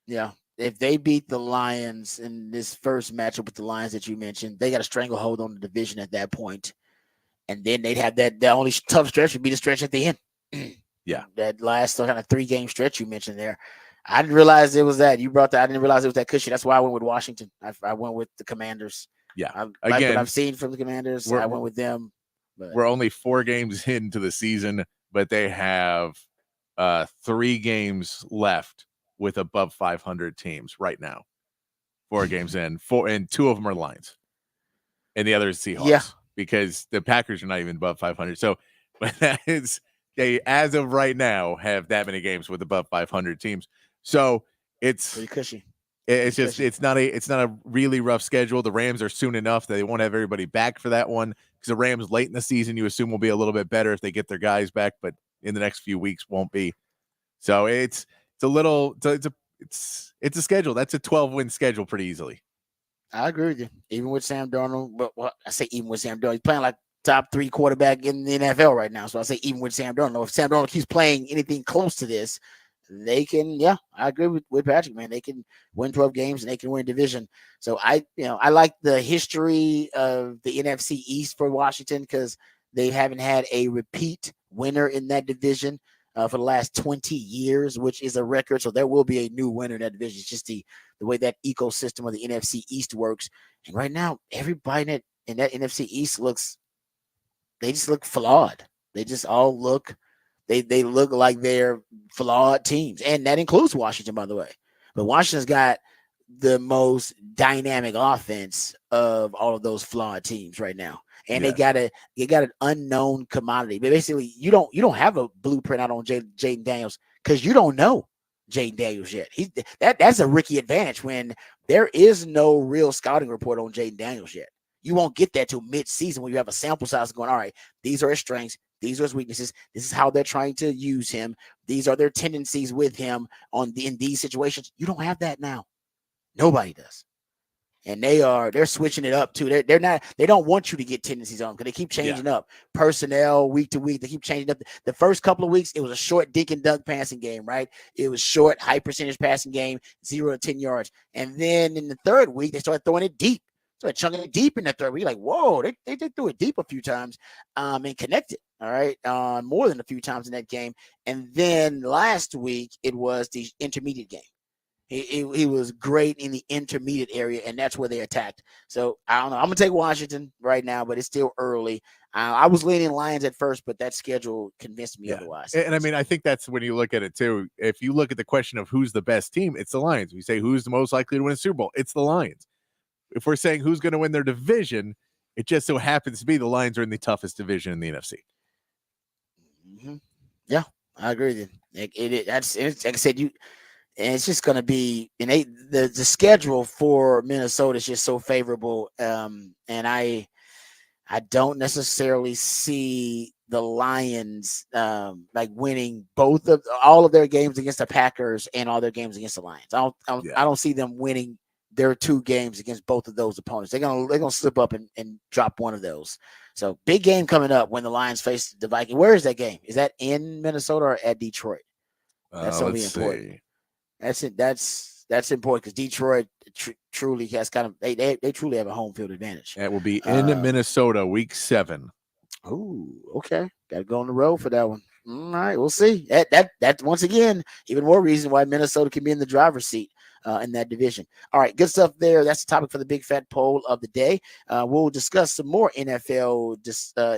Yeah. If they beat the Lions in this first matchup with the Lions that you mentioned, they got a stranglehold on the division at that point. And then they'd have the only tough stretch would be the stretch at the end. Yeah. That last kind of 3-game stretch you mentioned there. I didn't realize it was that. You brought that. I didn't realize it was that cushy. That's why I went with Washington. I went with the Commanders. Yeah. Like what I've seen from the Commanders, I went with them. But we're only 4 games into the season, but they have 3 games left with above 500 teams right now. 4 games in, 2 of them are Lions, and the other is Seahawks because the Packers are not even above 500. So, but that is they as of right now have that many games with above 500 teams. So it's pretty cushy. It's not a really rough schedule. The Rams are soon enough that they won't have everybody back for that one because the Rams late in the season you assume will be a little bit better if they get their guys back, but in the next few weeks won't be. So it's a schedule. That's a 12-win schedule pretty easily. I agree with you. Even with Sam Darnold, but I say even with Sam Darnold, he's playing like top 3 quarterback in the NFL right now. So I say even with Sam Darnold. If Sam Darnold keeps playing anything close to this, they can. Yeah, I agree with Patrick, man. They can win 12 games and they can win division. So I like the history of the NFC East for Washington because they haven't had a repeat winner in that division for the last 20 years, which is a record. So there will be a new winner in that division. It's just the the way that ecosystem of the NFC East works. And right now, everybody in that NFC East they just look flawed. They just all look, they look like they're flawed teams. And that includes Washington, by the way. But Washington's got the most dynamic offense of all of those flawed teams right now. And they got an unknown commodity. But basically, you don't have a blueprint out on Jaden Daniels because you don't know Jaden Daniels yet. That's a rookie advantage when there is no real scouting report on Jaden Daniels yet. You won't get that till mid-season when you have a sample size going, all right, these are his strengths, these are his weaknesses, this is how they're trying to use him, these are their tendencies with him in these situations. You don't have that now. Nobody does. And they're switching it up too. They don't want you to get tendencies on because they keep changing up personnel week to week. They keep changing up. The first couple of weeks, it was a short dink and dunk passing game, right? It was short, high percentage passing game, 0 to 10 yards. And then in the third week, they started throwing it deep. Started chunking it deep in the third week. Like, whoa, they threw it deep a few times and connected, all right, more than a few times in that game. And then last week, it was the intermediate game. He was great in the intermediate area, and that's where they attacked. So I don't know. I'm gonna take Washington right now, but it's still early. I was leaning Lions at first, but that schedule convinced me otherwise. And I mean, I think that's when you look at it too. If you look at the question of who's the best team, it's the Lions. We say who's the most likely to win a Super Bowl, it's the Lions. If we're saying who's going to win their division, it just so happens to be the Lions are in the toughest division in the NFC. Mm-hmm. Yeah, I agree with you. That's like I said, and it's just going to be, and the schedule for Minnesota is just so favorable. And I don't necessarily see the Lions like winning all of their games against the Packers and all their games against the Lions. I don't see them winning their 2 games against both of those opponents. They're gonna slip up and drop one of those. So big game coming up when the Lions face the Vikings. Where is that game? Is that in Minnesota or at Detroit? That's gonna be important. See. That's it. That's important because Detroit truly has kind of they truly have a home field advantage. That will be in Minnesota, week 7. Oh, okay. Got to go on the road for that one. All right, we'll see. That once again, even more reason why Minnesota can be in the driver's seat in that division. All right, good stuff there. That's the topic for the big fat poll of the day. We'll discuss some more NFL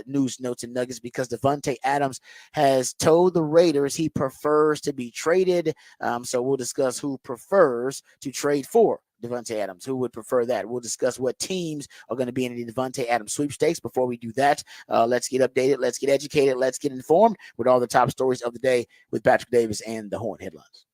news, notes, and nuggets because Davante Adams has told the Raiders he prefers to be traded. So we'll discuss who prefers to trade for Davante Adams. Who would prefer that? We'll discuss what teams are going to be in the Davante Adams sweepstakes. Before we do that, let's get updated, let's get educated, let's get informed with all the top stories of the day with Patrick Davis and the Horn Headlines.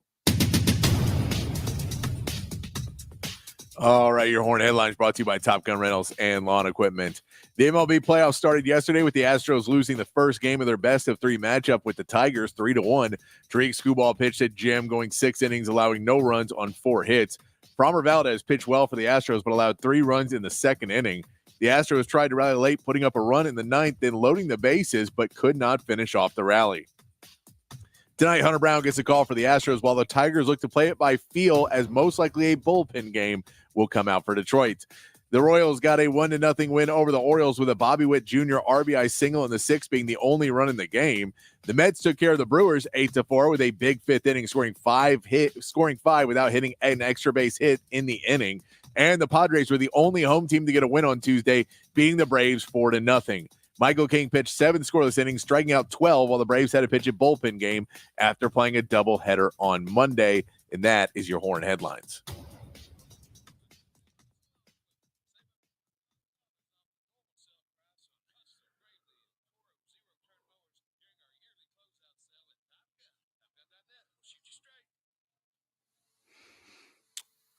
All right, your Horn Headlines brought to you by Top Gun Rentals and Lawn Equipment. The MLB playoffs started yesterday with the Astros losing the first game of their best-of-3 matchup with the Tigers 3-1. Tariq Skubal pitched at Jim, going 6 innings, allowing no runs on 4 hits. Framber Valdez pitched well for the Astros, but allowed 3 runs in the second inning. The Astros tried to rally late, putting up a run in the 9th, then loading the bases, but could not finish off the rally. Tonight, Hunter Brown gets a call for the Astros, while the Tigers look to play it by feel, as most likely a bullpen game will come out for Detroit. The Royals got a 1-0 win over the Orioles with a Bobby Witt Jr. RBI single in the 6th being the only run in the game. The Mets took care of the Brewers 8-4 with a big 5th inning, scoring 5 without hitting an extra base hit in the inning. And the Padres were the only home team to get a win on Tuesday, beating the Braves 4-0. Michael King pitched 7 scoreless innings, striking out 12, while the Braves had to pitch a bullpen game after playing a doubleheader on Monday. And that is your Horn Headlines.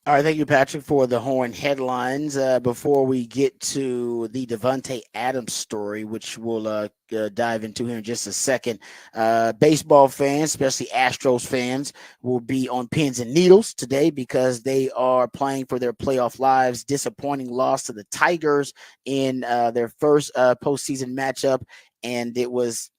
All right, thank you, Patrick, for the Horn Headlines. Before we get to the Davante Adams story, which we'll dive into here in just a second, baseball fans, especially Astros fans, will be on pins and needles today because they are playing for their playoff lives. Disappointing loss to the Tigers in their first postseason matchup, and it was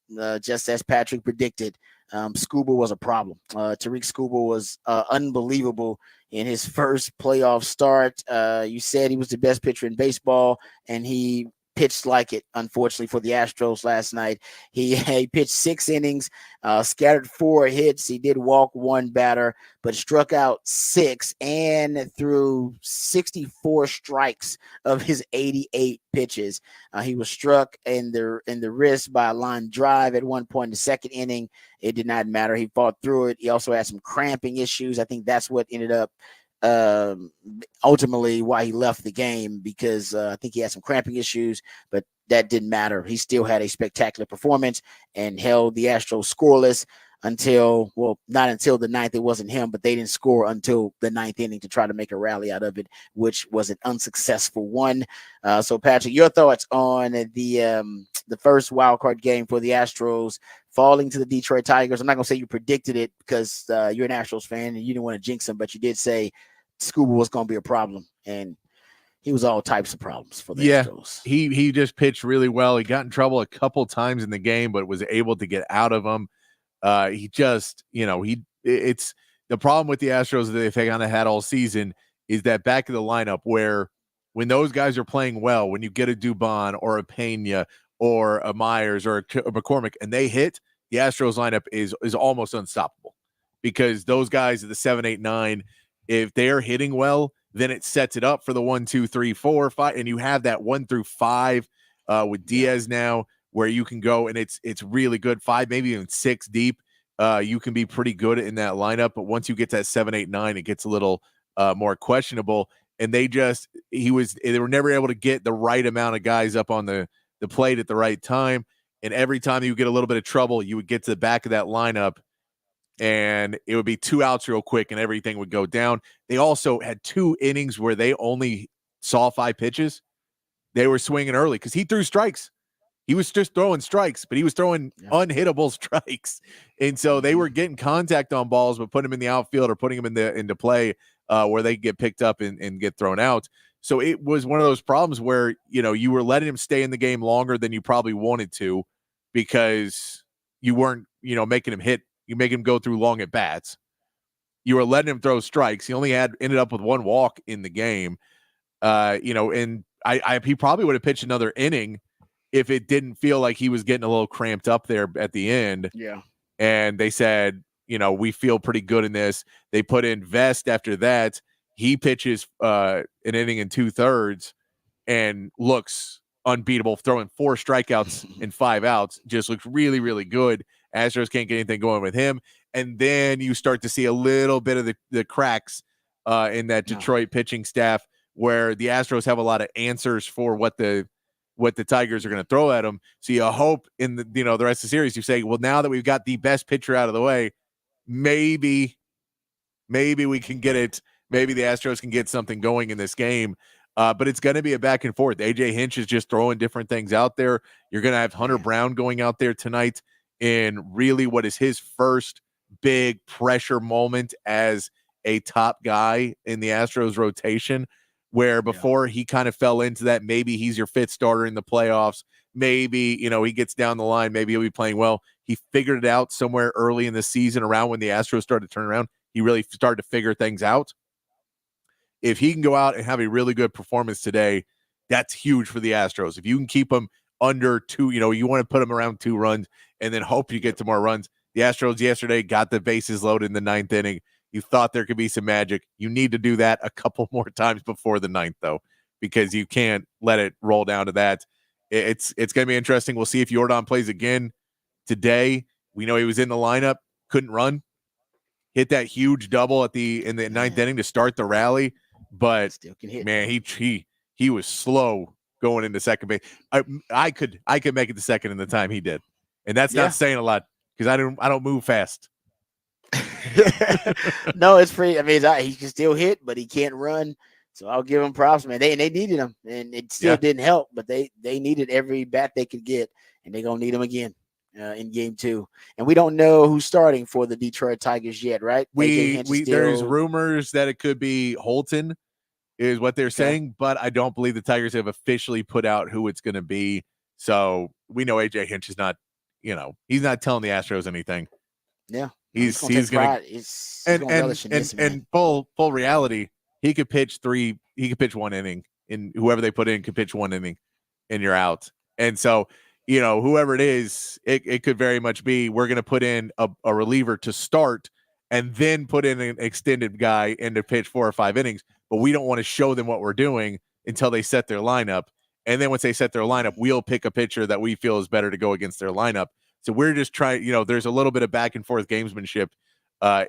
just as Patrick predicted. Skubal was a problem. Tariq Skubal was unbelievable in his first playoff start. You said he was the best pitcher in baseball, and he pitched like it, unfortunately, for the Astros last night. He pitched 6 innings, scattered 4 hits. He did walk 1 batter, but struck out 6 and threw 64 strikes of his 88 pitches. He was struck in the wrist by a line drive at one point in the second inning. It did not matter. He fought through it. He also had some cramping issues. I think that's what ended up ultimately why he left the game, because I think he had some cramping issues, but that didn't matter. He still had a spectacular performance and held the Astros scoreless until, well, not until the 9th. It wasn't him, but they didn't score until the 9th inning to try to make a rally out of it, which was an unsuccessful one. So Patrick, your thoughts on the first wild card game for the Astros falling to the Detroit Tigers? I'm not going to say you predicted it because you're an Astros fan and you didn't want to jinx them, but you did say Scuba was going to be a problem, and he was all types of problems for the Astros. He just pitched really well. He got in trouble a couple times in the game, but was able to get out of them. He just, it's the problem with the Astros that they've kind of had all season is that back of the lineup where when those guys are playing well, when you get a Dubon or a Pena or a Myers or a McCormick and they hit, the Astros lineup is almost unstoppable because those guys at the 7, 8, 9, if they're hitting well, then it sets it up for the 1, 2, 3, 4, 5, and you have that 1 through 5 with Diaz now, where you can go and it's really good. 5, maybe even 6 deep. You can be pretty good in that lineup, but once you get to that 7, 8, 9, it gets a little more questionable. And they were never able to get the right amount of guys up on the plate at the right time. And every time you get a little bit of trouble, you would get to the back of that lineup and it would be 2 outs real quick and everything would go down. They also had 2 innings where they only saw 5 pitches. They were swinging early because he threw strikes. He was just throwing strikes, but he was throwing unhittable strikes. And so they were getting contact on balls, but putting them in the outfield or putting them into play where they get picked up and get thrown out. So it was one of those problems where, you were letting him stay in the game longer than you probably wanted to because you weren't, making him hit. You make him go through long at bats. You were letting him throw strikes. He only ended up with 1 walk in the game. And he probably would have pitched another inning if it didn't feel like he was getting a little cramped up there at the end. Yeah. And they said, we feel pretty good in this. They put in Vest after that. He pitches an inning and 2/3 and looks unbeatable, throwing 4 strikeouts and 5 outs. Just looks really, really good. Astros can't get anything going with him. And then you start to see a little bit of the cracks in that Detroit pitching staff where the Astros have a lot of answers for what the Tigers are going to throw at them. So you hope in the rest of the series, you say, well, now that we've got the best pitcher out of the way, maybe we can get it. Maybe the Astros can get something going in this game. But it's going to be a back and forth. AJ Hinch is just throwing different things out there. You're going to have Hunter Brown going out there tonight in really what is his first big pressure moment as a top guy in the Astros rotation, where before he kind of fell into that. Maybe he's your 5th starter in the playoffs. Maybe, he gets down the line. Maybe he'll be playing well. He figured it out somewhere early in the season around when the Astros started to turn around. He really started to figure things out. If he can go out and have a really good performance today, that's huge for the Astros. If you can keep them under 2, you want to put them around 2 runs and then hope you get to more runs. The Astros yesterday got the bases loaded in the 9th inning. You thought there could be some magic. You need to do that a couple more times before the 9th, though, because you can't let it roll down to that. It's going to be interesting. We'll see if Yordan plays again today. We know he was in the lineup, couldn't run, hit that huge double in the 9th inning to start the rally, but still can hit. Man, he was slow going into second base. I could make it to second in the time he did, and that's not saying a lot because I don't move fast. No, it's pretty. I mean, he can still hit, but he can't run. So I'll give him props, man. They needed him, and it still didn't help. But they needed every bat they could get, and they're gonna need him again in game 2. And we don't know who's starting for the Detroit Tigers yet, right? There's rumors that it could be Holton, is what they're saying, but I don't believe the Tigers have officially put out who it's going to be. So we know AJ Hinch is not, he's not telling the Astros anything. Yeah. He's going to, and full reality, he could pitch 1 inning, and whoever they put in could pitch 1 inning. and you're out. And so, whoever it is, it could very much be we're going to put in a reliever to start and then put in an extended guy in to pitch 4 or 5 innings. But we don't want to show them what we're doing until they set their lineup. And then once they set their lineup, we'll pick a pitcher that we feel is better to go against their lineup. So we're just trying, there's a little bit of back and forth gamesmanship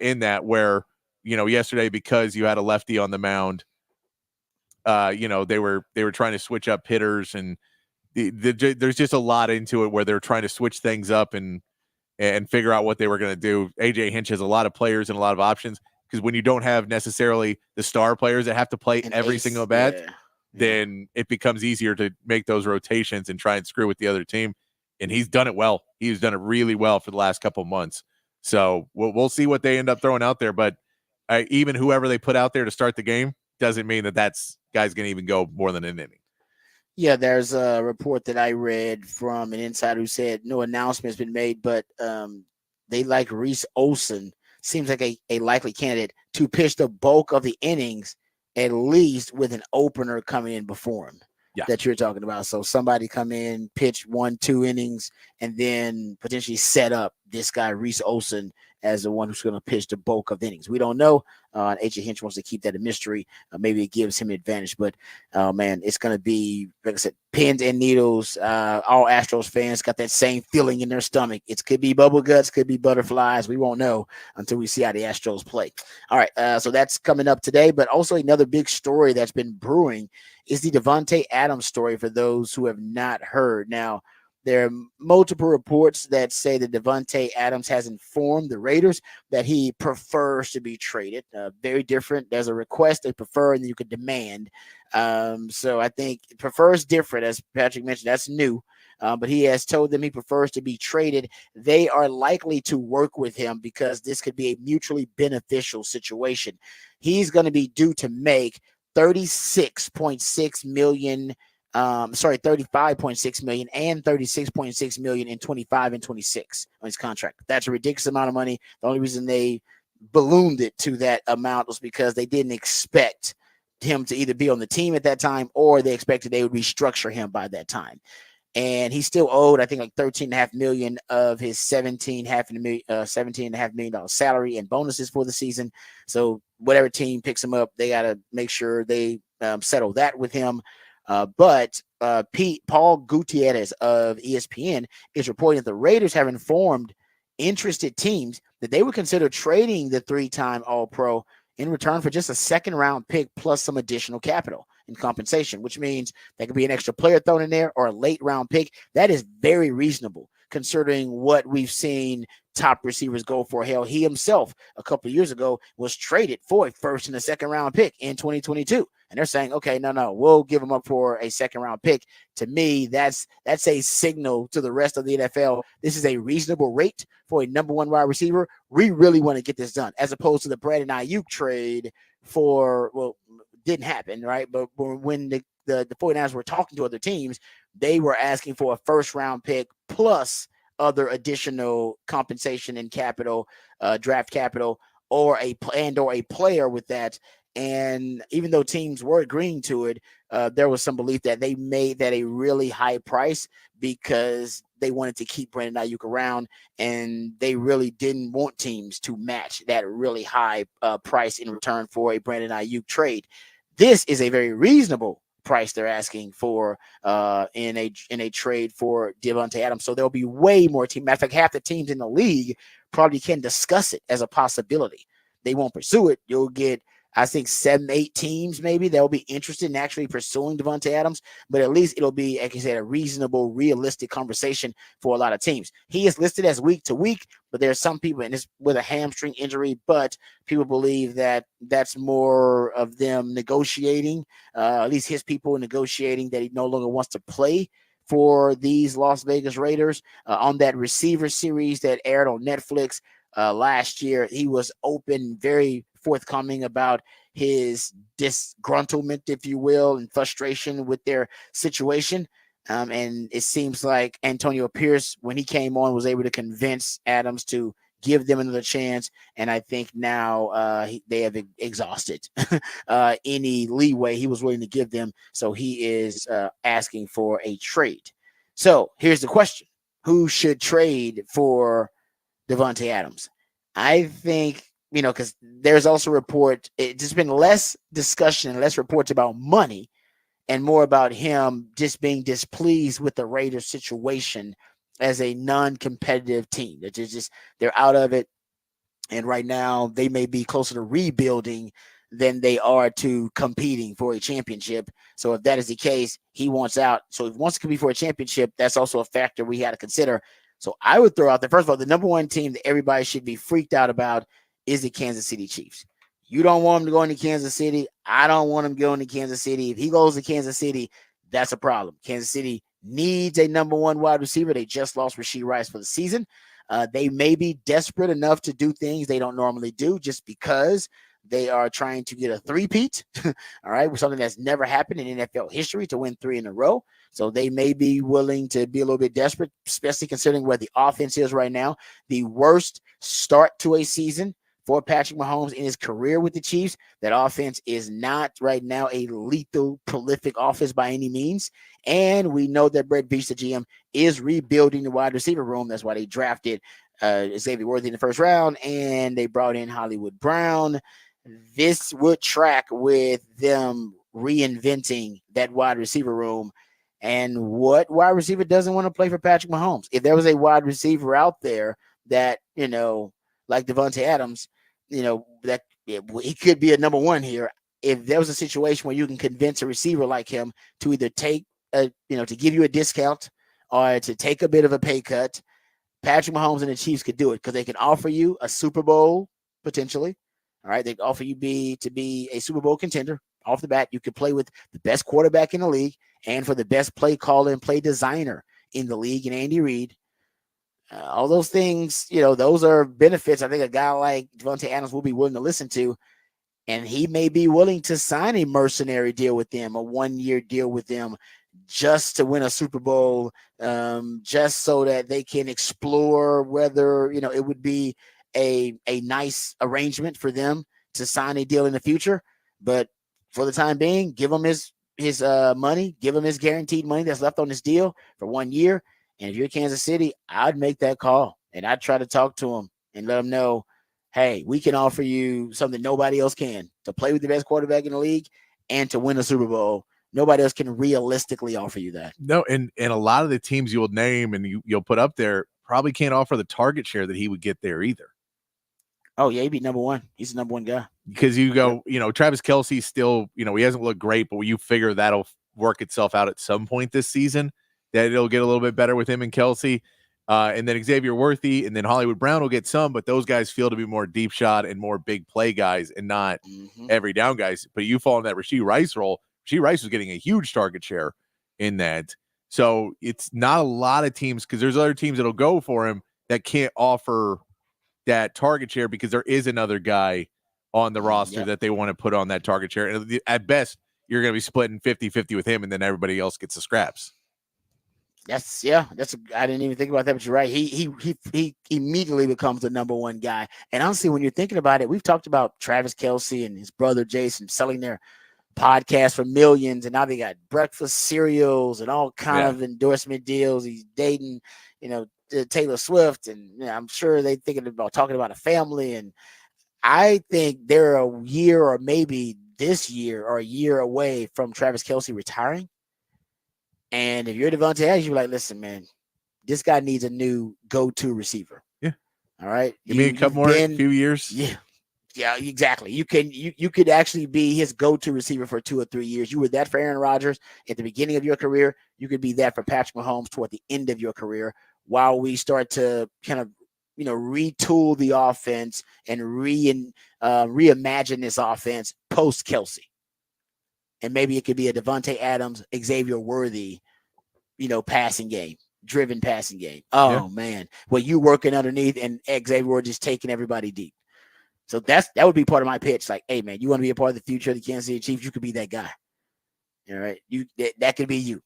in that where, yesterday, because you had a lefty on the mound, they were trying to switch up hitters, and there's just a lot into it where they're trying to switch things up and figure out what they were going to do. AJ Hinch has a lot of players and a lot of options, because when you don't have necessarily the star players that have to play every single bat, then it becomes easier to make those rotations and try and screw with the other team. And he's done it well. He's done it really well for the last couple of months. So we'll see what they end up throwing out there. But even whoever they put out there to start the game doesn't mean that that's guy's going to even go more than an inning. Yeah, there's a report that I read from an insider who said no announcement has been made, but they like Reese Olson. Seems like a likely candidate to pitch the bulk of the innings, at least with an opener coming in before him. Yeah. That you're talking about. So somebody come in, pitch 1-2 innings, and then potentially set up this guy, Reese Olson, as the one who's going to pitch the bulk of innings. We don't know. AJ Hinch wants to keep that a mystery. Maybe it gives him an advantage, but man, it's going to be, like I said, pins and needles. All Astros fans got that same feeling in their stomach. It could be bubble guts, could be butterflies. We won't know until we see how the Astros play. All right, so that's coming up today, but also another big story that's been brewing is the Davante Adams story, for those who have not heard. Now, there are multiple reports that say that Davante Adams has informed the Raiders that he prefers to be traded. Very different. There's a request they prefer, and then you could demand. So I think prefer is different, as Patrick mentioned. That's new. But he has told them he prefers to be traded. They are likely to work with him because this could be a mutually beneficial situation. He's going to be due to make $36.6 million. 35.6 million and 36.6 million in 25 and 26 on his contract. That's a ridiculous amount of money. The only reason they ballooned it to that amount was because they didn't expect him to either be on the team at that time, or they expected they would restructure him by that time. And he's still owed, I think, like $13.5 million of his $17.5 million salary and bonuses for the season. So whatever team picks him up, they got to make sure they settle that with him. But Paul Gutierrez of ESPN is reporting that the Raiders have informed interested teams that they would consider trading the 3-time All-Pro in return for just a second-round pick plus some additional capital in compensation, which means there could be an extra player thrown in there or a late-round pick. That is very reasonable considering what we've seen top receivers go for. Hell, he himself a couple of years ago was traded for a first and a second-round pick in 2022. And they're saying, okay, no, we'll give him up for a second-round pick. To me, that's a signal to the rest of the NFL. This is a reasonable rate for a number one wide receiver. We really want to get this done, as opposed to the Brandon Ayuk trade didn't happen, right? But when the 49ers were talking to other teams, they were asking for a first-round pick plus other additional compensation and capital, draft capital, or a player with that. And even though teams were agreeing to it, there was some belief that they made that a really high price because they wanted to keep Brandon Ayuk around, and they really didn't want teams to match that really high price in return for a Brandon Ayuk trade. This is a very reasonable price they're asking for in a trade for Davante Adams. So there'll be way more teams. Matter of fact, half the teams in the league probably can discuss it as a possibility. They won't pursue it. You'll get, I think, 7-8 teams maybe that will be interested in actually pursuing Davante Adams, but at least it'll be, like I said, a reasonable, realistic conversation for a lot of teams. He is listed as week to week, but there are some people, and it's with a hamstring injury, but people believe that that's more of them negotiating, at least his people negotiating that he no longer wants to play for these Las Vegas Raiders. On that receiver series that aired on Netflix last year, he was open, very forthcoming about his disgruntlement, if you will, and frustration with their situation. And it seems like Antonio Pierce, when he came on, was able to convince Adams to give them another chance. And I think now they have exhausted any leeway he was willing to give them. So he is asking for a trade. So here's the question. Who should trade for Devontae Adams? I think, because there's also it's just been less discussion and less reports about money and more about him just being displeased with the Raiders situation as a non-competitive team. They're out of it. And right now they may be closer to rebuilding than they are to competing for a championship. So if that is the case, he wants out. So if he wants to compete for a championship, that's also a factor we had to consider. So I would throw out there, first of all, the number one team that everybody should be freaked out about is the Kansas City Chiefs. You don't want him to go into Kansas City. I don't want him going to Kansas City. If he goes to Kansas City, that's a problem. Kansas City needs a number one wide receiver. They just lost Rashee Rice for the season. They may be desperate enough to do things they don't normally do just because they are trying to get a three-peat, all right, with something that's never happened in NFL history to win 3 in a row. So they may be willing to be a little bit desperate, especially considering where the offense is right now. The worst start to a season for Patrick Mahomes in his career with the Chiefs. That offense is not right now a lethal, prolific offense by any means. And we know that Brett Veach, the GM, is rebuilding the wide receiver room. That's why they drafted Xavier Worthy in the first round, and they brought in Hollywood Brown. This would track with them reinventing that wide receiver room. And what wide receiver doesn't want to play for Patrick Mahomes? If there was a wide receiver out there that, like Devontae Adams, that he could be a number one here. If there was a situation where you can convince a receiver like him to either take to give you a discount or to take a bit of a pay cut, Patrick Mahomes and the Chiefs could do it because they can offer you a Super Bowl potentially. All right, they offer you to be a Super Bowl contender off the bat. You could play with the best quarterback in the league and for the best play caller and play designer in the league, and Andy Reid. All those things, those are benefits I think a guy like Devontae Adams will be willing to listen to. And he may be willing to sign a mercenary deal with them, a 1-year deal with them, just to win a Super Bowl, just so that they can explore whether, it would be a nice arrangement for them to sign a deal in the future. But for the time being, give him his money, give him his guaranteed money that's left on this deal for 1 year. And if you're Kansas City, I'd make that call and I'd try to talk to him and let him know, hey, we can offer you something nobody else can, to play with the best quarterback in the league and to win a Super Bowl. Nobody else can realistically offer you that. No, and a lot of the teams you'll name and you'll put up there probably can't offer the target share that he would get there either. Oh, yeah, he'd be number one. He's the number one guy. Because you go, Travis Kelce still, he hasn't looked great, but you figure that'll work itself out at some point this season, that it'll get a little bit better with him and Kelce. And then Xavier Worthy and then Hollywood Brown will get some, but those guys feel to be more deep shot and more big play guys and not every down guys. But you fall in that Rashee Rice role. Rashee Rice was getting a huge target share in that. So it's not a lot of teams, because there's other teams that'll go for him that can't offer that target share because there is another guy on the roster that they want to put on that target share. And at best, you're going to be splitting 50-50 with him, and then everybody else gets the scraps. I didn't even think about that, but you're right. He immediately becomes the number one guy. And honestly, when you're thinking about it, we've talked about Travis Kelce and his brother Jason selling their podcast for millions, and now they got breakfast cereals and all kind of endorsement deals. He's dating, Taylor Swift, and I'm sure they're thinking about talking about a family. And I think they're a year or maybe this year or a year away from Travis Kelce retiring. And if you're Devontae Adams, you're like, listen, man, this guy needs a new go-to receiver. Yeah. All right. Give me a couple more, few years. Yeah. Yeah, exactly. You could actually be his go-to receiver for 2 or 3 years. You were that for Aaron Rodgers at the beginning of your career. You could be that for Patrick Mahomes toward the end of your career, while we start to kind of, retool the offense and reimagine this offense post Kelce. And maybe it could be a Devontae Adams, Xavier Worthy, passing game, driven passing game. Oh, man. Well, you working underneath and Xavier Worthy just taking everybody deep. So that would be part of my pitch. Like, hey, man, you want to be a part of the future of the Kansas City Chiefs? You could be that guy. All right. That could be you.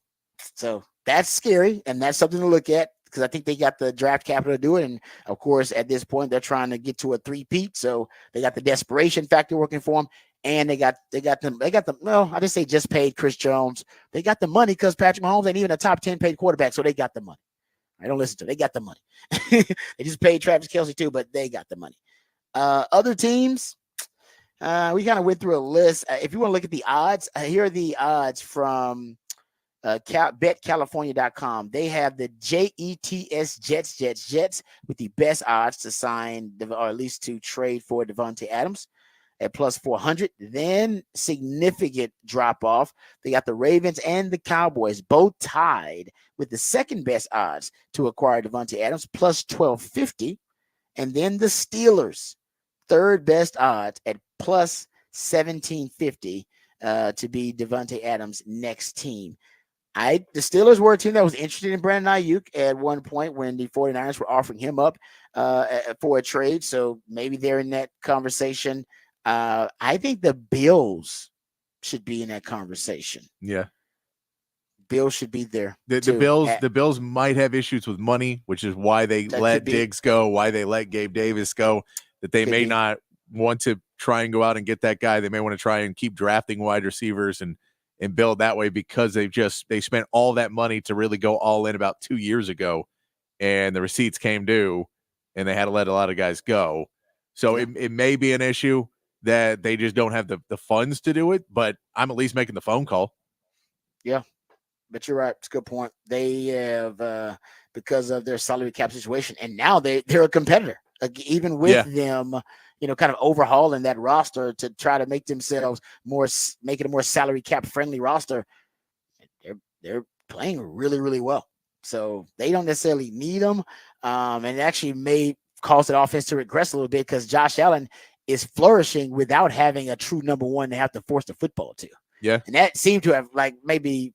So that's scary. And that's something to look at. because I think they got the draft capital to do it. And of course, at this point, they're trying to get to a three-peat. So they got the desperation factor working for them. And they got the well, I didn't say just paid Chris Jones. They got the money because Patrick Mahomes ain't even a top 10 paid quarterback. So they got the money. I don't listen to it. They got the money. They just paid Travis Kelce too, but they got the money. Other teams, we kind of went through a list. If you want to look at the odds, here are the odds from betcalifornia.com. They have the Jets with the best odds to sign or at least to trade for Devontae Adams at plus 400. Then significant drop off. They got the Ravens and the Cowboys both tied with the second best odds to acquire Devontae Adams plus 1250. And then the Steelers, third best odds at plus 1750 to be Devontae Adams' next team. The Steelers were a team that was interested in Brandon Ayuk at one point when the 49ers were offering him up for a trade. So maybe they're in that conversation. I think the Bills should be in that conversation. Yeah. Bills should be there. The Bills might have issues with money, which is why they let Diggs go, why they let Gabe Davis go, that they may not want to try and go out and get that guy. They may want to try and keep drafting wide receivers and build that way because they spent all that money to really go all in about 2 years ago, and the receipts came due and they had to let a lot of guys go. So it may be an issue that they just don't have the funds to do it, but I'm at least making the phone call. Yeah. But you're right. It's a good point. They have, because of their salary cap situation, and now they're a competitor. Even with them, kind of overhauling that roster to try to make themselves make it a more salary cap friendly roster. They're playing really, really well. So they don't necessarily need them. And it actually may cause the offense to regress a little bit because Josh Allen is flourishing without having a true number one to have to force the football to. Yeah. And that seemed to have maybe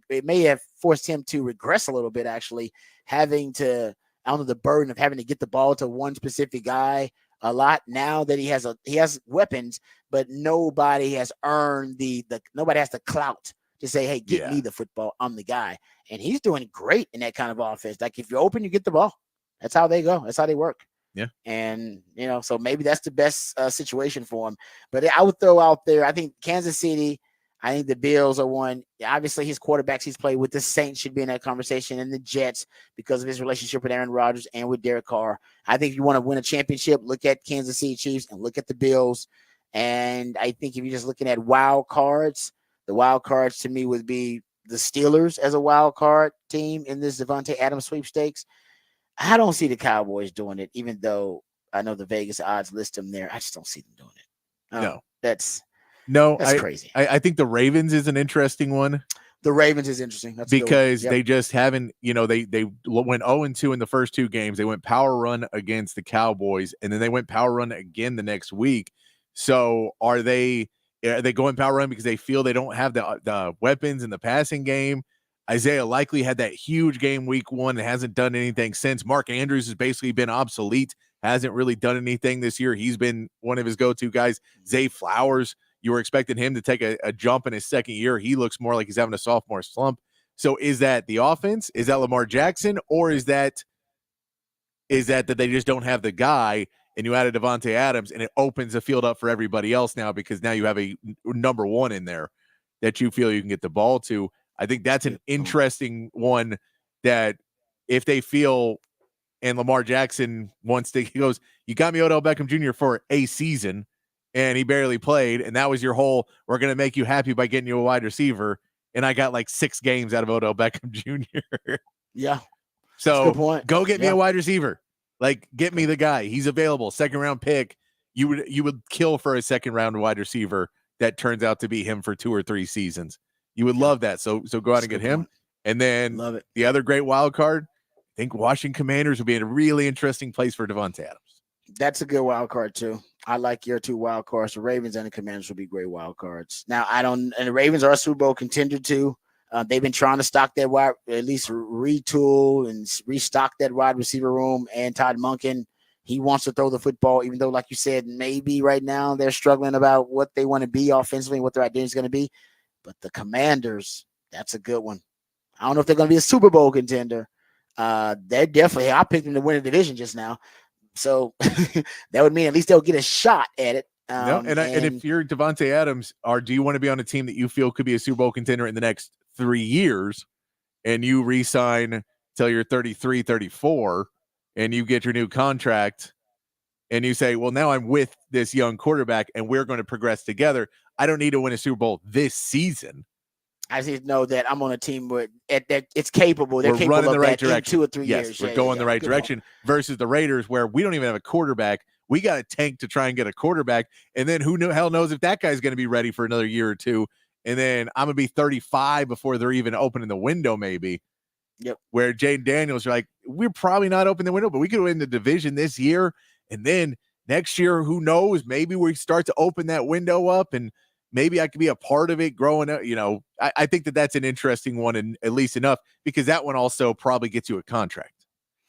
it may have forced him to regress a little bit, actually, having to, under the burden of having to get the ball to one specific guy a lot. Now that he has weapons, but nobody has earned nobody has the clout to say, hey, get me the football. I'm the guy. And he's doing great in that kind of offense. Like if you're open, you get the ball. That's how they go. That's how they work. Yeah. And, so maybe that's the best situation for him. But I would throw out there, I think Kansas City, I think the Bills are one. Obviously, his quarterbacks he's played with, the Saints should be in that conversation, and the Jets because of his relationship with Aaron Rodgers and with Derek Carr. I think if you want to win a championship, look at Kansas City Chiefs and look at the Bills. And I think if you're just looking at wild cards, the wild cards to me would be the Steelers as a wild card team in this Devontae Adams sweepstakes. I don't see the Cowboys doing it, even though I know the Vegas odds list them there. I just don't see them doing it. No. That's crazy. I think the Ravens is an interesting one. The Ravens is interesting. That's because they just haven't, they went 0-2 in the first two games. They went power run against the Cowboys, and then they went power run again the next week. So are they going power run because they feel they don't have the weapons in the passing game? Isaiah likely had that huge game week one and hasn't done anything since. Mark Andrews has basically been obsolete, hasn't really done anything this year. He's been one of his go-to guys. Zay Flowers, you were expecting him to take a jump in his second year. He looks more like he's having a sophomore slump. So is that the offense? Is that Lamar Jackson? Or is that they just don't have the guy and you added Devontae Adams and it opens the field up for everybody else now because now you have a number one in there that you feel you can get the ball to? I think that's an interesting one that if they feel and Lamar Jackson he goes, you got me Odell Beckham Jr. for a season and he barely played. And that was your whole, we're going to make you happy by getting you a wide receiver. And I got like 6 games out of Odell Beckham Jr. Yeah. So good point. Go get me a wide receiver. Like get me the guy. He's available. 2nd round pick. You would kill for a 2nd round wide receiver that turns out to be him for 2 or 3 seasons. You would love that. So go out and get him. Point. And then love it. The other great wild card, I think Washington Commanders would be in a really interesting place for Devontae Adams. That's a good wild card too. I like your 2 wild cards. The Ravens and the Commanders will be great wild cards. Now and the Ravens are a Super Bowl contender too. They've been trying to stock that at least retool and restock that wide receiver room. And Todd Monken, he wants to throw the football, even though, like you said, maybe right now they're struggling about what they want to be offensively and what their identity is going to be. But the Commanders, that's a good one. I don't know if they're going to be a Super Bowl contender. They're definitely. I picked them to win the division just now, so that would mean at least they'll get a shot at it. No, and if you're Devontae Adams, do you want to be on a team that you feel could be a Super Bowl contender in the next 3 years, and you re-sign till you're 33, 34, and you get your new contract, and you say, well, now I'm with this young quarterback, and we're going to progress together. I don't need to win a Super Bowl this season. I just know that I'm on a team where it's capable. They're we're capable running of the right that direction. in 2 or 3 years. We're going the right direction versus the Raiders, where we don't even have a quarterback. We got a tank to try and get a quarterback, and then hell knows if that guy's going to be ready for another year or two. And then I'm going to be 35 before they're even opening the window, maybe. Yep. Where Jaden Daniels are like, we're probably not opening the window, but we could win the division this year, and then next year, who knows? Maybe we start to open that window up, and maybe I could be a part of it growing up. I think that's an interesting one, and at least enough, because that one also probably gets you a contract,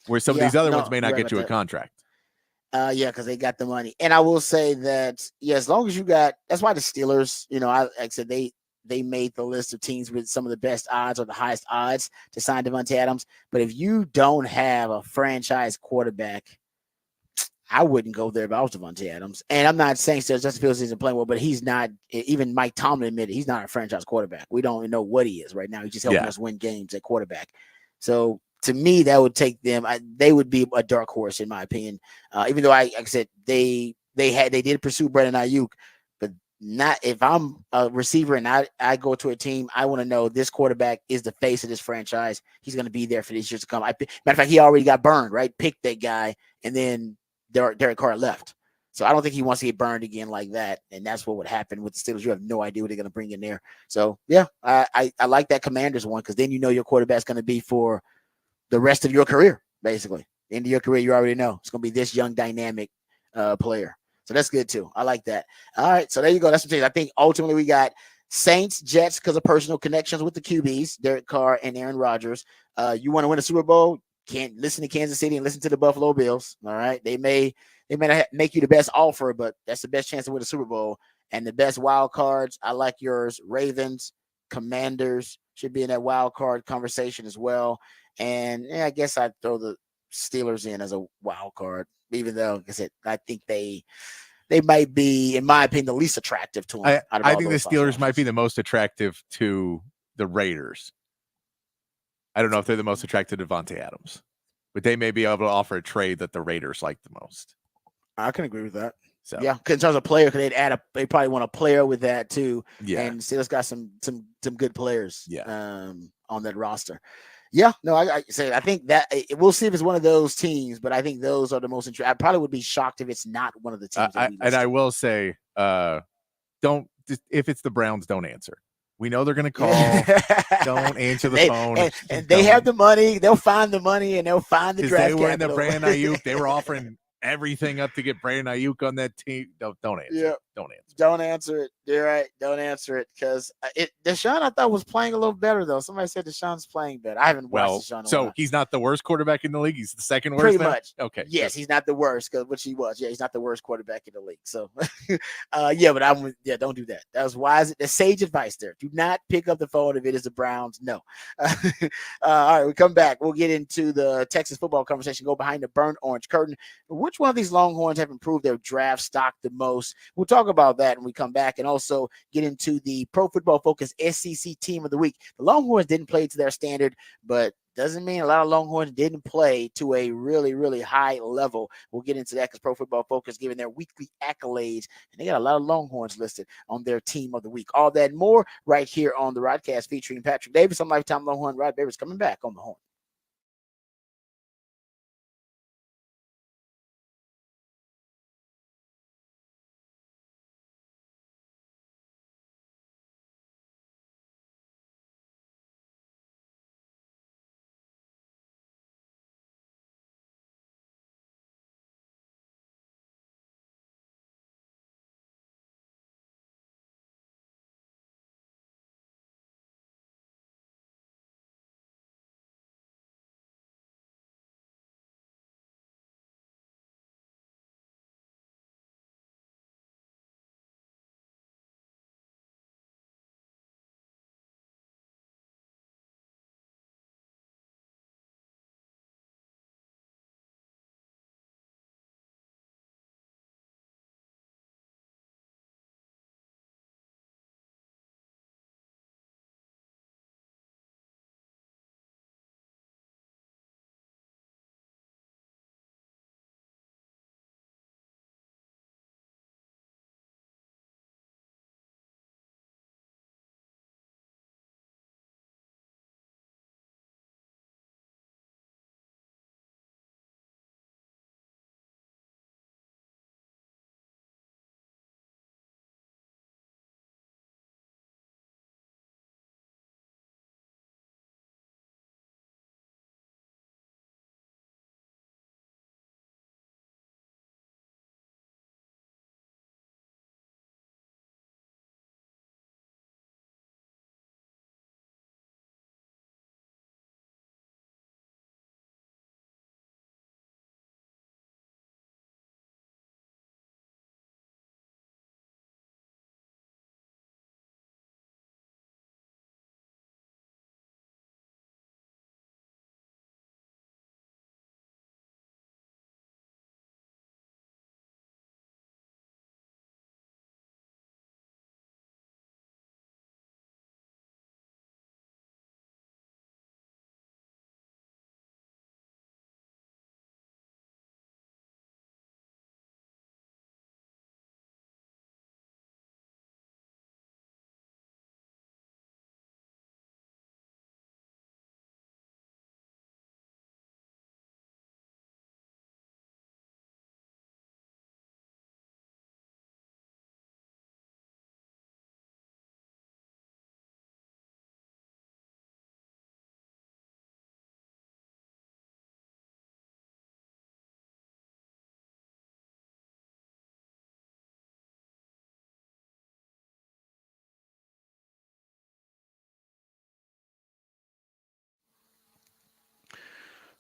where some of these other ones may not get you a contract. Because they got the money. And I will say that, as long as you got, that's why the Steelers, like I said, they made the list of teams with some of the best odds or the highest odds to sign Devontae Adams. But if you don't have a franchise quarterback, I wouldn't go there if I was Devontae Adams. And I'm not saying Justin Fields isn't playing well, but he's not. Even Mike Tomlin admitted he's not a franchise quarterback. We don't even know what he is right now. He's just helping us win games at quarterback. So to me, that would take them. They would be a dark horse in my opinion. Even though like I said, they did pursue Brandon Ayuk, but not if I'm a receiver and I go to a team, I want to know this quarterback is the face of this franchise. He's going to be there for these years to come. Matter of fact, he already got burned, right? Picked that guy, and then Derek Carr left. So I don't think he wants to get burned again like that. And that's what would happen with the Steelers. You have no idea what they're going to bring in there. So, I like that Commanders one because then you know your quarterback's going to be for the rest of your career, basically. The end of your career, you already know. It's going to be this young, dynamic player. So that's good, too. I like that. All right, so there you go. That's what it is. I think ultimately we got Saints, Jets because of personal connections with the QBs, Derek Carr and Aaron Rodgers. You want to win a Super Bowl? Can't listen to Kansas City and listen to the Buffalo Bills. All right. They may not make you the best offer, but that's the best chance to win the Super Bowl. And the best wild cards, I like yours. Ravens, Commanders should be in that wild card conversation as well. And I guess I'd throw the Steelers in as a wild card, even though, like I said, I think they might be, in my opinion, the least attractive to them. I think the Steelers might be the most attractive to the Raiders. I don't know if they're the most attracted to Devontae Adams, but they may be able to offer a trade that the Raiders like the most. I can agree with that. So in terms of player, because they probably want a player with that too. Yeah, and Steelers got some good players. Yeah, on that roster. Yeah, no, I think that we'll see if it's one of those teams, but I think those are the most interesting. I probably would be shocked if it's not one of the teams. I will say, don't if it's the Browns, don't answer. We know they're going to call. Don't answer the phone. And they have the money. They'll find the money and they'll find the draft. They were in the Brandon Ayuk. They were offering everything up to get Brandon Ayuk on that team. Don't answer. Yeah. Don't answer. Don't answer it. You're right. Don't answer it because Deshaun I thought was playing a little better though. Somebody said Deshaun's playing better. I haven't watched Deshaun. So he's not the worst quarterback in the league. He's the second worst. Pretty much. Okay. Yes, he's not the worst which he was. Yeah, he's not the worst quarterback in the league. So, but don't do that. That was wise. The sage advice there. Do not pick up the phone if it is the Browns. No. All right, we come back. We'll get into the Texas football conversation. Go behind the burnt orange curtain. Which one of these Longhorns have improved their draft stock the most? We'll talk about that when we come back, and also get into the Pro Football Focus SEC Team of the Week. The Longhorns didn't play to their standard, but doesn't mean a lot of Longhorns didn't play to a really, really high level. We'll get into that because Pro Football Focus giving their weekly accolades, and they got a lot of Longhorns listed on their Team of the Week. All that and more right here on the Rodcast featuring Patrick Davis. I'm lifetime Longhorn Rod Davis coming back on the Horn.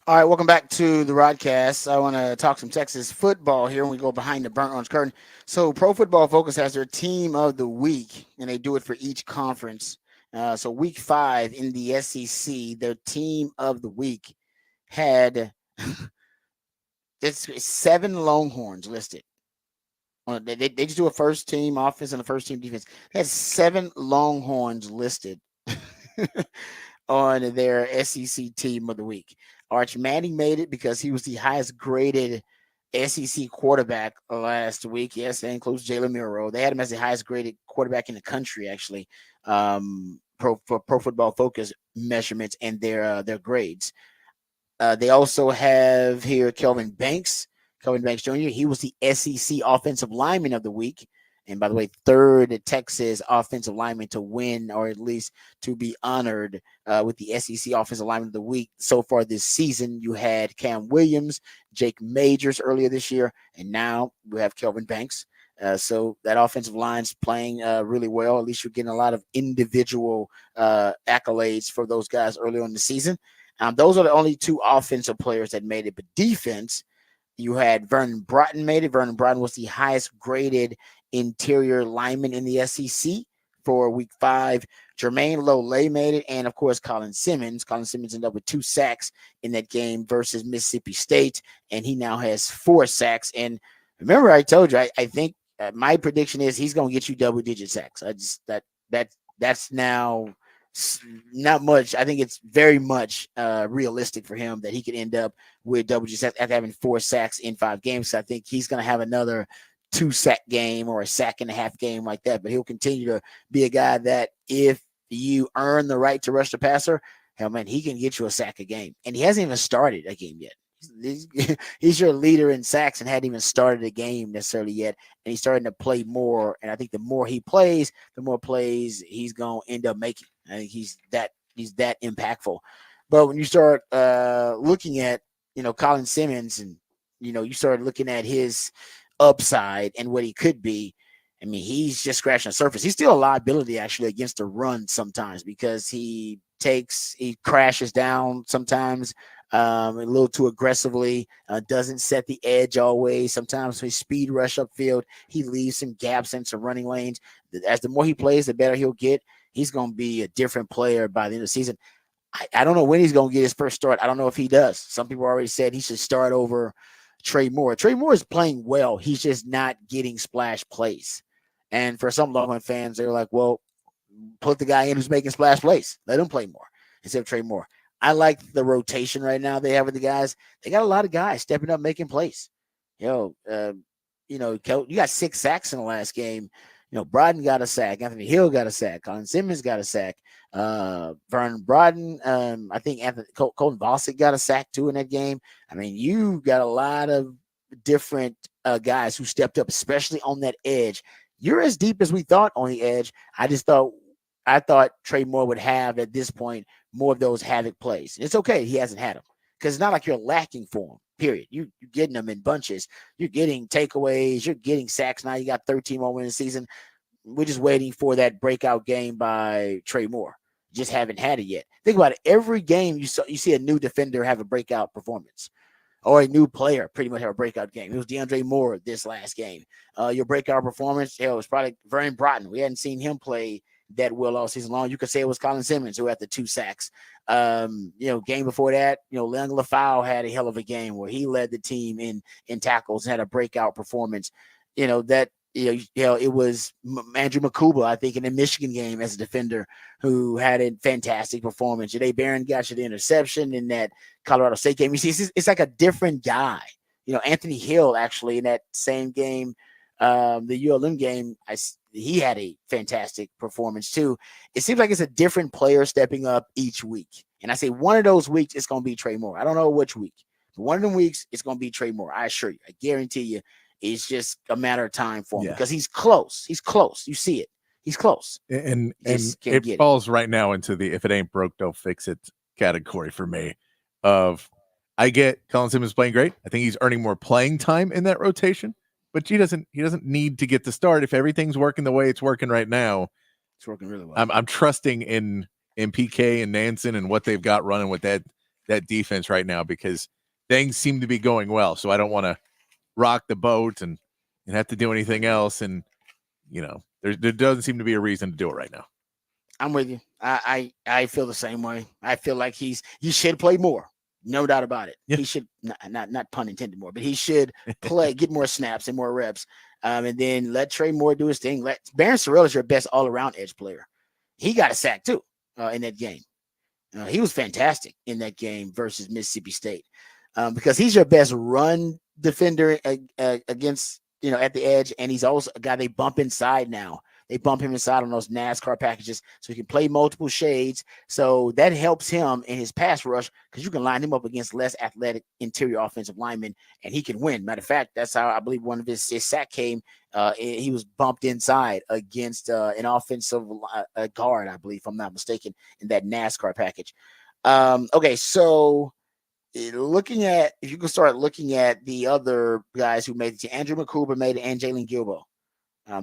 All right, welcome back to the Rodcast. I want to talk some Texas football here when we go behind the burnt orange curtain. So, Pro Football Focus has their team of the week, and they do it for each conference. So, week 5 in the SEC, their team of the week had it's 7 Longhorns listed. They just do a first team offense and a first team defense. They had 7 Longhorns listed on their SEC team of the week. Arch Manning made it because he was the highest graded SEC quarterback last week. Yes, that includes Jalen Milroe. They had him as the highest graded quarterback in the country, actually. Pro Football Focus measurements and their grades. They also have here Kelvin Banks Jr. He was the SEC Offensive Lineman of the Week. And by the way, third Texas offensive lineman to win, or at least to be honored with the SEC Offensive Lineman of the Week so far this season. You had Cam Williams, Jake Majors earlier this year, and now we have Kelvin Banks. So that offensive line's playing really well. At least you're getting a lot of individual accolades for those guys early on in the season. Those are the only 2 offensive players that made it. But defense, you had Vernon Broughton made it. Vernon Broughton was the highest graded interior lineman in the SEC for week 5. Jermaine Lole made it. And, of course, Colin Simmons. Colin Simmons ended up with 2 sacks in that game versus Mississippi State. And he now has 4 sacks. And remember, I told you, I think my prediction is he's going to get you double-digit sacks. That's now not much. I think it's very much realistic for him that he could end up with double digit sacks after having 4 sacks in 5 games. So I think he's going to have another 2-sack game or a sack and a half game like that. But he'll continue to be a guy that if you earn the right to rush the passer, hell man, he can get you a sack a game. And he hasn't even started a game yet. He's your leader in sacks and hadn't even started a game necessarily yet. And he's starting to play more. And I think the more he plays, the more plays he's going to end up making. I think he's that impactful. But when you start looking at, Colin Simmons and, you start looking at his upside and what he could be, I mean, he's just scratching the surface. He's still a liability actually against the run sometimes because he crashes down sometimes a little too aggressively, doesn't set the edge always. Sometimes his speed rush upfield, he leaves some gaps in some running lanes. As the more he plays, the better he'll get. He's going to be a different player by the end of the season. I don't know when he's going to get his first start. I don't know if he does. Some people already said he should start over Trey Moore. Trey Moore is playing well. He's just not getting splash plays. And for some Longhorn fans, they're like, well, put the guy in who's making splash plays. Let him play more instead of Trey Moore. I like the rotation right now they have with the guys. They got a lot of guys stepping up, making plays. You got 6 sacks in the last game. Broughton got a sack. Anthony Hill got a sack. Colin Simmons got a sack. Vernon Broughton. I think Colton Bostic got a sack too in that game. I mean, you got a lot of different guys who stepped up, especially on that edge. You're as deep as we thought on the edge. I thought Trey Moore would have at this point more of those havoc plays. And it's okay he hasn't had them because it's not like you're lacking for him. Period. You're getting them in bunches. You're getting takeaways. You're getting sacks. Now you got 13 more wins in the season. We're just waiting for that breakout game by Trey Moore. Just haven't had it yet. Think about it. Every game you see a new defender have a breakout performance, or a new player pretty much have a breakout game. It was DeAndre Moore this last game. Your breakout performance, it was probably Vernon Broughton. We hadn't seen him play that well all season long. You could say it was Colin Simmons who had the 2 sacks. Game before that, Leon LaFau had a hell of a game where he led the team in tackles and had a breakout performance. It was Andrew Makuba, I think, in the Michigan game as a defender who had a fantastic performance. Janae Barron got you the interception in that Colorado State game. You see, it's like a different guy. Anthony Hill actually in that same game, the ULM game, he had a fantastic performance too. It seems like it's a different player stepping up each week. And I say one of those weeks, it's going to be Trey Moore. I don't know which week, but one of them weeks, it's going to be Trey Moore. I assure you. I guarantee you it's just a matter of time for him because he's close. He's close. You see it. He's close. And it falls right now into the if it ain't broke, don't fix it category for me of I get Colin Simmons playing great. I think he's earning more playing time in that rotation. But he doesn't need to get the start if everything's working the way it's working right now. It's working really well. I'm trusting in PK and Nansen and what they've got running with that that defense right now because things seem to be going well. So I don't want to rock the boat and have to do anything else. And, there doesn't seem to be a reason to do it right now. I'm with you. I feel the same way. I feel like he should play more. No doubt about it. Yeah. He should not pun intended more, but he should get more snaps and more reps. And then let Trey Moore do his thing. Let Baron Sorrell is your best all-around edge player. He got a sack too in that game. He was fantastic in that game versus Mississippi State because he's your best run defender against at the edge, and he's also a guy they bump inside now. They bump him inside on those NASCAR packages so he can play multiple shades. So that helps him in his pass rush because you can line him up against less athletic interior offensive linemen and he can win. Matter of fact, that's how I believe one of his sack came. He was bumped inside against an offensive guard, I believe, if I'm not mistaken, in that NASCAR package. Okay, so if you can start looking at the other guys who made it, Andrew McCouber made it and Jalen Gilbo.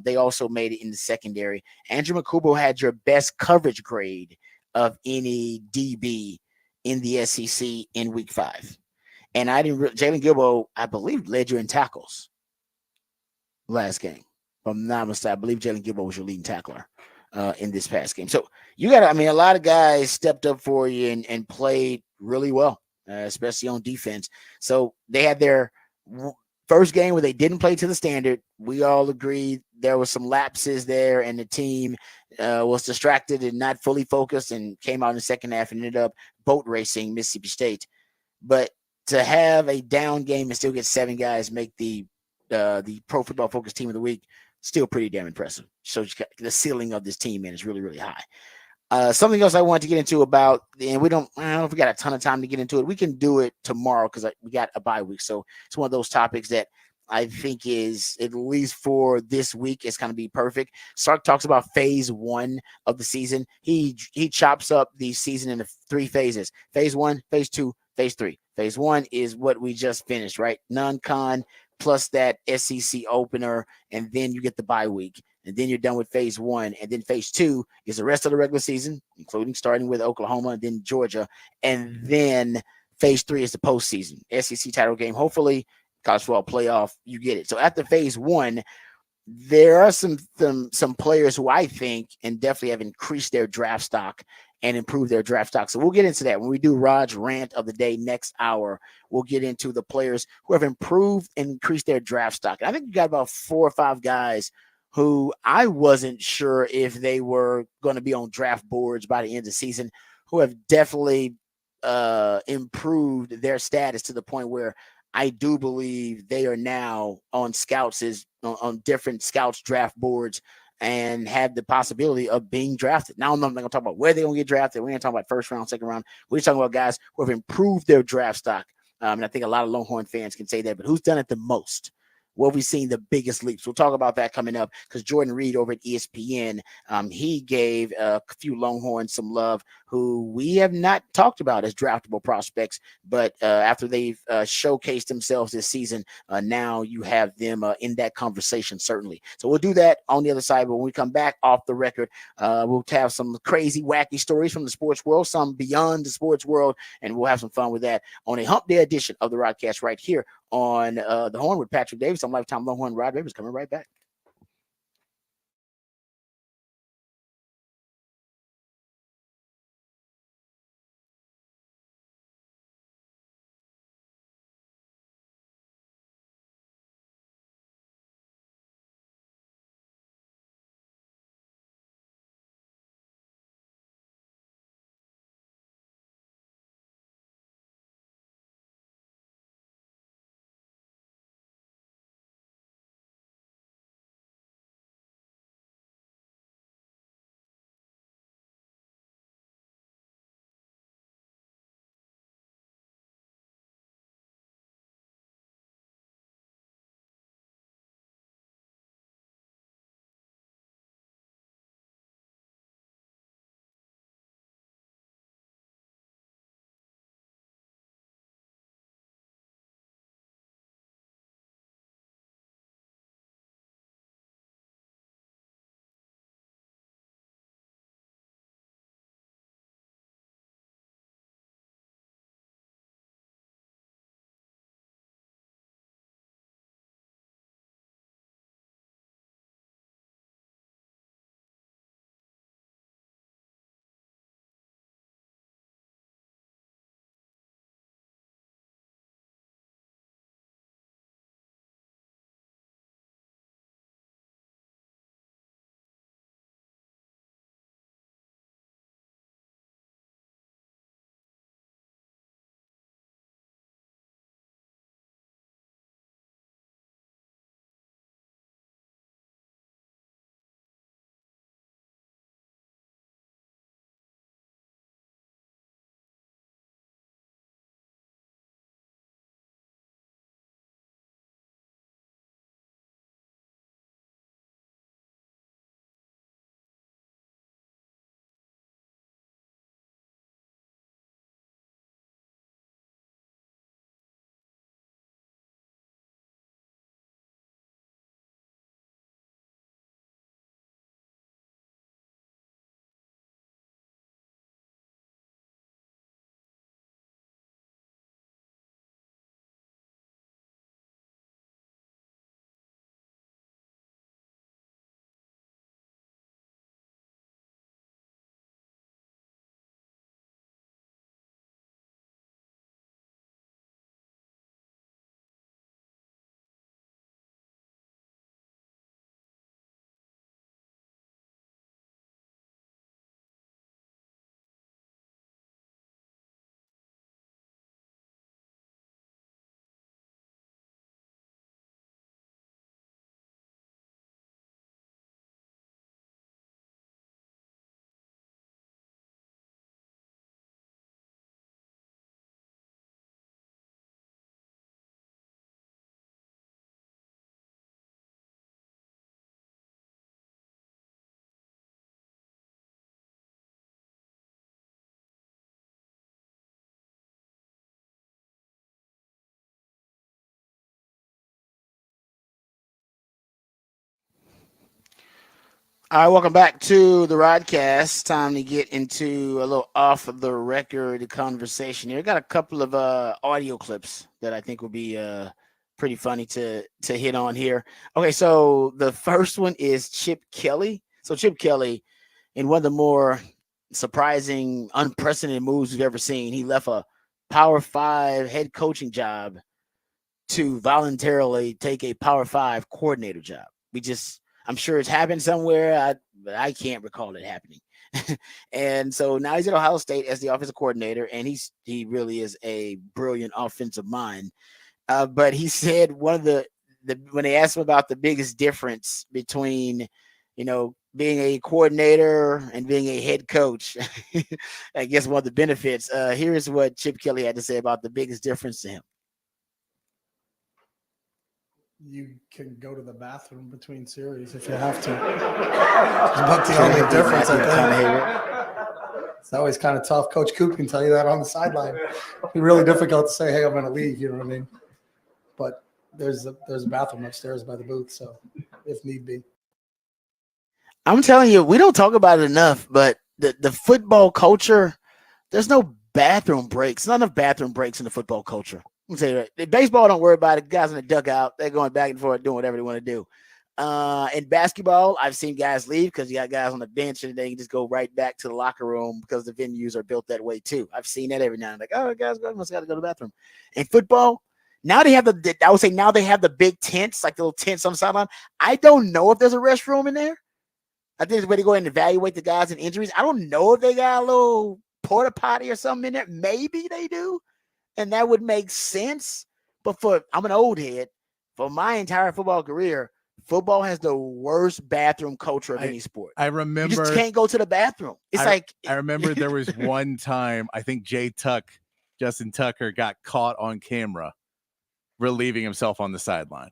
They also made it in the secondary. Andrew McCouber had your best coverage grade of any DB in the SEC in week 5. And Jalen Gilbo, I believe, led you in tackles last game. If I'm not mistaken, I believe Jalen Gilbo was your leading tackler in this past game. So a lot of guys stepped up for you and played really well, especially on defense. So they had their first game where they didn't play to the standard. We all agreed there was some lapses there, and the team was distracted and not fully focused and came out in the second half and ended up boat racing Mississippi State. But to have a down game and still get 7 guys make the Pro Football Focus Team of the Week, still pretty damn impressive. So the ceiling of this team, man, is really, really high. Something else I wanted to get into about, and I don't know if we got a ton of time to get into it. We can do it tomorrow because we got a bye week. So it's one of those topics that I think is, at least for this week, it's going to be perfect. Sark talks about phase 1 of the season. He chops up the season into 3 phases. Phase 1, phase 2, phase 3. Phase 1 is what we just finished, right? Non-con plus that SEC opener, and then you get the bye week. And then you're done with phase 1. And then phase 2 is the rest of the regular season, including starting with Oklahoma and then Georgia. And then phase 3 is the postseason, SEC title game. Hopefully, college football playoff, you get it. So after phase 1, there are some players who I think and definitely have increased their draft stock and improved their draft stock. So we'll get into that when we do Rod's rant of the day next hour. We'll get into the players who have improved and increased their draft stock. And I think you got about 4 or 5 guys who I wasn't sure if they were going to be on draft boards by the end of the season, who have definitely improved their status to the point where I do believe they are now on on different scouts draft boards and have the possibility of being drafted. Now I'm not going to talk about where they're going to get drafted. We're going to talk about first round, second round. We're talking about guys who have improved their draft stock. And I think a lot of Longhorn fans can say that, but who's done it the most? Where we've seen the biggest leaps. We'll talk about that coming up because Jordan Reed over at ESPN, he gave a few Longhorns some love who we have not talked about as draftable prospects, but after they've showcased themselves this season, now you have them in that conversation, certainly. So we'll do that on the other side, but when we come back off the record, we'll have some crazy, wacky stories from the sports world, some beyond the sports world, and we'll have some fun with that on a Hump Day edition of the Rodcast right here on the Horn with Patrick Davis. I'm Lifetime Longhorn. Rod Davis coming right back. All right, welcome back to the Rodcast. Time to get into a little off the record conversation here. Got a couple of audio clips that I think will be pretty funny to hit on here. Okay, so the first one is Chip Kelly. So Chip Kelly, in one of the more surprising, unprecedented moves we've ever seen, he left a Power 5 head coaching job to voluntarily take a Power 5 coordinator job. I'm sure it's happened somewhere. I can't recall it happening. And so now he's at Ohio State as the offensive coordinator, and he really is a brilliant offensive mind. But he said one of the when they asked him about the biggest difference between, being a coordinator and being a head coach, I guess one of the benefits. Here's what Chip Kelly had to say about the biggest difference to him. You can go to the bathroom between series if you have to. It's about the only difference, I think. It's always kind of tough. Coach Coop can tell you that on the sideline. It'd be really difficult to say, hey, I'm going to leave, you know what I mean? But there's a bathroom upstairs by the booth, so if need be. I'm telling you, we don't talk about it enough, but the football culture, there's no bathroom breaks. Not enough bathroom breaks in the football culture. I'm tell you that. In baseball, don't worry about it. Guys in the dugout, they're going back and forth, doing whatever they want to do. In basketball, I've seen guys leave because you got guys on the bench and they can just go right back to the locker room because the venues are built that way too. I've seen that every now and then. Like, oh, guys, must got to go to the bathroom. In football, now they have I would say now they have the big tents, like the little tents on the sideline. I don't know if there's a restroom in there. I think it's a way to go ahead and evaluate the guys and injuries. I don't know if they got a little porta potty or something in there. Maybe they do. And that would make sense. But I'm an old head. For my entire football career, football has the worst bathroom culture of any sport. I remember you just can't go to the bathroom. I remember there was one time, I think Justin Tucker got caught on camera relieving himself on the sideline.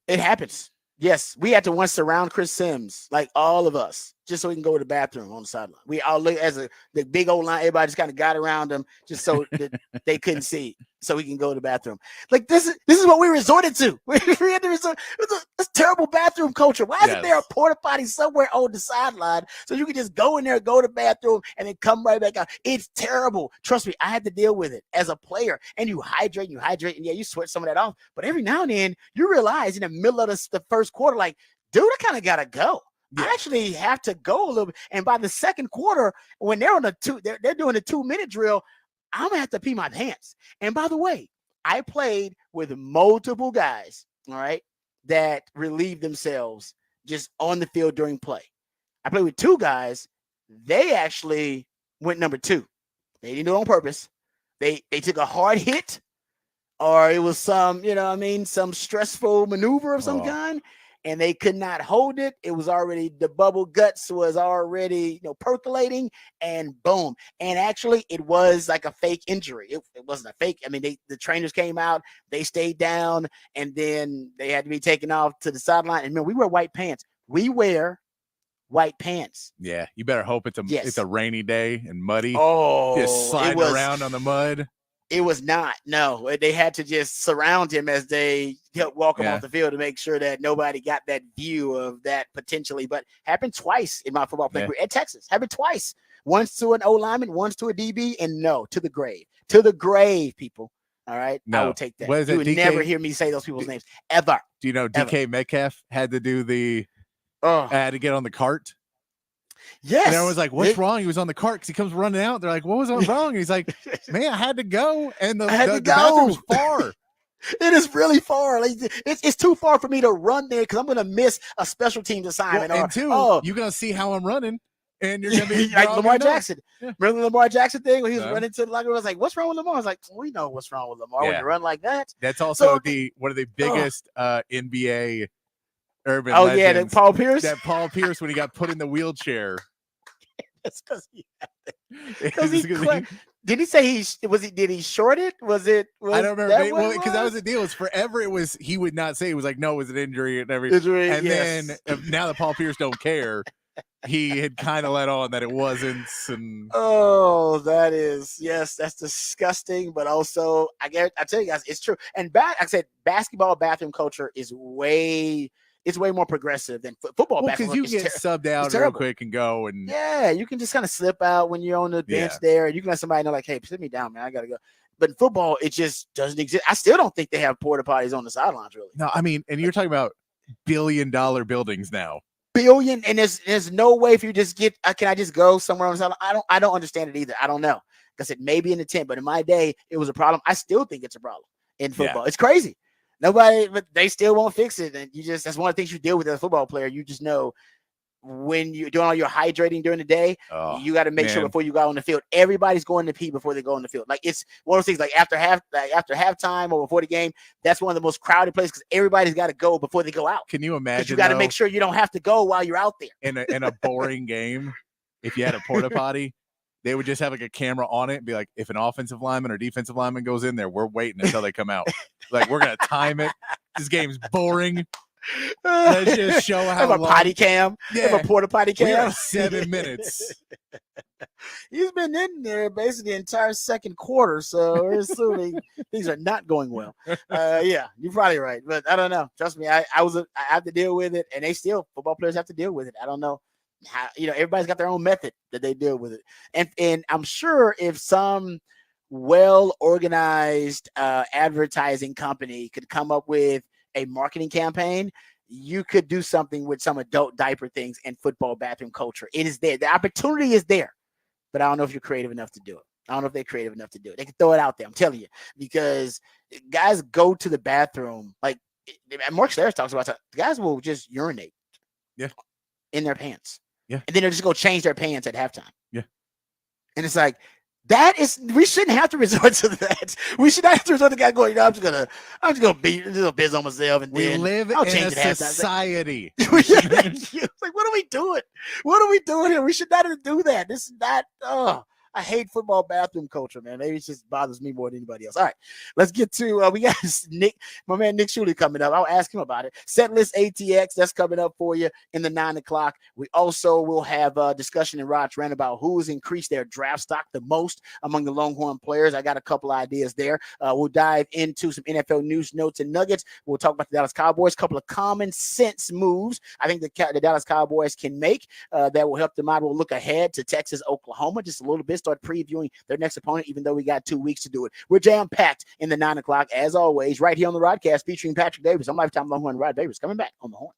It happens. Yes, we had to once surround Chris Sims, like all of us, just so he can go to the bathroom on the sideline. We all look as the big old line. Everybody just kind of got around him just so that they couldn't see, so he can go to the bathroom. Like this is what we resorted to. We had to resort. It's terrible bathroom culture. Why isn't there a porta potty somewhere on the sideline so you can just go in there, go to the bathroom, and then come right back out? It's terrible. Trust me, I had to deal with it as a player. And you hydrate, and yeah, you sweat some of that off. But every now and then, you realize in the middle of the first quarter, like, dude, I kind of gotta go. Yeah. I actually have to go a little bit. And by the second quarter, when they're on they're doing a 2-minute drill, I'm gonna have to pee my pants. And by the way, I played with multiple guys, all right, that relieved themselves just on the field during play. I played with 2 guys. They actually went number 2. They didn't do it on purpose. They took a hard hit, or it was some, some stressful maneuver of some kind. And they could not hold it. It was already, the bubble guts was already, percolating, and boom. And actually, it was like a fake injury. It wasn't a fake. I mean, the trainers came out, they stayed down, and then they had to be taken off to the sideline. And man, we wear white pants. We wear white pants. Yeah, you better hope it's a rainy day and muddy. Oh, just sliding around on the mud. It was not. No, they had to just surround him as they helped walk him off the field to make sure that nobody got that view of that potentially. But happened twice in my football playing career at Texas. Happened twice. Once to an O lineman, once to a DB, and to the grave. To the grave, people. All right? No. I will take that. You would never hear me say those people's names, ever. Do you know DK Metcalf had to do had to get on the cart? Yes. And everyone's like, what's wrong? He was on the cart because he comes running out. They're like, what was wrong? And he's like, man, I had to go. And the bathroom's far. It is really far. Like, it's too far for me to run there because I'm going to miss a special teams assignment. Well, you're going to see how I'm running. And you're going to be like Lamar Jackson. Yeah. Remember the Lamar Jackson thing when he was running to the locker room? I was like, what's wrong with Lamar? I was like, we know what's wrong with Lamar when you run like that. That's also one of the biggest NBA urban legends. Yeah, that Paul Pierce? That Paul Pierce when he got put in the wheelchair. It's because did he say did he short it? I don't remember. Because that was the deal. It's forever. He would not say. It was like, no, it was an injury and everything. And then now that Paul Pierce don't care, he had kind of let on that it wasn't. And that's disgusting. But also, I tell you guys, it's true. And I said, basketball bathroom culture is way it's way more progressive than football. Well, because you is get subbed out real quick and go and yeah, you can just kind of slip out when you're on the bench there. You can let somebody know like, hey, sit me down, man. I gotta go. But in football, it just doesn't exist. I still don't think they have porta potties on the sidelines, really. No, I mean, and you're talking about billion-dollar buildings now. Billion, and there's no way if you just get. Can I just go somewhere on the sideline? I don't understand it either. I don't know. Like I said, maybe in the tent, but in my day, it was a problem. I still think it's a problem in football. It's crazy. Nobody, but they still won't fix it. And that's one of the things you deal with as a football player. You just know when you're doing all your hydrating during the day, you got to make sure before you go out on the field, everybody's going to pee before they go on the field. Like it's one of those things like after halftime or before the game, that's one of the most crowded places because everybody's got to go before they go out. Can you imagine? You got to make sure you don't have to go while you're out there. In a boring game, if you had a porta potty, they would just have like a camera on it and be like, if an offensive lineman or defensive lineman goes in there, we're waiting until they come out. Like we're gonna time it. This game's boring. Let's just show how have a long. Potty cam. Have a porta potty cam. We have 7 minutes. He's been in there basically the entire second quarter, so we're assuming things are not going well. Yeah, you're probably right, but I don't know. Trust me, I have to deal with it, and football players have to deal with it. I don't know how. Everybody's got their own method that they deal with it, and I'm sure if some well-organized advertising company could come up with a marketing campaign, you could do something with some adult diaper things and football bathroom culture. It is there. The opportunity is there, but I don't know if you're creative enough to do it. I don't know if they're creative enough to do it. They can throw it out there. I'm telling you, because guys go to the bathroom. Like Mark Stairs talks about, guys will just urinate in their pants. Yeah. And then they'll just go change their pants at halftime. Yeah. And it's like, we shouldn't have to resort to that. We should not have to resort to guy going, I'm just gonna beat a little biz on myself, and then live I'll in change a it society. Like, what are we doing? What are we doing here? We should not do that. This is not. I hate football bathroom culture, man. Maybe it just bothers me more than anybody else. All right, let's get to we got my man Nick Shuley coming up. I'll ask him about it. Set list ATX, that's coming up for you in the 9 o'clock. We also will have a discussion in Rod's Rant about who's increased their draft stock the most among the Longhorn players. I got a couple ideas there. We'll dive into some NFL news, notes, and nuggets. We'll talk about the Dallas Cowboys, a couple of common sense moves I think the Dallas Cowboys can make that will help them out. We'll look ahead to Texas, Oklahoma just a little bit, start previewing their next opponent, even though we got 2 weeks to do it. We're jam-packed in the 9 o'clock, as always, right here on the Rodcast featuring Patrick Davis. I'm Lifetime Longhorn Rod Davis coming back on the Horn.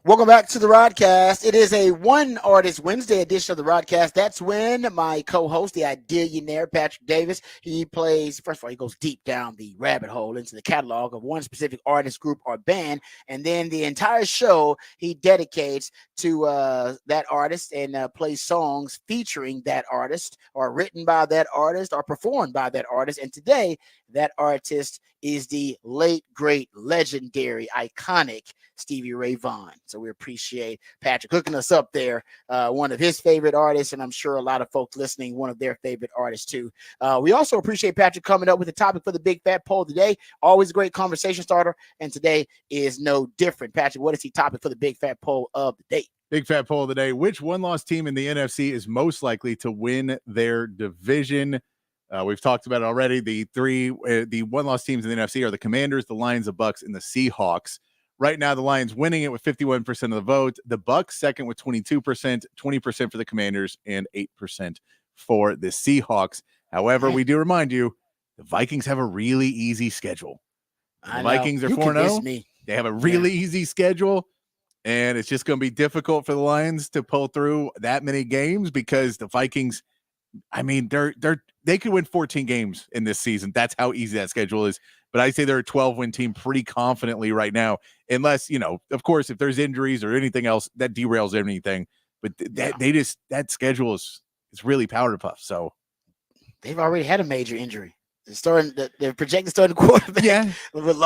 Welcome back to the Rodcast. It is a One Artist Wednesday edition of the Rodcast. That's when my co-host, the Ideallionaire, Patrick Davis, he plays, first of all, he goes deep down the rabbit hole into the catalog of one specific artist, group, or band. And then the entire show he dedicates to that artist and plays songs featuring that artist or written by that artist or performed by that artist. And today, that artist is the late, great, legendary, iconic Stevie Ray Vaughan. So we appreciate Patrick hooking us up there. One of his favorite artists, and I'm sure a lot of folks listening, one of their favorite artists too. We also appreciate Patrick coming up with the topic for the Big Fat Poll today. Always a great conversation starter, and today is no different. Patrick, what is the topic for the Big Fat Poll of the day? Big Fat Poll of the day. Which one-loss team in the NFC is most likely to win their division? We've talked about it already. The one-loss teams in the NFC are the Commanders, the Lions, the Bucks, and the Seahawks. Right now, the Lions winning it with 51% of the vote. The Bucks second with 22%, 20% for the Commanders, and 8% for the Seahawks. However, we do remind you, the Vikings have a really easy schedule. The Vikings are 4-0. They have a really easy schedule, and it's just going to be difficult for the Lions to pull through that many games because the Vikings, I mean, they could win 14 games in this season. That's how easy that schedule is. But I say they're a 12-win team pretty confidently right now, unless, of course, if there's injuries or anything else that derails anything. But that schedule is really powder puff. So they've already had a major injury. They're projected starting quarterback. Yeah, but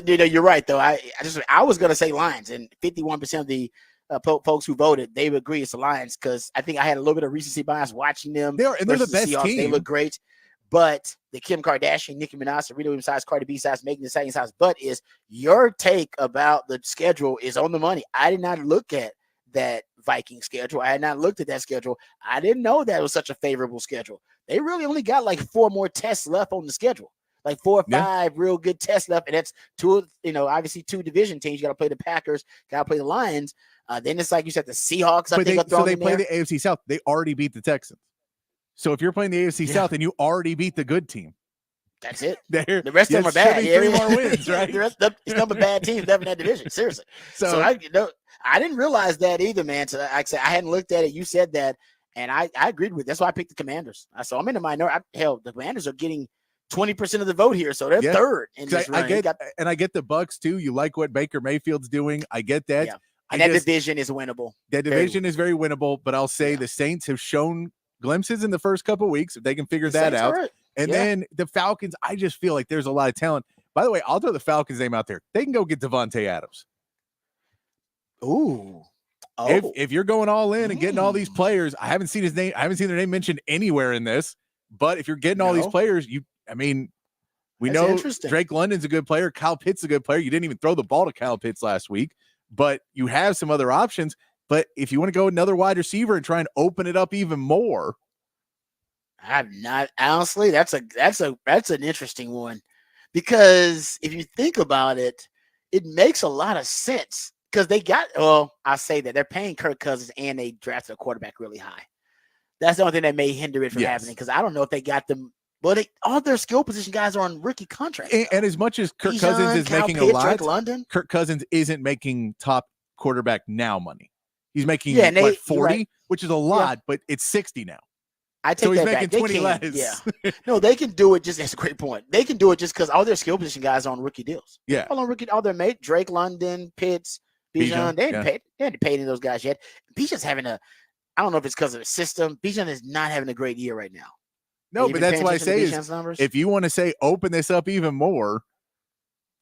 you're right though. I was gonna say Lions, and 51% of the folks who voted, they would agree it's the Lions because I think I had a little bit of recency bias watching them. They're the best team. They look great. But the Kim Kardashian, Nicki Minaj, Serena Williams size, Cardi B size, Megan Thee Stallion size, but is your take about the schedule is on the money. I did not look at that Viking schedule. I had not looked at that schedule. I didn't know that was such a favorable schedule. They really only got like 4 more tests left on the schedule, like 4 or 5 real good tests left. And that's obviously 2 division teams. You got to play the Packers, got to play the Lions. Then it's like you said, the Seahawks. So they play the AFC South. They already beat the Texans. So if you're playing the AFC South and you already beat the good team, that's it. The rest of them are bad. 3 more wins, right? The rest of it's number bad teams left in that division. Seriously. So I didn't realize that either, man. So I hadn't looked at it. You said that, and I agreed with it. That's why I picked the Commanders. So I'm in the minority. Hell, the Commanders are getting 20% of the vote here, so they're third in this run. I get the Bucks too. You like what Baker Mayfield's doing. I get that. Yeah. And that division is winnable. That division is very winnable, but I'll say the Saints have shown glimpses in the first couple of weeks if they can figure that out. And then the Falcons, I just feel like there's a lot of talent. By the way, I'll throw the Falcons name out there. They can go get Devontae Adams. Ooh. If you're going all in and getting all these players, I haven't seen his name. I haven't seen their name mentioned anywhere in this. But if you're getting all these players, we know Drake London's a good player. Kyle Pitts is a good player. You didn't even throw the ball to Kyle Pitts last week, but you have some other options. But if you want to go another wide receiver and try and open it up even more, I'm not honestly. That's an interesting one because if you think about it, it makes a lot of sense because they got. Well, I say that they're paying Kirk Cousins and they drafted a quarterback really high. That's the only thing that may hinder it from happening because I don't know if they got them. But all their skill position guys are on rookie contracts. And as much as Kirk Cousins is making a lot, Kirk Cousins isn't making top quarterback now money. He's making 40, which is a lot, but it's 60 now. I take so that he's making 20 less. Yeah. No, they can do it just that's a great point. They can do it just because all their skill position guys are on rookie deals. Yeah. All their mate, Drake London, Pitts, Bijan. They hadn't paid any of those guys yet. Bijan's having I don't know if it's because of the system. Bijan is not having a great year right now. No, but that's why I say is if you want to say open this up even more,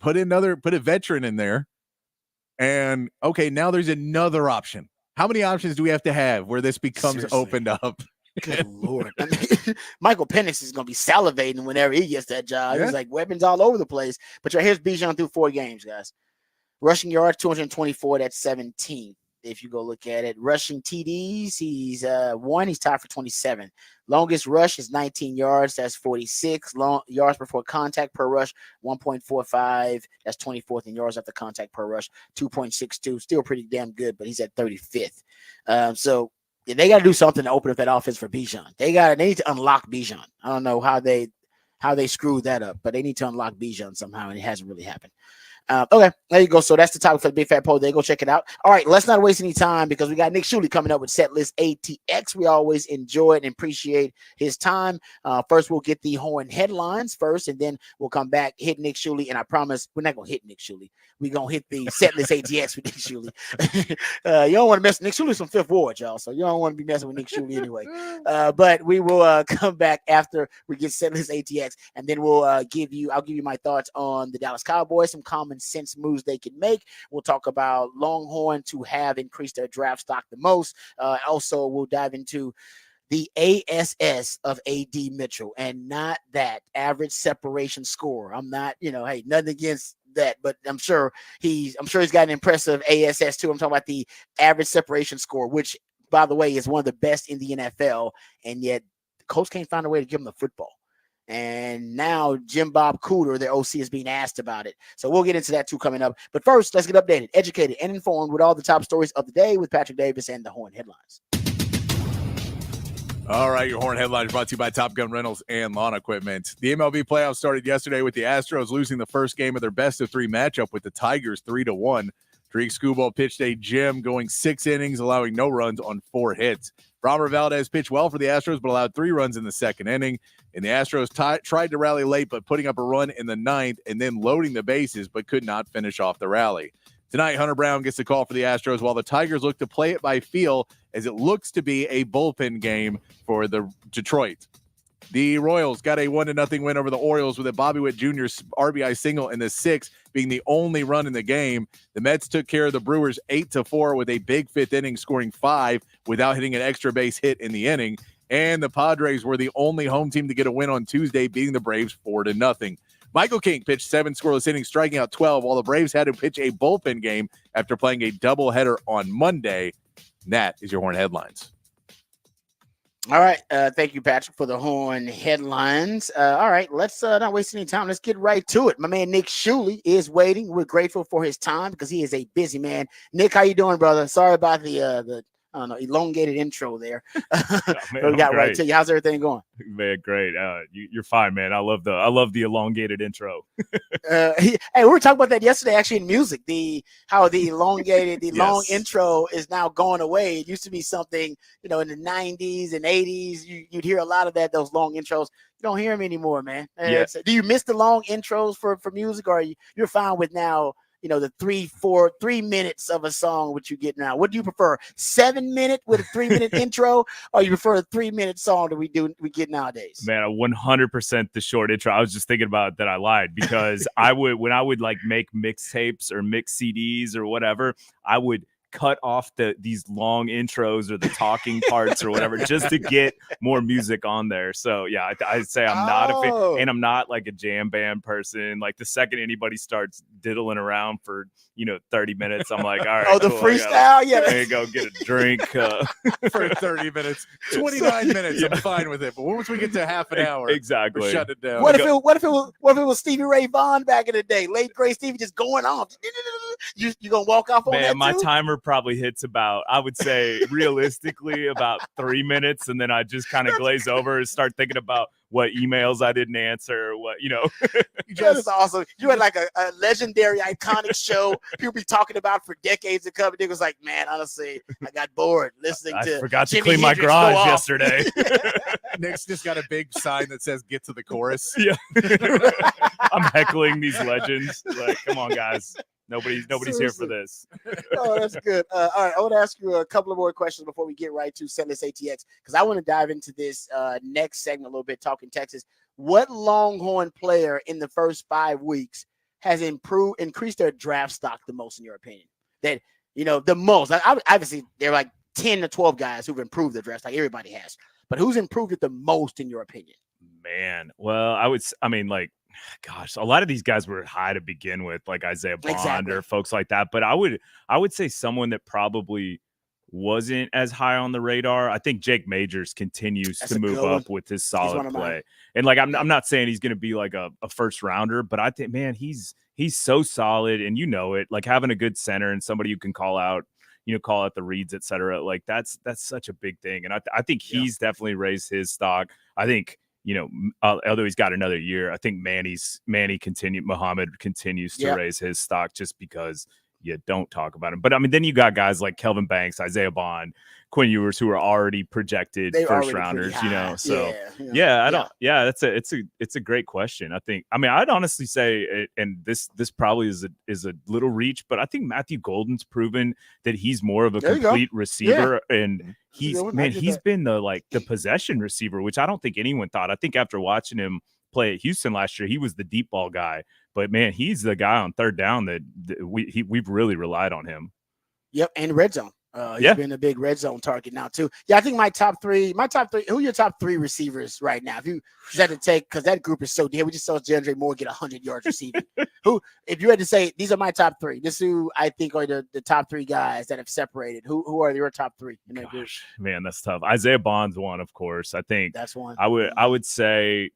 put a veteran in there. And okay, now there's another option. How many options do we have to have where this becomes opened up? Good Lord. I mean, Michael Penix is going to be salivating whenever he gets that job. He's like weapons all over the place. But here's Bijan through 4 games, guys. Rushing yards, 224. That's 17th. If you go look at it, rushing TDs, he's 1. He's tied for 27. Longest rush is 19 yards. That's 46. Long yards before contact per rush, 1.45. That's 24th in yards after contact per rush, 2.62. Still pretty damn good, but he's at 35th. So they got to do something to open up that offense for Bijan. They need to unlock Bijan. I don't know how they screwed that up, but they need to unlock Bijan somehow, and it hasn't really happened. Okay, there you go. So that's the topic for the Big Fat Poll. There, go check it out. All right, let's not waste any time because we got Nick Shuley coming up with Setlist ATX. We always enjoy and appreciate his time. First, we'll get the Horn headlines first, and then we'll come back, hit Nick Shuley, and I promise we're not going to hit Nick Shuley. We're going to hit the Setlist ATX with Nick Shuley. You don't want to mess with Nick Shuley's from Fifth Ward, y'all, so you don't want to be messing with Nick Shuley anyway. But we will come back after we get Setlist ATX, and then I'll give you my thoughts on the Dallas Cowboys, some common sense moves they can make. We'll talk about Longhorn to have increased their draft stock the most. Also, we'll dive into the ASS of AD Mitchell and not that average separation score. I'm not, hey, nothing against that, but I'm sure he's got an impressive ASS too. I'm talking about the average separation score, which, by the way, is one of the best in the NFL, and yet the coach can't find a way to give him the football. And now Jim Bob Cooter, their OC, is being asked about it. So we'll get into that too coming up. But first, let's get updated, educated, and informed with all the top stories of the day with Patrick Davis and the Horn headlines. All right, your Horn headlines brought to you by Top Gun Rentals and Lawn Equipment. The MLB playoffs started yesterday with the Astros losing the first game of their best-of-3 matchup with the Tigers 3-1. Drake Skubal pitched a gem, going 6 innings, allowing no runs on 4 hits. Framber Valdez pitched well for the Astros, but allowed 3 runs in the second inning. And the Astros tried to rally late, but putting up a run in the 9th and then loading the bases, but could not finish off the rally. Tonight, Hunter Brown gets the call for the Astros, while the Tigers look to play it by feel, as it looks to be a bullpen game for the Detroit. The Royals got a 1-0 win over the Orioles with a Bobby Witt Jr. RBI single in the 6th, being the only run in the game. The Mets took care of the Brewers 8-4 with a big 5th inning, scoring 5 without hitting an extra base hit in the inning. And the Padres were the only home team to get a win on Tuesday, beating the Braves 4-0. Michael King pitched 7 scoreless innings, striking out 12, while the Braves had to pitch a bullpen game after playing a doubleheader on Monday. And that is your Horn headlines. All right. Thank you, Patrick, for the Horn headlines. All right. Let's not waste any time. Let's get right to it. My man Nick Shuley is waiting. We're grateful for his time because he is a busy man. Nick, how you doing, brother? Sorry about the I don't know, elongated intro there. Man, we got right to you. How's everything going? Man, great. You're fine, man. I love the elongated intro. Hey, we were talking about that yesterday, actually, in music. How the elongated, Yes. long intro is now going away. It used to be something, in the 90s and 80s. You'd hear a lot of that, those long intros. You don't hear them anymore, man. Yeah. Do you miss the long intros for music, or you're fine with now? The 3 minutes of a song, which you get now. What do you prefer? 7 minute with a 3 minute intro, or you prefer a 3 minute song that we get nowadays? Man, 100% the short intro. I was just thinking about that. I lied because when I would like make mixtapes or mix CDs or whatever, I would cut off these long intros or the talking parts or whatever just to get more music on there. So yeah, I'd say I'm not a fan, and I'm not like a jam band person. Like the second anybody starts diddling around for 30 minutes, I'm like, all right. The cool, freestyle, yeah. There you go, get a drink for 30 minutes, 29 minutes. Yeah. I'm fine with it, but once we get to half an hour, exactly, shut it down. What if it was Stevie Ray Vaughan back in the day, late great Stevie, just going off? You gonna walk off on that? My too? timer probably hits about, I would say realistically, about 3 minutes, and then I just kind of glaze over and start thinking about what emails I didn't answer, or what. That is awesome. You had like a legendary, iconic show people be talking about for decades to come. Niggas like, man, honestly, I got bored listening to. I forgot to Jimi clean my Hendrix garage yesterday. Nick's just got a big sign that says "Get to the chorus." Yeah, I'm heckling these legends. Like, come on, guys. Nobody's here for this. Oh, that's good. All right, I want to ask you a couple of more questions before we get right to Setlist ATX, because I want to dive into this next segment a little bit, talking Texas. What Longhorn player in the first 5 weeks has increased their draft stock the most, in your opinion? That, the most. Obviously, there are like 10 to 12 guys who've improved their draft, like everybody has. But who's improved it the most, in your opinion? Man, well, gosh, a lot of these guys were high to begin with, like Isaiah Bond or folks like that. But I would say someone that probably wasn't as high on the radar. I think Jake Majors continues to move up with his solid play. And like, I'm not saying he's going to be like a first rounder, but I think, man, he's so solid, and it, like having a good center and somebody you can call out the reads, et cetera. Like that's such a big thing. And I think he's definitely raised his stock. I think although he's got another year, I think Muhammad continues to raise his stock just because you don't talk about him. But I mean, then you got guys like Kelvin Banks, Isaiah Bond, Quinn Ewers, who are already projected first rounders, So it's a great question. I'd honestly say, and this probably is a little reach, but I think Matthew Golden's proven that he's more of a complete receiver, and he's been the possession receiver, which I don't think anyone thought. I think after watching him play at Houston last year, he was the deep ball guy, but man, he's the guy on third down that we've really relied on him. Yep, and red zone. He's been a big red zone target now too. Yeah, I think my top three. Who are your top three receivers right now? If you had to take, because that group is so deep. We just saw DeAndre Moore get 100 yards receiving. If you had to say these are my top three, this is who I think are the top three guys that have separated. Who are your top three in that group? Man, that's tough. Isaiah Bond's one, of course. I think that's one. I would say,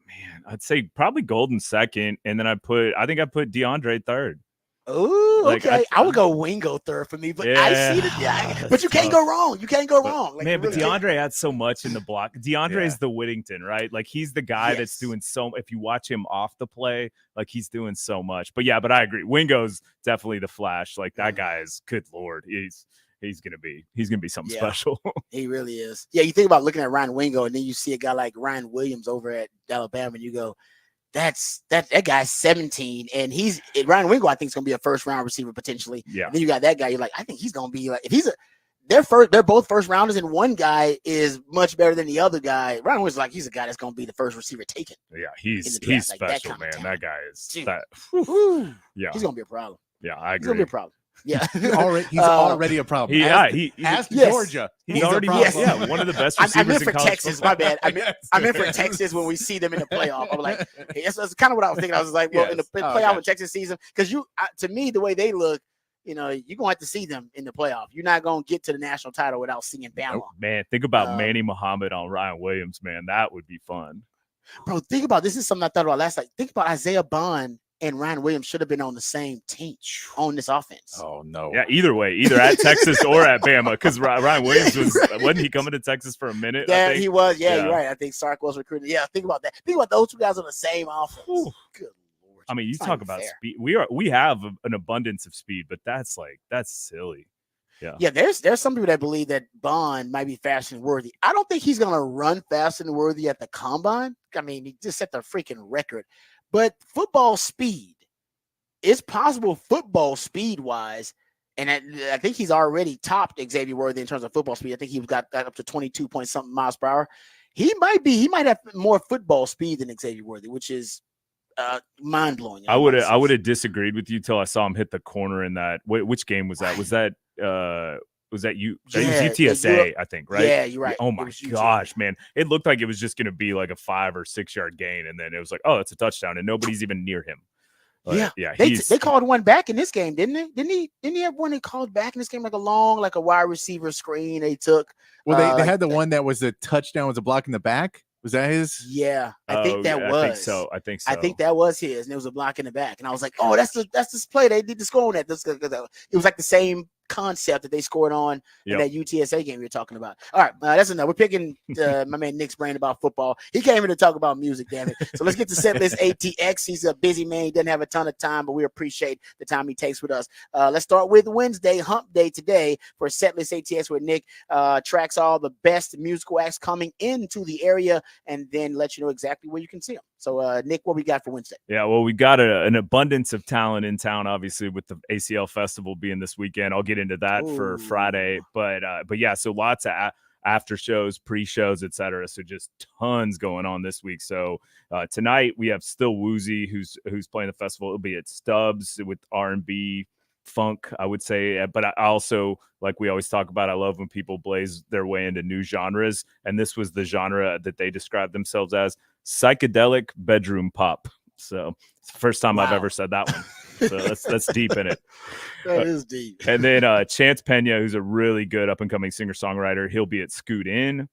man, I'd say probably Golden second, and then I put DeAndre third. Oh, okay. I would go Wingo third for me, but I see the but you can't go wrong. You can't go wrong. But DeAndre adds so much in the block. DeAndre is the Whittington, right? Like he's the guy that's doing so. If you watch him off the play, like he's doing so much. But I agree. Wingo's definitely the flash. Like that guy is. Good Lord, he's gonna be something special. He really is. Yeah, you think about looking at Ryan Wingo, and then you see a guy like Ryan Williams over at Alabama, and you go, that guy's 17, and Ryan Wingo, I think, is going to be a first round receiver potentially. Yeah. And then you got that guy. You're like, I think he's going to be like, if they're both first rounders, and one guy is much better than the other guy. Ryan Wind's like, he's a guy that's going to be the first receiver taken. Yeah, he's special, man. That guy is that. Yeah, he's going to be a problem. Yeah, I agree. He's going to be a problem. Yeah, he's already a problem. Ask Georgia. He's already one of the best receivers. I meant for in college Texas. My bad. I meant for Texas when we see them in the playoff. I'm like, that's kind of what I was thinking. I was like, well, in the playoff in Texas season, because to me, the way they look, you're gonna have to see them in the playoff. You're not gonna get to the national title without seeing Bama. Oh, man, think about Manny Muhammad on Ryan Williams, man. That would be fun. Bro, think about this. Is something I thought about last night. Think about Isaiah Bond and Ryan Williams should have been on the same team on this offense. Oh no! Yeah, either way, either at Texas or at Bama, because Ryan Williams wasn't he coming to Texas for a minute? Yeah, he was. Yeah, you're right. I think Sark was recruited. Yeah, think about that. Think about those two guys on the same offense. Good Lord! I mean, you talk about speed. We have an abundance of speed, but that's silly. Yeah. Yeah, there's some people that believe that Bond might be faster than Worthy. I don't think he's gonna run faster than Worthy at the combine. I mean, he just set the freaking record. But football speed, it's possible football speed wise, and I think he's already topped Xavier Worthy in terms of football speed. I think he's got up to 22 point something miles per hour. He might have more football speed than Xavier Worthy, which is mind blowing. I would have disagreed with you till I saw him hit the corner in that. Which game was that? Was that UTSA, I think, right? Yeah, you're right. Oh my gosh, man. It looked like it was just going to be like a 5 or 6 yard gain. And then it was like, oh, it's a touchdown. And nobody's even near him. Yeah. They called one back in this game, didn't they? Didn't he have one they called back in this game? Like a long, like a wide receiver screen they took. Well, they had the one that was a touchdown, was a block in the back. Was that his? Yeah, I think that was. I think so. I think that was his, and it was a block in the back. And I was like, oh, that's this play. They did the score on that. It was like the same concept that they scored on in that UTSA game you're talking about. All right, that's enough. We're picking my man Nick's brain about football. He came here to talk about music, damn it. So let's get to Setlist ATX. He's a busy man. He doesn't have a ton of time, but we appreciate the time he takes with us. Let's start with Wednesday, Hump Day today for Setlist ATX, where Nick tracks all the best musical acts coming into the area and then let you know exactly where you can see them. So, Nick, what we got for Wednesday? Yeah, well, we got an abundance of talent in town, obviously, with the ACL Festival being this weekend. I'll get into that for Friday. But yeah, so lots of after shows, pre-shows, etc. So just tons going on this week. So tonight we have Still Woozy, who's playing the festival. It'll be at Stubbs with R&B, funk, I would say. But I also, like we always talk about, I love when people blaze their way into new genres. And this was the genre that they described themselves as psychedelic bedroom pop. So it's the first time I've ever said that one. So that's deep in it. That is deep. And then Chance Pena, who's a really good up-and-coming singer-songwriter, he'll be at Scoot Inn.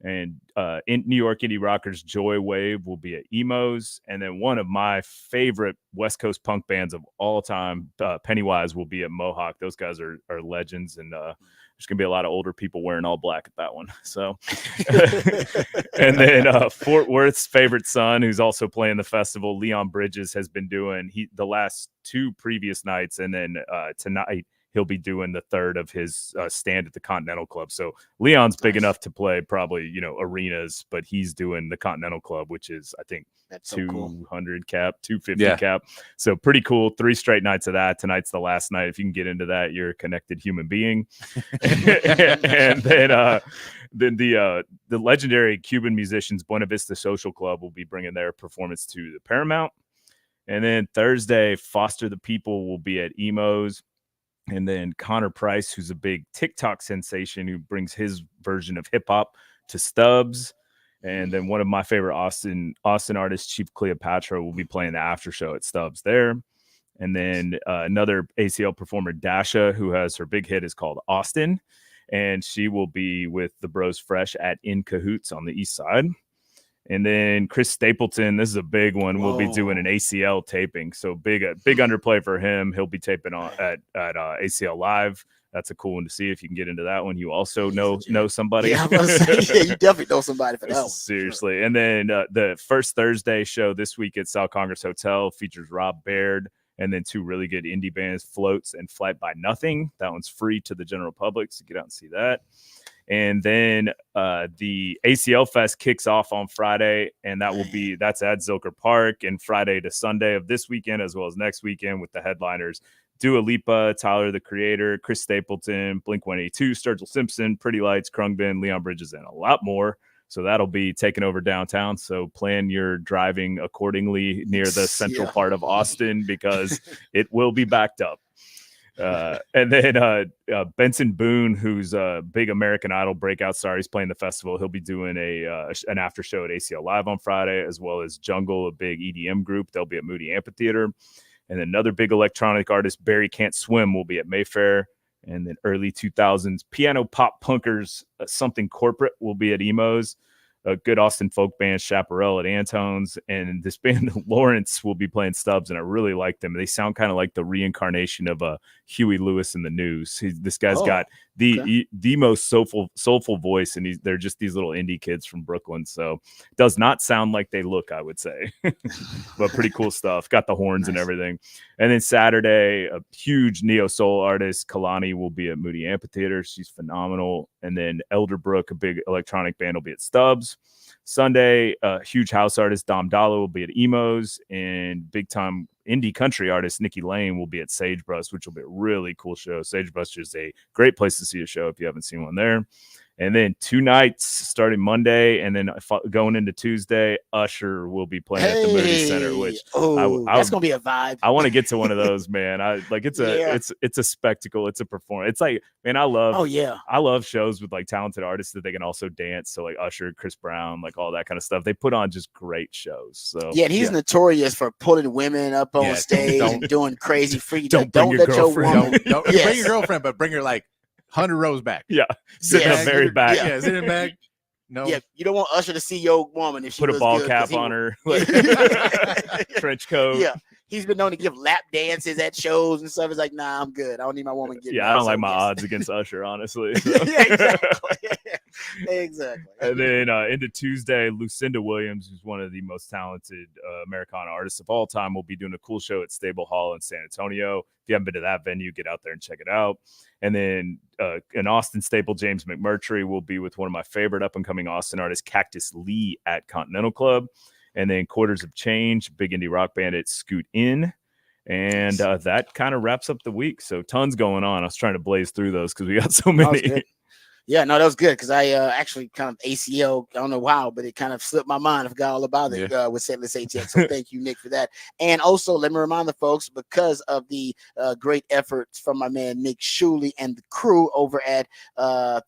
And in New York Indie Rockers, Joy Wave will be at Emos. And then one of my favorite West Coast punk bands of all time, Pennywise, will be at Mohawk. Those guys are legends. And There's going to be a lot of older people wearing all black at that one. So, and then Fort Worth's favorite son, who's also playing the festival, Leon Bridges, has been doing the last 2 previous nights. And then tonight, he'll be doing the third of his stand at the Continental Club. So Leon's big enough to play probably, arenas, but he's doing the Continental Club, which is, I think, that's so 200 cool. Cap, 250 Yeah. cap. So pretty cool. 3 straight nights of that. Tonight's the last night. If you can get into that, you're a connected human being. And then the legendary Cuban musicians Buena Vista Social Club will be bringing their performance to the Paramount. And then Thursday, Foster the People will be at Emo's. And then Connor Price, who's a big TikTok sensation, who brings his version of hip hop to Stubbs. And then one of my favorite Austin artists, Chief Cleopatra, will be playing the after show at Stubbs there. And then another ACL performer, Dasha, who has her big hit is called Austin. And she will be with the Bros Fresh at In Cahoots on the East Side. And then Chris Stapleton, this is a big one, will be doing an ACL taping. So big underplay for him. He'll be taping on at ACL Live. That's a cool one to see if you can get into that one. You also know somebody. Yeah, you definitely know somebody for that one. Seriously. Sure. And then the first Thursday show this week at South Congress Hotel features Rob Baird and then 2 really good indie bands, Floats and Flight by Nothing. That one's free to the general public, so get out and see that. And then the ACL Fest kicks off on Friday, and that's at Zilker Park, and Friday to Sunday of this weekend, as well as next weekend, with the headliners Dua Lipa, Tyler the Creator, Chris Stapleton, Blink-182, Sturgill Simpson, Pretty Lights, Krungbin, Leon Bridges, and a lot more. So that'll be taking over downtown. So plan your driving accordingly near the central part of Austin, because it will be backed up. And then Benson Boone, who's a big American Idol breakout star, he's playing the festival. He'll be doing an after show at ACL Live on Friday, as well as Jungle, a big EDM group. They'll be at Moody Amphitheater. And then another big electronic artist, Barry Can't Swim, will be at Mayfair. And then early 2000s piano pop punkers, Something Corporate, will be at Emo's. A good Austin folk band, Chaparral, at Antone's. And this band, Lawrence, will be playing Stubbs, and I really like them. They sound kind of like the reincarnation of Huey Lewis in the News. This guy's got the most soulful voice, and they're just these little indie kids from Brooklyn. So does not sound like they look, I would say. But pretty cool stuff. Got the horns and everything. And then Saturday, a huge neo-soul artist, Kalani, will be at Moody Amphitheater. She's phenomenal. And then Elderbrook, a big electronic band, will be at Stubbs. Sunday, huge house artist Dom Dalla will be at Emo's, and big-time indie country artist Nikki Lane will be at Sagebrush, which will be a really cool show. Sagebrush is a great place to see a show if you haven't seen one there. And then 2 nights starting Monday, and then going into Tuesday, Usher will be playing at the Moody Center, which that's gonna be a vibe. I want to get to one of those, man. It's a spectacle. It's a performance. It's like, man, I love shows with like talented artists that they can also dance. So like Usher, Chris Brown, like all that kind of stuff. They put on just great shows. So and he's notorious for pulling women up on stage and doing crazy freaky. Don't bring your girlfriend. Don't bring your girlfriend, but bring her like 100 rows back. Sit in the very back. Sit in the back. No. Yeah, you don't want Usher to see your woman if she put a ball cap on her, like, trench coat. Yeah, he's been known to give lap dances at shows and stuff. It's like, nah, I'm good. I don't need my woman getting. I don't like my odds against Usher, honestly. So. Exactly. And then into Tuesday, Lucinda Williams, who's one of the most talented Americana artists of all time, will be doing a cool show at Stable Hall in San Antonio. If you haven't been to that venue, get out there and check it out. And then an Austin staple, James McMurtry, will be with one of my favorite up-and-coming Austin artists, Cactus Lee, at Continental Club. And then Quarters of Change, big indie rock band at Scoot Inn. And that kind of wraps up the week. So tons going on. I was trying to blaze through those because we got so many. Yeah, no, that was good because I actually kind of ACL, I don't know how, but it kind of slipped my mind. I forgot all about it with Setless ATX. So thank you, Nick, for that. And also, let me remind the folks, because of the great efforts from my man Nick Shuley and the crew over at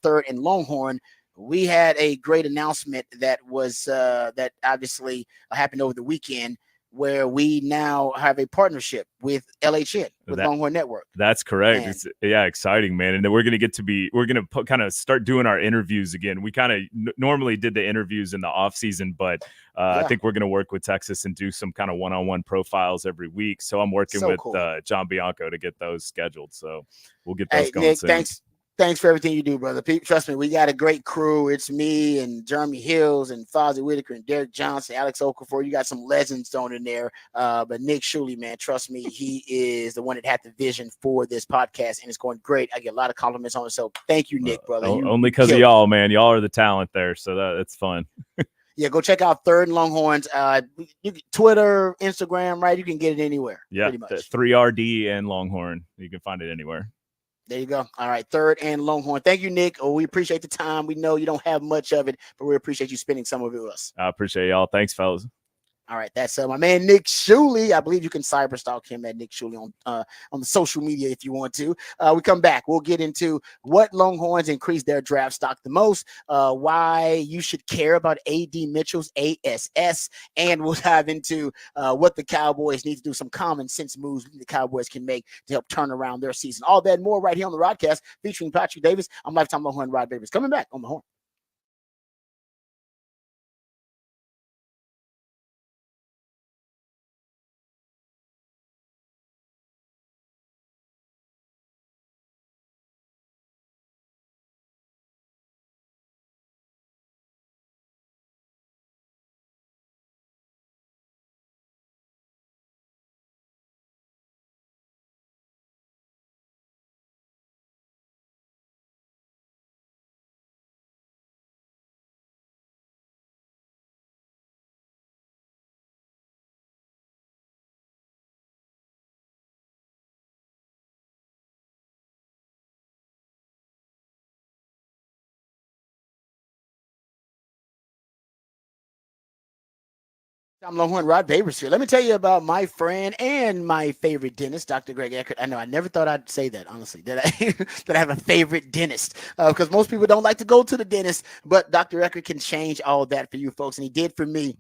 Third and Longhorn, we had a great announcement that was that obviously happened over the weekend, where we now have a partnership with LHN, with Longhorn Network. That's correct. It's, exciting, man. And then we're going to kind of start doing our interviews again. We kind of normally did the interviews in the off season, but I think we're going to work with Texas and do some kind of one-on-one profiles every week. So I'm working with John Bianco to get those scheduled. So we'll get those going Nick, soon. Thanks for everything you do, brother. Trust me, we got a great crew. It's me and Jeremy Hills and Fozzie Whitaker and Derek Johnson, Alex Okafor. You got some legends thrown in there. But Nick Shuley, man, trust me, he is the one that had the vision for this podcast, and it's going great. I get a lot of compliments on it. So thank you, Nick, brother. Only because of y'all, man. Y'all are the talent there. So that's fun. Yeah, go check out Third and Longhorns. Twitter, Instagram, right? You can get it anywhere. Yeah, pretty much. 3RD and Longhorn. You can find it anywhere. There you go. All right, Third and Longhorn. Thank you, Nick. We appreciate the time. We know you don't have much of it, but we appreciate you spending some of it with us. I appreciate y'all. Thanks, fellas. All right, that's my man Nick Shuley. I believe you can cyberstalk him at Nick Shuley on the social media if you want to. We come back. We'll get into what Longhorns increase their draft stock the most, why you should care about A.D. Mitchell's ASS, and we'll dive into what the Cowboys need to do, some common sense moves the Cowboys can make to help turn around their season. All that and more right here on the Rodcast featuring Patrick Davis. I'm Lifetime Longhorn Rod Davis. Coming back on the Horn. I'm Longhorn Rod Babers here. Let me tell you about my friend and my favorite dentist, Dr. Greg Eckert. I know I never thought I'd say that, honestly, that I have a favorite dentist because most people don't like to go to the dentist, but Dr. Eckert can change all that for you folks, and he did for me.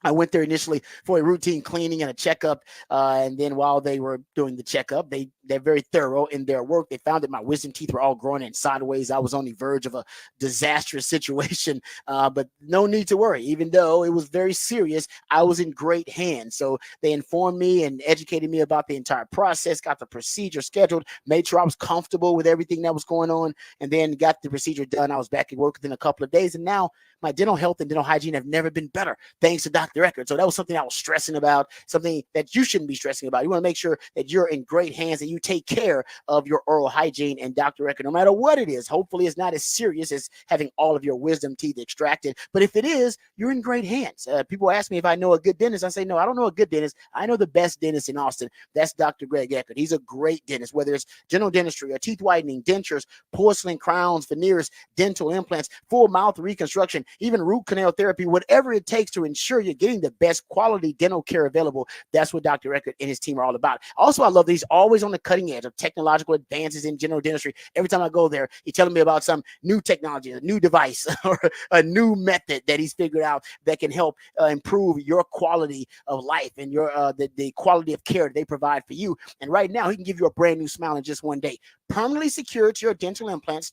I went there initially for a routine cleaning and a checkup. And then while they were doing the checkup, they're very thorough in their work. They found that my wisdom teeth were all growing in sideways. I was on the verge of a disastrous situation, but no need to worry. Even though it was very serious, I was in great hands. So they informed me and educated me about the entire process, got the procedure scheduled, made sure I was comfortable with everything that was going on, and then got the procedure done. I was back at work within a couple of days, and now my dental health and dental hygiene have never been better, thanks to Dr. Eckert. So that was something I was stressing about, something that you shouldn't be stressing about. You want to make sure that you're in great hands and you take care of your oral hygiene and Dr. Eckert, no matter what it is. Hopefully it's not as serious as having all of your wisdom teeth extracted, but if it is, you're in great hands. People ask me if I know a good dentist. I say, no, I don't know a good dentist. I know the best dentist in Austin. That's Dr. Greg Eckert. He's a great dentist, whether it's general dentistry or teeth whitening, dentures, porcelain crowns, veneers, dental implants, full mouth reconstruction, even root canal therapy, whatever it takes to ensure you're getting the best quality dental care available. That's what Dr. Eckert and his team are all about. Also, I love that he's always on the cutting edge of technological advances in general dentistry. Every time I go there, he's telling me about some new technology, a new device, or a new method that he's figured out that can help improve your quality of life and your the quality of care they provide for you. And right now, he can give you a brand new smile in just one day. Permanently secured to your dental implants.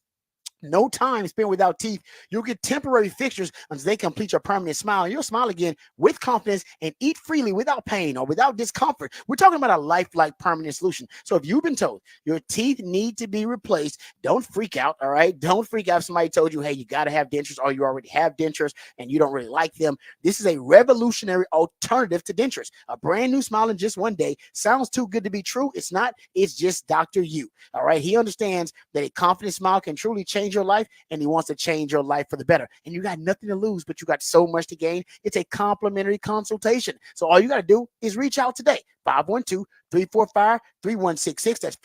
No time spent without teeth. You'll get temporary fixtures until they complete your permanent smile. And you'll smile again with confidence and eat freely without pain or without discomfort. We're talking about a lifelike permanent solution. So if you've been told your teeth need to be replaced, don't freak out, all right? Don't freak out if somebody told you, hey, you got to have dentures, or you already have dentures and you don't really like them. This is a revolutionary alternative to dentures. A brand new smile in just one day. Sounds too good to be true. It's not. It's just Dr. U, all right? He understands that a confident smile can truly change your life, and he wants to change your life for the better. And you got nothing to lose, but you got so much to gain. It's a complimentary consultation. So all you got to do is reach out today. 512-345-3166. That's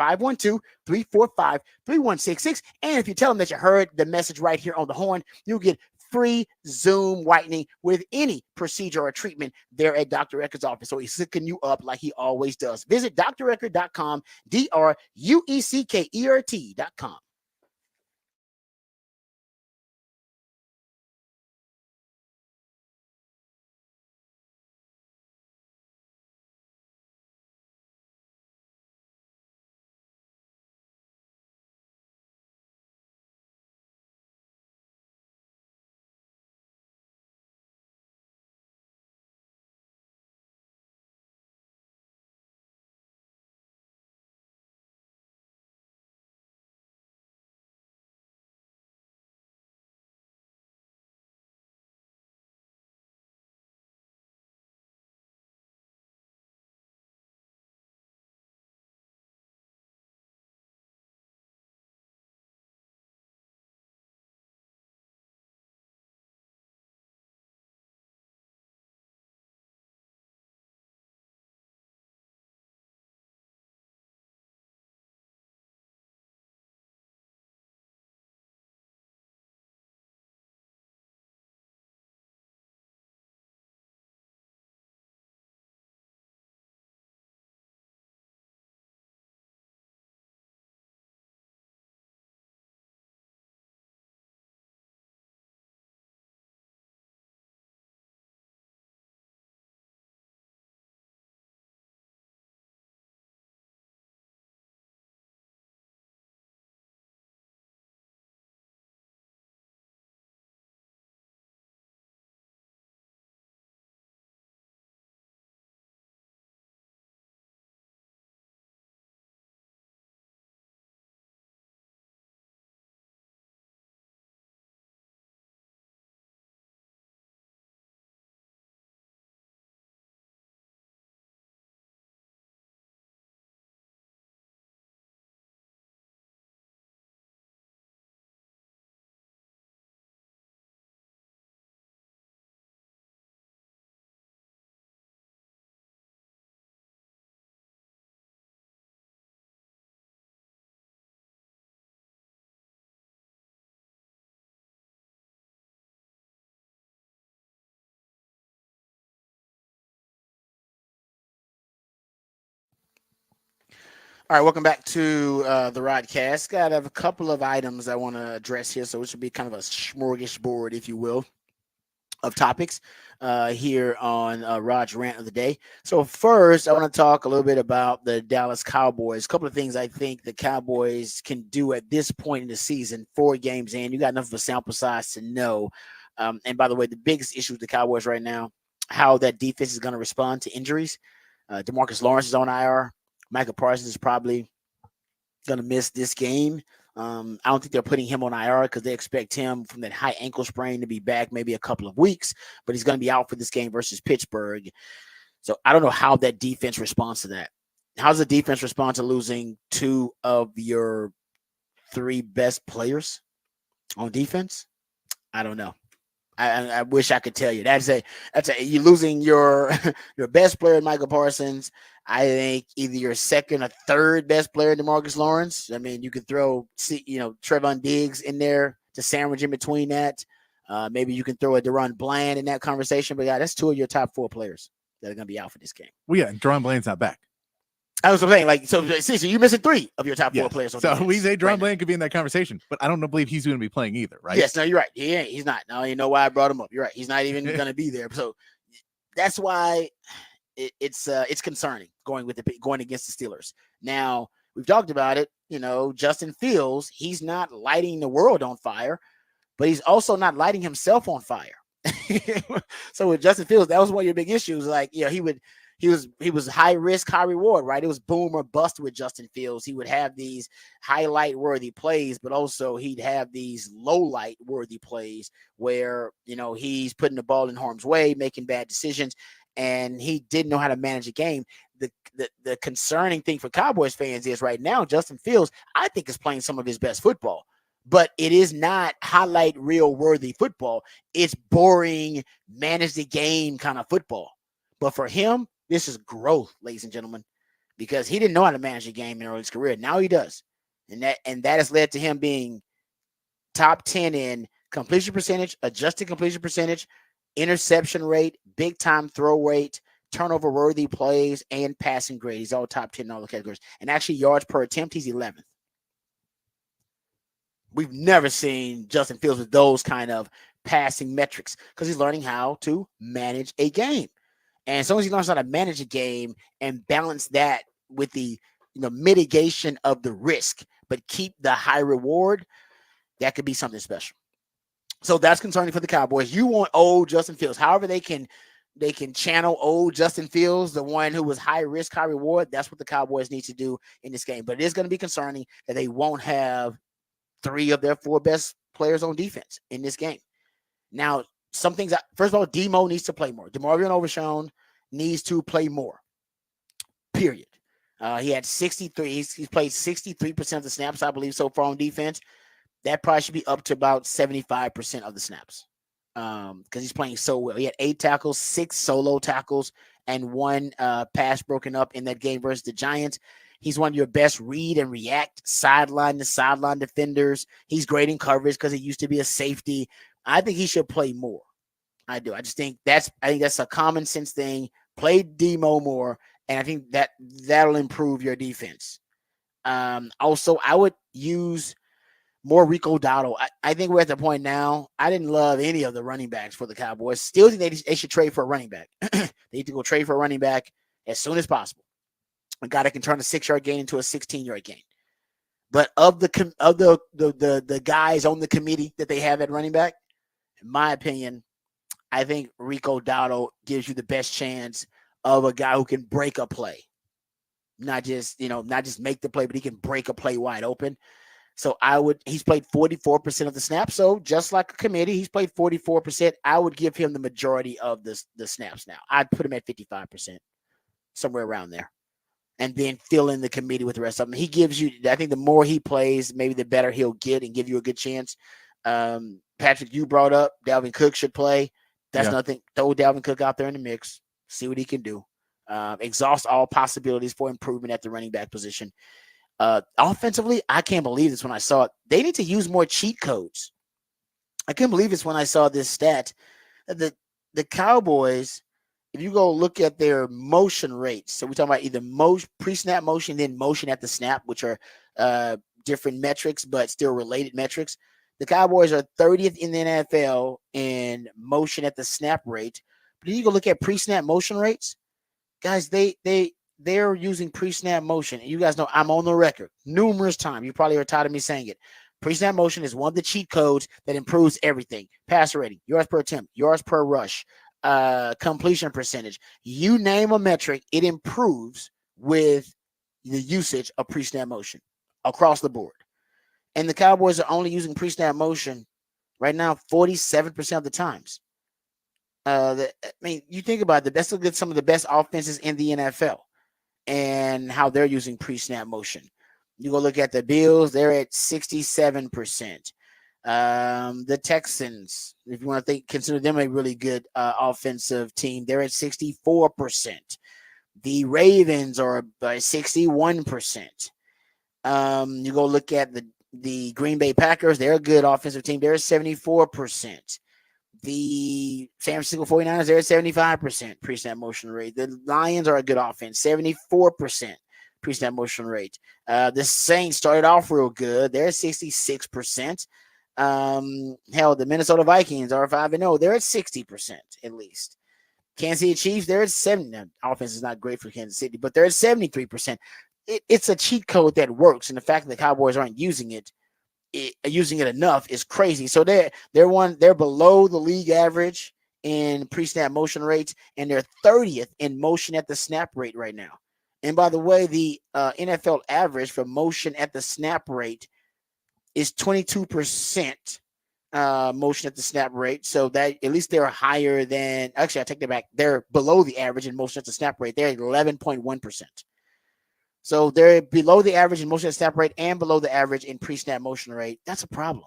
512-345-3166. And if you tell them that you heard the message right here on the Horn, you'll get free Zoom whitening with any procedure or treatment there at Dr. Eckert's office. So he's hooking you up like he always does. Visit drueckert.com, drueckert.com. All right, welcome back to the Rodcast. Got a couple of items I want to address here, so it should be kind of a smorgasbord, if you will, of topics here on Rod's Rant of the Day. So first, I want to talk a little bit about the Dallas Cowboys. A couple of things I think the Cowboys can do at this point in the season, 4 games in. You got enough of a sample size to know. And by the way, the biggest issue with the Cowboys right now, how that defense is going to respond to injuries. DeMarcus Lawrence is on IR. Micah Parsons is probably going to miss this game. I don't think they're putting him on IR because they expect him from that high ankle sprain to be back maybe a couple of weeks, but he's going to be out for this game versus Pittsburgh. So I don't know how that defense responds to that. How does the defense respond to losing 2 of your 3 best players on defense? I don't know. I wish I could tell you. That's you're losing your best player, Michael Parsons. I think either your second or third best player, DeMarcus Lawrence. I mean, you could throw Trevon Diggs in there to sandwich in between that. Maybe you can throw a Deron Bland in that conversation. But yeah, that's 2 of your top 4 players that are going to be out for this game. Well, yeah, and Deron Bland's not back. I was saying, so you're missing 3 of your top 4 players. On so defense we say Deron right Bland could be in that conversation, but I don't believe he's going to be playing either, right? Yes, no, you're right. He's not. No, you know why I brought him up. You're right. He's not even going to be there. So that's why it's concerning going against the Steelers. Now we've talked about it. Justin Fields, he's not lighting the world on fire, but he's also not lighting himself on fire. So with Justin Fields, that was one of your big issues. Like, he was high risk, high reward, right? It was boom or bust with Justin Fields. He would have these highlight worthy plays, but also he'd have these low light worthy plays where, he's putting the ball in harm's way, making bad decisions, and he didn't know how to manage a game. The concerning thing for Cowboys fans is right now, Justin Fields, I think, is playing some of his best football, but it is not highlight reel worthy football. It's boring, manage the game kind of football. But for him, this is growth, ladies and gentlemen, because he didn't know how to manage a game in his career. Now he does. And that has led to him being top 10 in completion percentage, adjusted completion percentage, interception rate, big time throw rate, turnover worthy plays, and passing grade. He's all top 10 in all the categories. And actually yards per attempt, he's 11th. We've never seen Justin Fields with those kind of passing metrics because he's learning how to manage a game. And as long as he learns how to manage a game and balance that with the mitigation of the risk, but keep the high reward, that could be something special. So that's concerning for the Cowboys. You want old Justin Fields. However they can channel old Justin Fields, the one who was high risk, high reward. That's what the Cowboys need to do in this game. But it is going to be concerning that they won't have 3 of their 4 best players on defense in this game. Now, some things, first of all, Demo needs to play more. DeMarvion Overshown needs to play more, period. He had 63. He's played 63% of the snaps, I believe, so far on defense. That probably should be up to about 75% of the snaps because he's playing so well. He had 8 tackles, 6 solo tackles, and 1 pass broken up in that game versus the Giants. He's one of your best read and react sideline to sideline defenders. He's great in coverage because he used to be a safety. I think he should play more. I do. I think that's a common sense thing. Play Demo more, and I think that'll improve your defense. Also, I would use more Rico Dowdle. I think we're at the point now. I didn't love any of the running backs for the Cowboys. Still think they should trade for a running back. They need to go trade for a running back as soon as possible. A guy that can turn a 6-yard gain into a 16-yard gain. But of the guys on the committee that they have at running back, in my opinion, I think Rico Dowdle gives you the best chance of a guy who can break a play. Not just make the play, but he can break a play wide open. So he's played 44% of the snaps. So just like a committee, he's played 44%. I would give him the majority of the snaps now. I'd put him at 55%, somewhere around there. And then fill in the committee with the rest of them. He gives you, I think the more he plays, maybe the better he'll get and give you a good chance. Patrick, you brought up Dalvin Cook should play. That's nothing. Throw Dalvin Cook out there in the mix. See what he can do. Exhaust all possibilities for improvement at the running back position. Offensively, I can't believe this when I saw it. They need to use more cheat codes. I couldn't believe this when I saw this stat. The Cowboys if you go look at their motion rates, so we're talking about either pre-snap motion, then motion at the snap, which are different metrics, but still related metrics. The Cowboys are 30th in the NFL in motion at the snap rate. But then you go look at pre-snap motion rates, guys. They're using pre-snap motion. And you guys know I'm on the record numerous times. You probably are tired of me saying it. Pre-snap motion is one of the cheat codes that improves everything: passer rating, yards per attempt, yards per rush, completion percentage. You name a metric, it improves with the usage of pre-snap motion across the board. And the Cowboys are only using pre-snap motion right now 47% of the times. You think about it, let's look at some of the best offenses in the NFL and how they're using pre-snap motion. You go look at the Bills, they're at 67%. The Texans, if you want to consider them a really good offensive team, they're at 64%. The Ravens are by 61%. You go look at the Green Bay Packers, they're a good offensive team. They're at 74%. The San Francisco 49ers, they're at 75% pre-snap motion rate. The Lions are a good offense, 74% pre-snap motion rate. The Saints started off real good. They're at 66%. Hell, the Minnesota Vikings are 5-0. They're at 60% at least. Kansas City Chiefs, they're at 70%. Offense is not great for Kansas City, but they're at 73%. It's a cheat code that works, and the fact that the Cowboys aren't using it enough is crazy. So they're below the league average in pre-snap motion rates, and they're 30th in motion at the snap rate right now. And by the way, the NFL average for motion at the snap rate is 22% motion at the snap rate. So that at least they're higher than, actually I take that back. They're below the average in motion at the snap rate. They're at 11.1%. So they're below the average in motion at snap rate and below the average in pre-snap motion rate. That's a problem.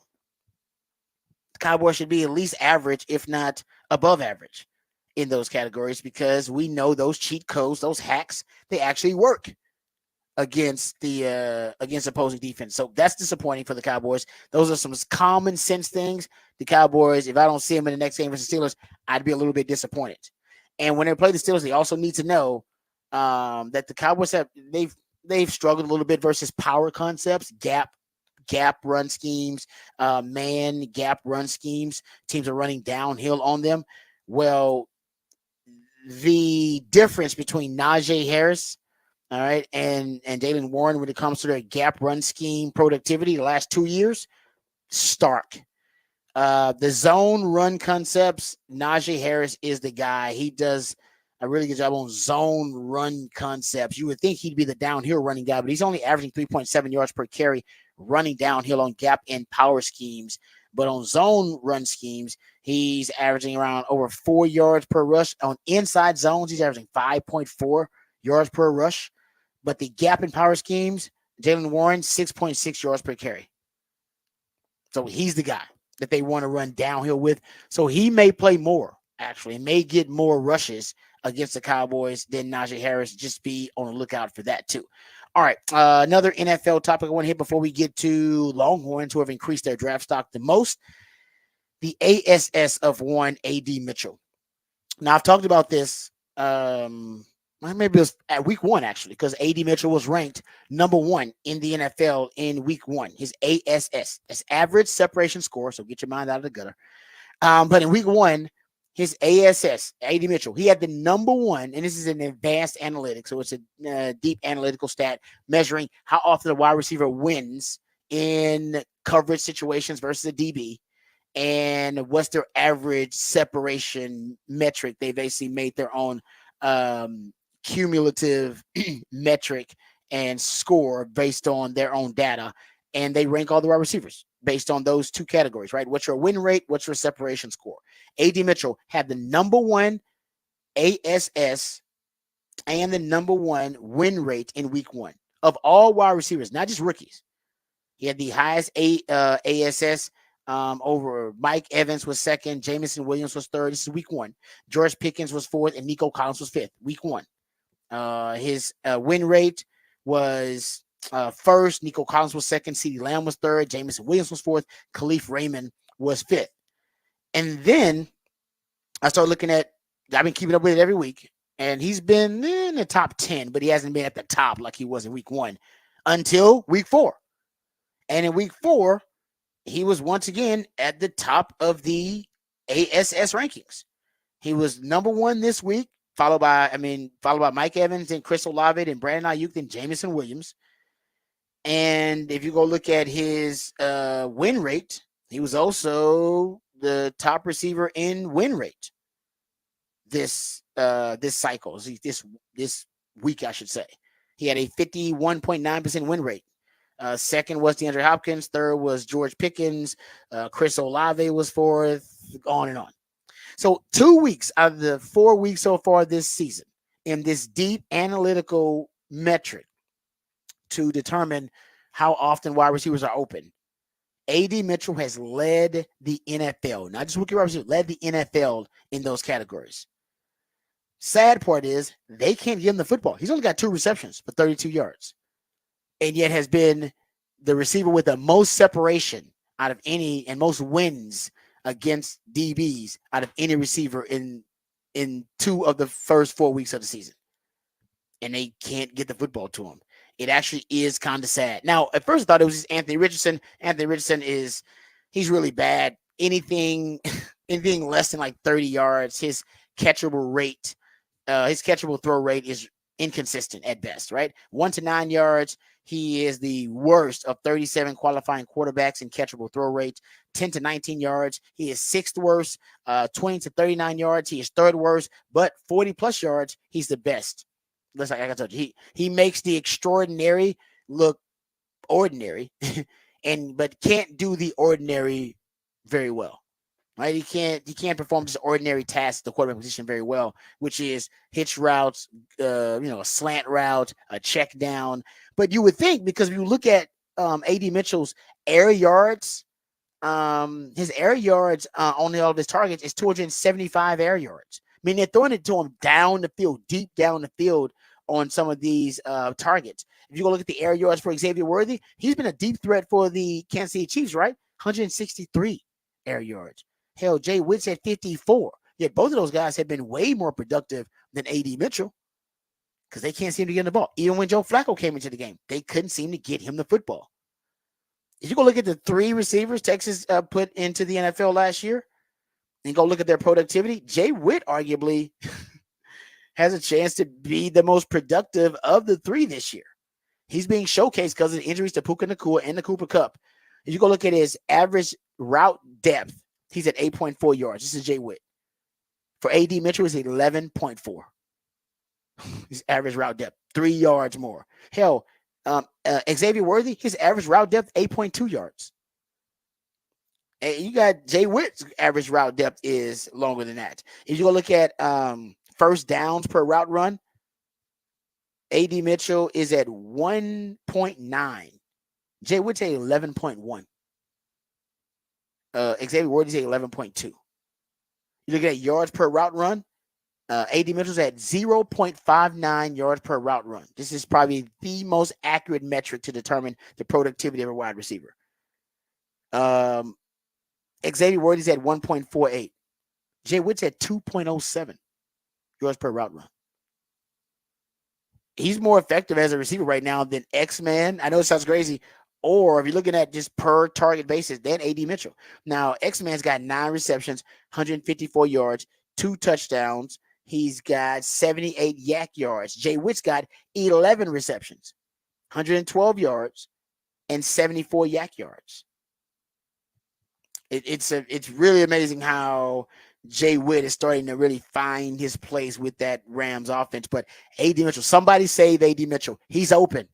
The Cowboys should be at least average, if not above average in those categories, because we know those cheat codes, those hacks, they actually work against opposing defense. So that's disappointing for the Cowboys. Those are some common sense things. The Cowboys, if I don't see them in the next game versus the Steelers, I'd be a little bit disappointed. And when they play the Steelers, they also need to know that the Cowboys they've struggled a little bit versus power concepts, gap run schemes, man gap run schemes. Teams are running downhill on them. Well, the difference between Najee Harris, all right, and Jaylen Warren when it comes to their gap run scheme productivity the last 2 years, stark. The zone run concepts, Najee Harris is the guy. He does a really good job on zone run concepts. You would think he'd be the downhill running guy, but he's only averaging 3.7 yards per carry running downhill on gap and power schemes. But on zone run schemes, he's averaging around over 4 yards per rush. On inside zones, he's averaging 5.4 yards per rush. But the gap and power schemes, Jaylen Warren, 6.6 yards per carry. So he's the guy that they want to run downhill with. So he may play more, actually, may get more rushes against the Cowboys than Najee Harris. Just be on the lookout for that too. All right, another NFL topic I want to hit before we get to Longhorns, who have increased their draft stock the most. The ASS of one AD Mitchell. Now, I've talked about this, maybe it was at week 1, actually, because AD Mitchell was ranked number 1 in the NFL in week 1. His ASS, that's average separation score, so get your mind out of the gutter. But in week 1, his ASS, AD Mitchell, he had the number 1, and this is an advanced analytics, so it's a deep analytical stat measuring how often a wide receiver wins in coverage situations versus a DB, and what's their average separation metric. They basically made their own cumulative metric and score based on their own data, and they rank all the wide receivers based on those 2 categories, right? What's your win rate? What's your separation score? AD Mitchell had the number 1 ASS and the number 1 win rate in week 1 of all wide receivers, not just rookies. He had the highest ASS over Mike Evans was 2nd, Jamison Williams was 3rd. This is week 1. George Pickens was 4th, and Nico Collins was 5th, week 1. His win rate was 1st. Nico Collins was 2nd. CeeDee Lamb was 3rd. Jamison Williams was 4th. Khalif Raymond was 5th. And then I started looking at I've been keeping up with it every week, and he's been in the top 10, but he hasn't been at the top like he was in week 1 until week 4. And in week 4, he was once again at the top of the ASS rankings. He was number 1 this week, followed by Mike Evans and Chris Olave and Brandon Ayuk and Jamison Williams. And if you go look at his win rate, he was also the top receiver in win rate this cycle, this week, I should say. He had a 51.9% win rate. Second was DeAndre Hopkins. Third was George Pickens. Chris Olave was fourth, on and on. So 2 weeks out of the 4 weeks so far this season in this deep analytical metric to determine how often wide receivers are open, A.D. Mitchell has led the NFL, not just rookie wide receiver, led the NFL in those categories. Sad part is they can't give him the football. He's only got 2 receptions for 32 yards, and yet has been the receiver with the most separation out of any and most wins against DBs out of any receiver in 2 of the first 4 weeks of the season. And they can't get the football to him. It actually is kind of sad. Now, at first I thought it was just Anthony Richardson. Anthony Richardson he's really bad. Anything less than like 30 yards, his catchable throw rate is inconsistent at best, right? 1 to 9 yards. He is the worst of 37 qualifying quarterbacks in catchable throw rate. 10 to 19 yards. He is 6th worst. 20 to 39 yards. He is 3rd worst. But 40 plus yards, he's the best. Listen, like I told you, he makes the extraordinary look ordinary, but can't do the ordinary very well. Right? He can't perform just ordinary tasks at the quarterback position very well, which is hitch routes, a slant route, a check down. But you would think, because if you look at A.D. Mitchell's air yards, his air yards on all of his targets is 275 air yards. I mean, they're throwing it to him down the field, deep down the field on some of these targets. If you go look at the air yards for Xavier Worthy, he's been a deep threat for the Kansas City Chiefs, right? 163 air yards. Hell, Jay Witt's at 54. Yet both of those guys have been way more productive than A.D. Mitchell because they can't seem to get the ball. Even when Joe Flacco came into the game, they couldn't seem to get him the football. If you go look at the 3 receivers Texas put into the NFL last year and go look at their productivity, Jay Witt arguably has a chance to be the most productive of the 3 this year. He's being showcased because of the injuries to Puka Nacua and the Cooper Kupp. If you go look at his average route depth, he's at 8.4 yards. This is Jay Witt. For A.D. Mitchell, is 11.4. His average route depth, 3 yards more. Hell, Xavier Worthy, his average route depth, 8.2 yards. And you got Jay Witt's average route depth is longer than that. If you go look at first downs per route run, A.D. Mitchell is at 1.9. Jay Witt's at 11.1. Xavier Worthy's at 11.2. You look at yards per route run, A.D. Mitchell's at 0.59 yards per route run. This is probably the most accurate metric to determine the productivity of a wide receiver. Xavier Worthy's at 1.48. Jay Witt's at 2.07 yards per route run. He's more effective as a receiver right now than X-Man. I know it sounds crazy. Or if you're looking at just per target basis, then A.D. Mitchell. Now, X-Man's got 9 receptions, 154 yards, 2 touchdowns. He's got 78 yak yards. Jay Witt's got 11 receptions, 112 yards, and 74 yak yards. It's really amazing how Jay Witt is starting to really find his place with that Rams offense. But A.D. Mitchell, somebody save A.D. Mitchell. He's open.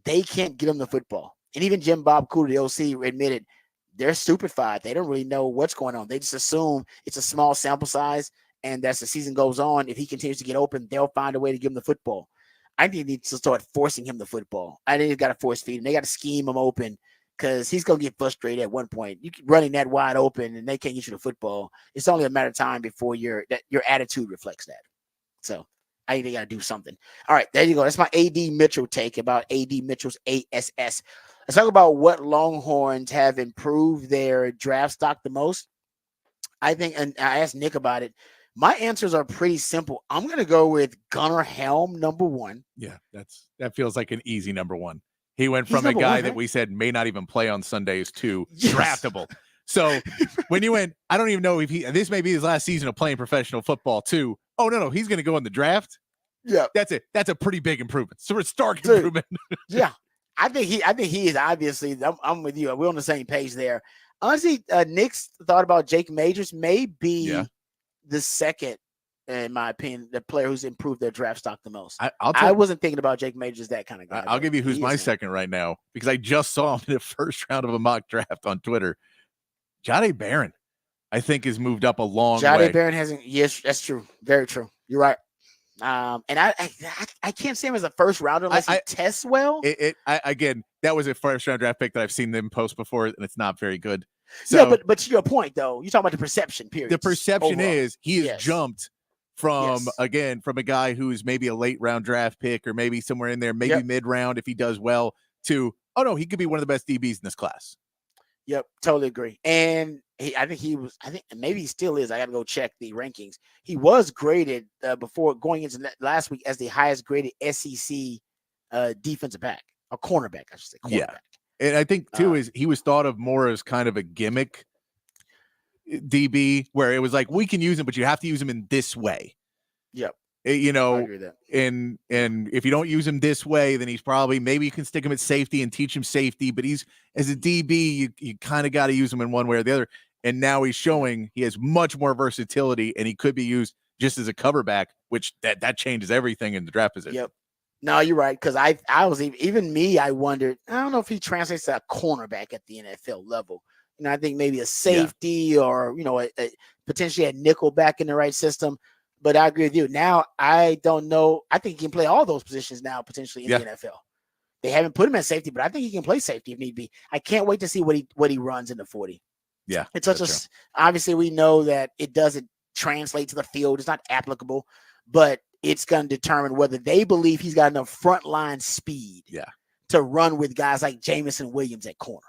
They can't get him the football. And even Jim Bob Cooter, the OC, admitted they're stupefied. They don't really know what's going on. They just assume it's a small sample size, and as the season goes on, if he continues to get open, they'll find a way to give him the football. I think they need to start forcing him the football. I think they've got to force feed him. They got to scheme him open because he's going to get frustrated at one point. You keep running that wide open, and they can't get you the football. It's only a matter of time before your attitude reflects that. So I think they got to do something. All right, there you go. That's my A.D. Mitchell take about A.D. Mitchell's ASS. Let's talk about what Longhorns have improved their draft stock the most. I think, and I asked Nick about it, My answers are pretty simple. I'm going to go with Gunnar Helm, number one. Yeah, that feels like an easy number one. He went He's from a number guy one, that right? we said may not even play on Sundays to Yes. draftable. So when you went, I don't even know if this may be his last season of playing professional football too. Oh no, he's going to go in the draft. Yeah, that's it. That's a pretty big improvement. So it's stark Dude. improvement. Yeah, I think he is obviously. I'm with you. We're on the same page there. Honestly, Nick's thought about Jake Majors may be the second, in my opinion, the player who's improved their draft stock the most. I wasn't thinking about Jake Majors, that kind of guy. I'll give you who's my second right now, because I just saw him in the first round of a mock draft on Twitter. Jahdae Barron, I think, has moved up a long way. Jahdae Barron hasn't. Yes, that's true. Very true. You're right. And I can't say him as a first rounder unless he tests well. Again, that was a first round draft pick that I've seen them post before, and it's not very good. So, yeah, but to your point though, you're talking about the perception period. The perception is he has jumped from a guy who's maybe a late round draft pick or maybe somewhere in there, maybe mid round if he does well, to he could be one of the best DBs in this class. Yep, totally agree. And I think maybe he still is. I got to go check the rankings. He was graded before going into last week as the highest graded SEC defensive back, or cornerback, I should say. Cornerback. Yeah, and I think too is he was thought of more as kind of a gimmick DB, where it was like, we can use him, but you have to use him in this way. Yep. I agree with that. And if you don't use him this way, then he's probably, maybe you can stick him at safety and teach him safety, but he's, as a DB, you kind of got to use him in one way or the other. And now he's showing he has much more versatility, and he could be used just as a cover back, which that changes everything in the draft position. Yep. No, you're right. Because I was even me, I wondered, I don't know if he translates to a cornerback at the NFL level. I think maybe a safety or, potentially a nickel back in the right system. But I agree with you. Now, I don't know. I think he can play all those positions now, potentially in the NFL. They haven't put him at safety, but I think he can play safety if need be. I can't wait to see what he runs in the 40. Yeah. It's obviously we know that it doesn't translate to the field. It's not applicable, but it's going to determine whether they believe he's got enough frontline speed to run with guys like Jamison Williams at corner.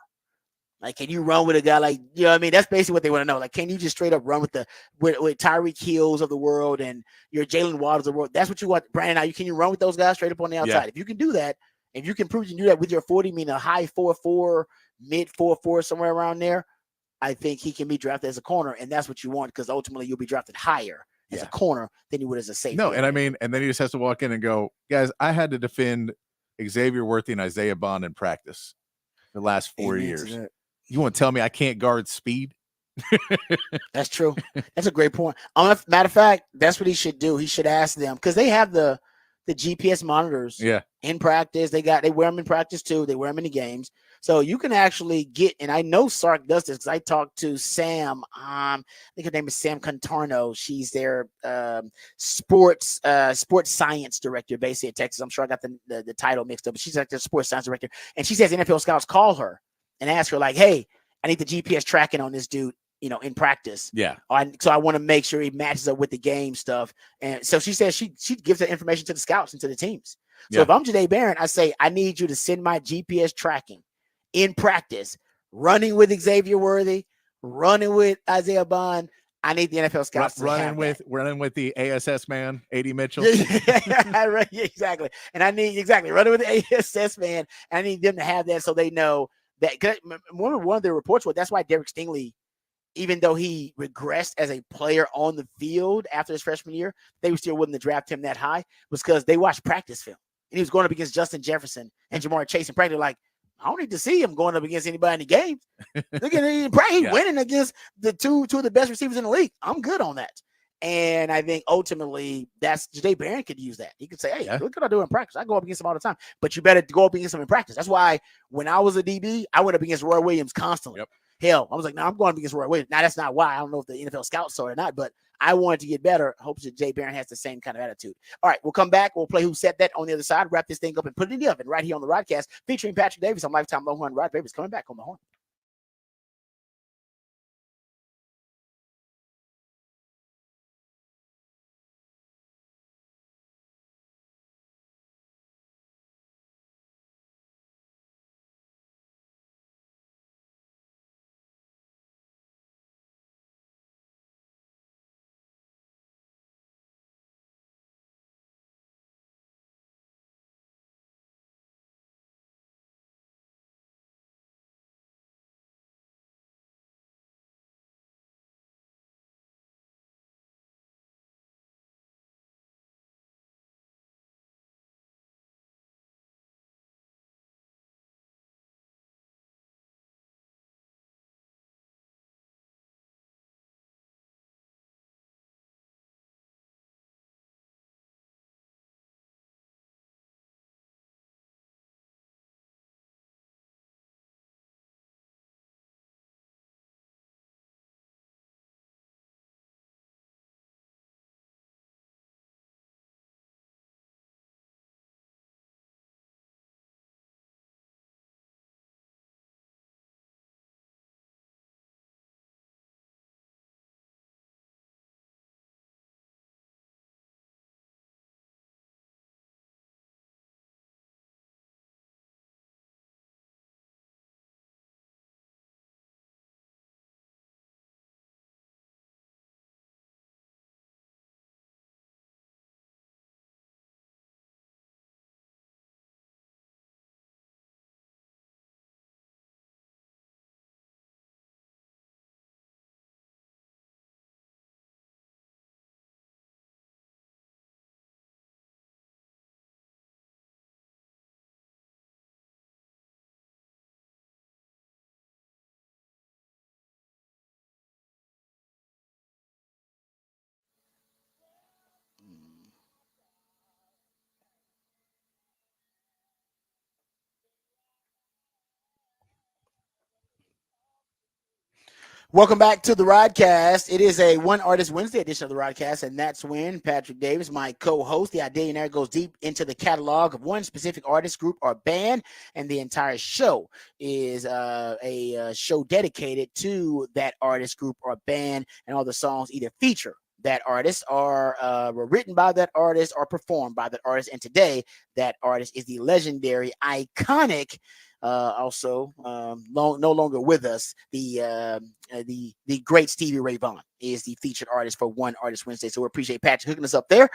Like, can you run with a guy like, that's basically what they want to know. Like, can you just straight up run with Tyreek Hills of the world and your Jalen Waddles of the world? That's what you want. Brandon, can you run with those guys straight up on the outside? Yeah. If you can do that, if you can prove you can do that with your 40, meaning a high 4.4, mid 4.4, somewhere around there, I think he can be drafted as a corner. And that's what you want, because ultimately you'll be drafted higher as a corner than you would as a safety. No, and and then he just has to walk in and go, guys, I had to defend Xavier Worthy and Isaiah Bond in practice the last 4 years. You want to tell me I can't guard speed? That's true. That's a great point. Matter of fact, that's what he should do. He should ask them, because they have the GPS monitors in practice. They wear them in practice too. They wear them in the games. So you can actually get, and I know Sark does this because I talked to Sam. I think her name is Sam Contarno. She's their sports science director, basically at Texas. I'm sure I got the title mixed up, but she's like the sports science director. And she says NFL scouts call her and ask her, like, hey, I need the GPS tracking on this dude, in practice. Yeah. So I want to make sure he matches up with the game stuff. And so she says she gives that information to the scouts and to the teams. So if I'm Jahdae Barron, I say, I need you to send my GPS tracking in practice, running with Xavier Worthy, running with Isaiah Bond. I need the NFL scouts running with the ASS man, AD Mitchell. Right, exactly. And I need running with the ASS man. And I need them to have that so they know that. One of the reports was that's why Derek Stingley, even though he regressed as a player on the field after his freshman year, they were still willing to draft him that high, was because they watched practice film. And he was going up against Justin Jefferson and Jamar Chase in practice. Like, I don't need to see him going up against anybody in the game. Look at him. He's winning against the two of the best receivers in the league. I'm good on that. And I think ultimately that's Jahdae Barron could use that. He could say, hey, look what I do in practice. I go up against him all the time. But you better go up against him in practice. That's why when I was a DB, I went up against Roy Williams constantly. Yep. Hell, I was like, no, I'm going up against Roy Williams. Now, that's not why. I don't know if the NFL scouts saw it or not, but I wanted to get better. I hope that Jahdae Barron has the same kind of attitude. All right, we'll come back. We'll play Who Said That on the other side, wrap this thing up, and put it in the oven right here on the Rodcast, featuring Patrick Davis on Lifetime Longhorn. Rod Davis coming back on the horn. Welcome back to the Rodcast. It is a One Artist Wednesday edition of the Rodcast, and that's when Patrick Davis, my co-host, the Idillionaire, goes deep into the catalog of one specific artist, group, or band, and the entire show is a show dedicated to that artist, group, or band, and all the songs either feature that artist or were written by that artist or performed by that artist. And today, that artist is the legendary, iconic, no longer with us, the great Stevie Ray Vaughan is the featured artist for One Artist Wednesday. So we appreciate Patrick hooking us up there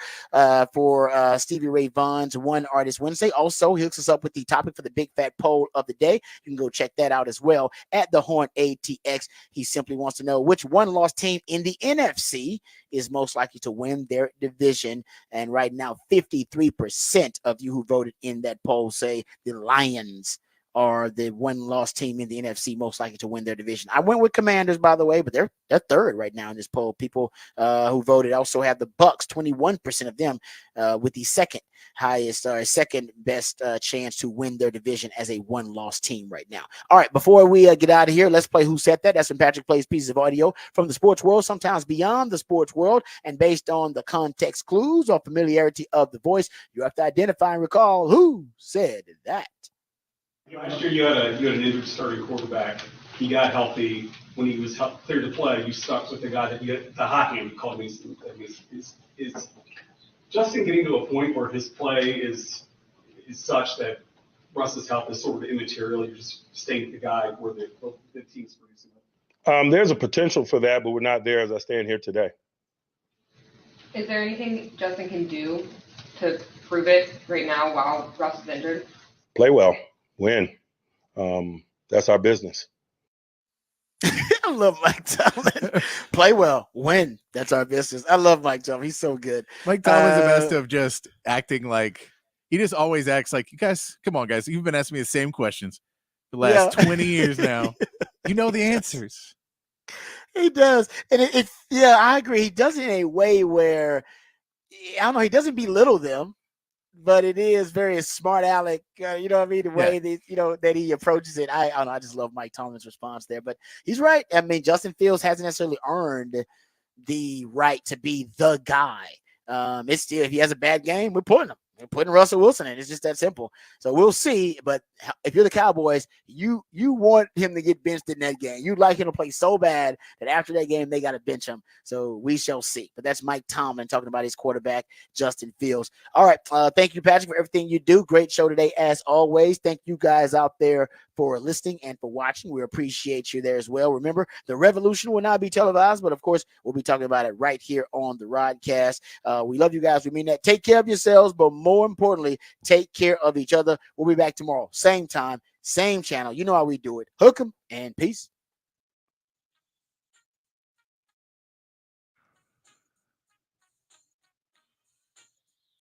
for Stevie Ray Vaughan's One Artist Wednesday. Also, he hooks us up with the topic for the big fat poll of the day. You can go check that out as well at the Horn ATX. He simply wants to know which one-loss team in the NFC is most likely to win their division. And right now, 53% of you who voted in that poll say the Lions are the one-loss team in the NFC most likely to win their division. I went with Commanders, by the way, but they're third right now in this poll. People who voted also have the Bucks, 21% of them with the second best chance to win their division as a one-loss team right now. All right, before we get out of here, let's play Who Said That. That's when Patrick plays pieces of audio from the sports world, sometimes beyond the sports world, and based on the context clues or familiarity of the voice, you have to identify and recall who said that. Last year, you had an injured starting quarterback. He got healthy. When he was cleared to play, you stuck with the guy that the hot hand, you called him. Is Justin getting to a point where his play is such that Russ's health is sort of immaterial? You're just staying with the guy where the team's producing? There's a potential for that, but we're not there as I stand here today. Is there anything Justin can do to prove it right now while Russ is injured? Play well. Win. That's our business. I love Mike Tomlin. Play well, win. That's our business. I love Mike Tomlin. He's so good. Mike Tomlin's the best of just acting like he just always acts like, you guys, come on, guys. You've been asking me the same questions for the last 20 years now. You know the answers. He does. And I agree. He does it in a way where, I don't know, he doesn't belittle them, but it is very smart aleck, you know what I mean? The way that he approaches it. I don't know. I just love Mike Tomlin's response there, but he's right. I mean, Justin Fields hasn't necessarily earned the right to be the guy. It's still, if he has a bad game, we're putting him. We're putting Russell Wilson in. It's just that simple. So we'll see. But if you're the Cowboys, you want him to get benched in that game. You'd like him to play so bad that after that game, they got to bench him. So we shall see. But that's Mike Tomlin talking about his quarterback, Justin Fields. All right. Thank you, Patrick, for everything you do. Great show today, as always. Thank you guys out there for listening and for watching. We appreciate you there as well. Remember, the revolution will not be televised, but of course, we'll be talking about it right here on the Rodcast. We love you guys. We mean that. Take care of yourselves, but more importantly, take care of each other. We'll be back tomorrow. Same time, same channel. You know how we do it. Hook 'em and peace.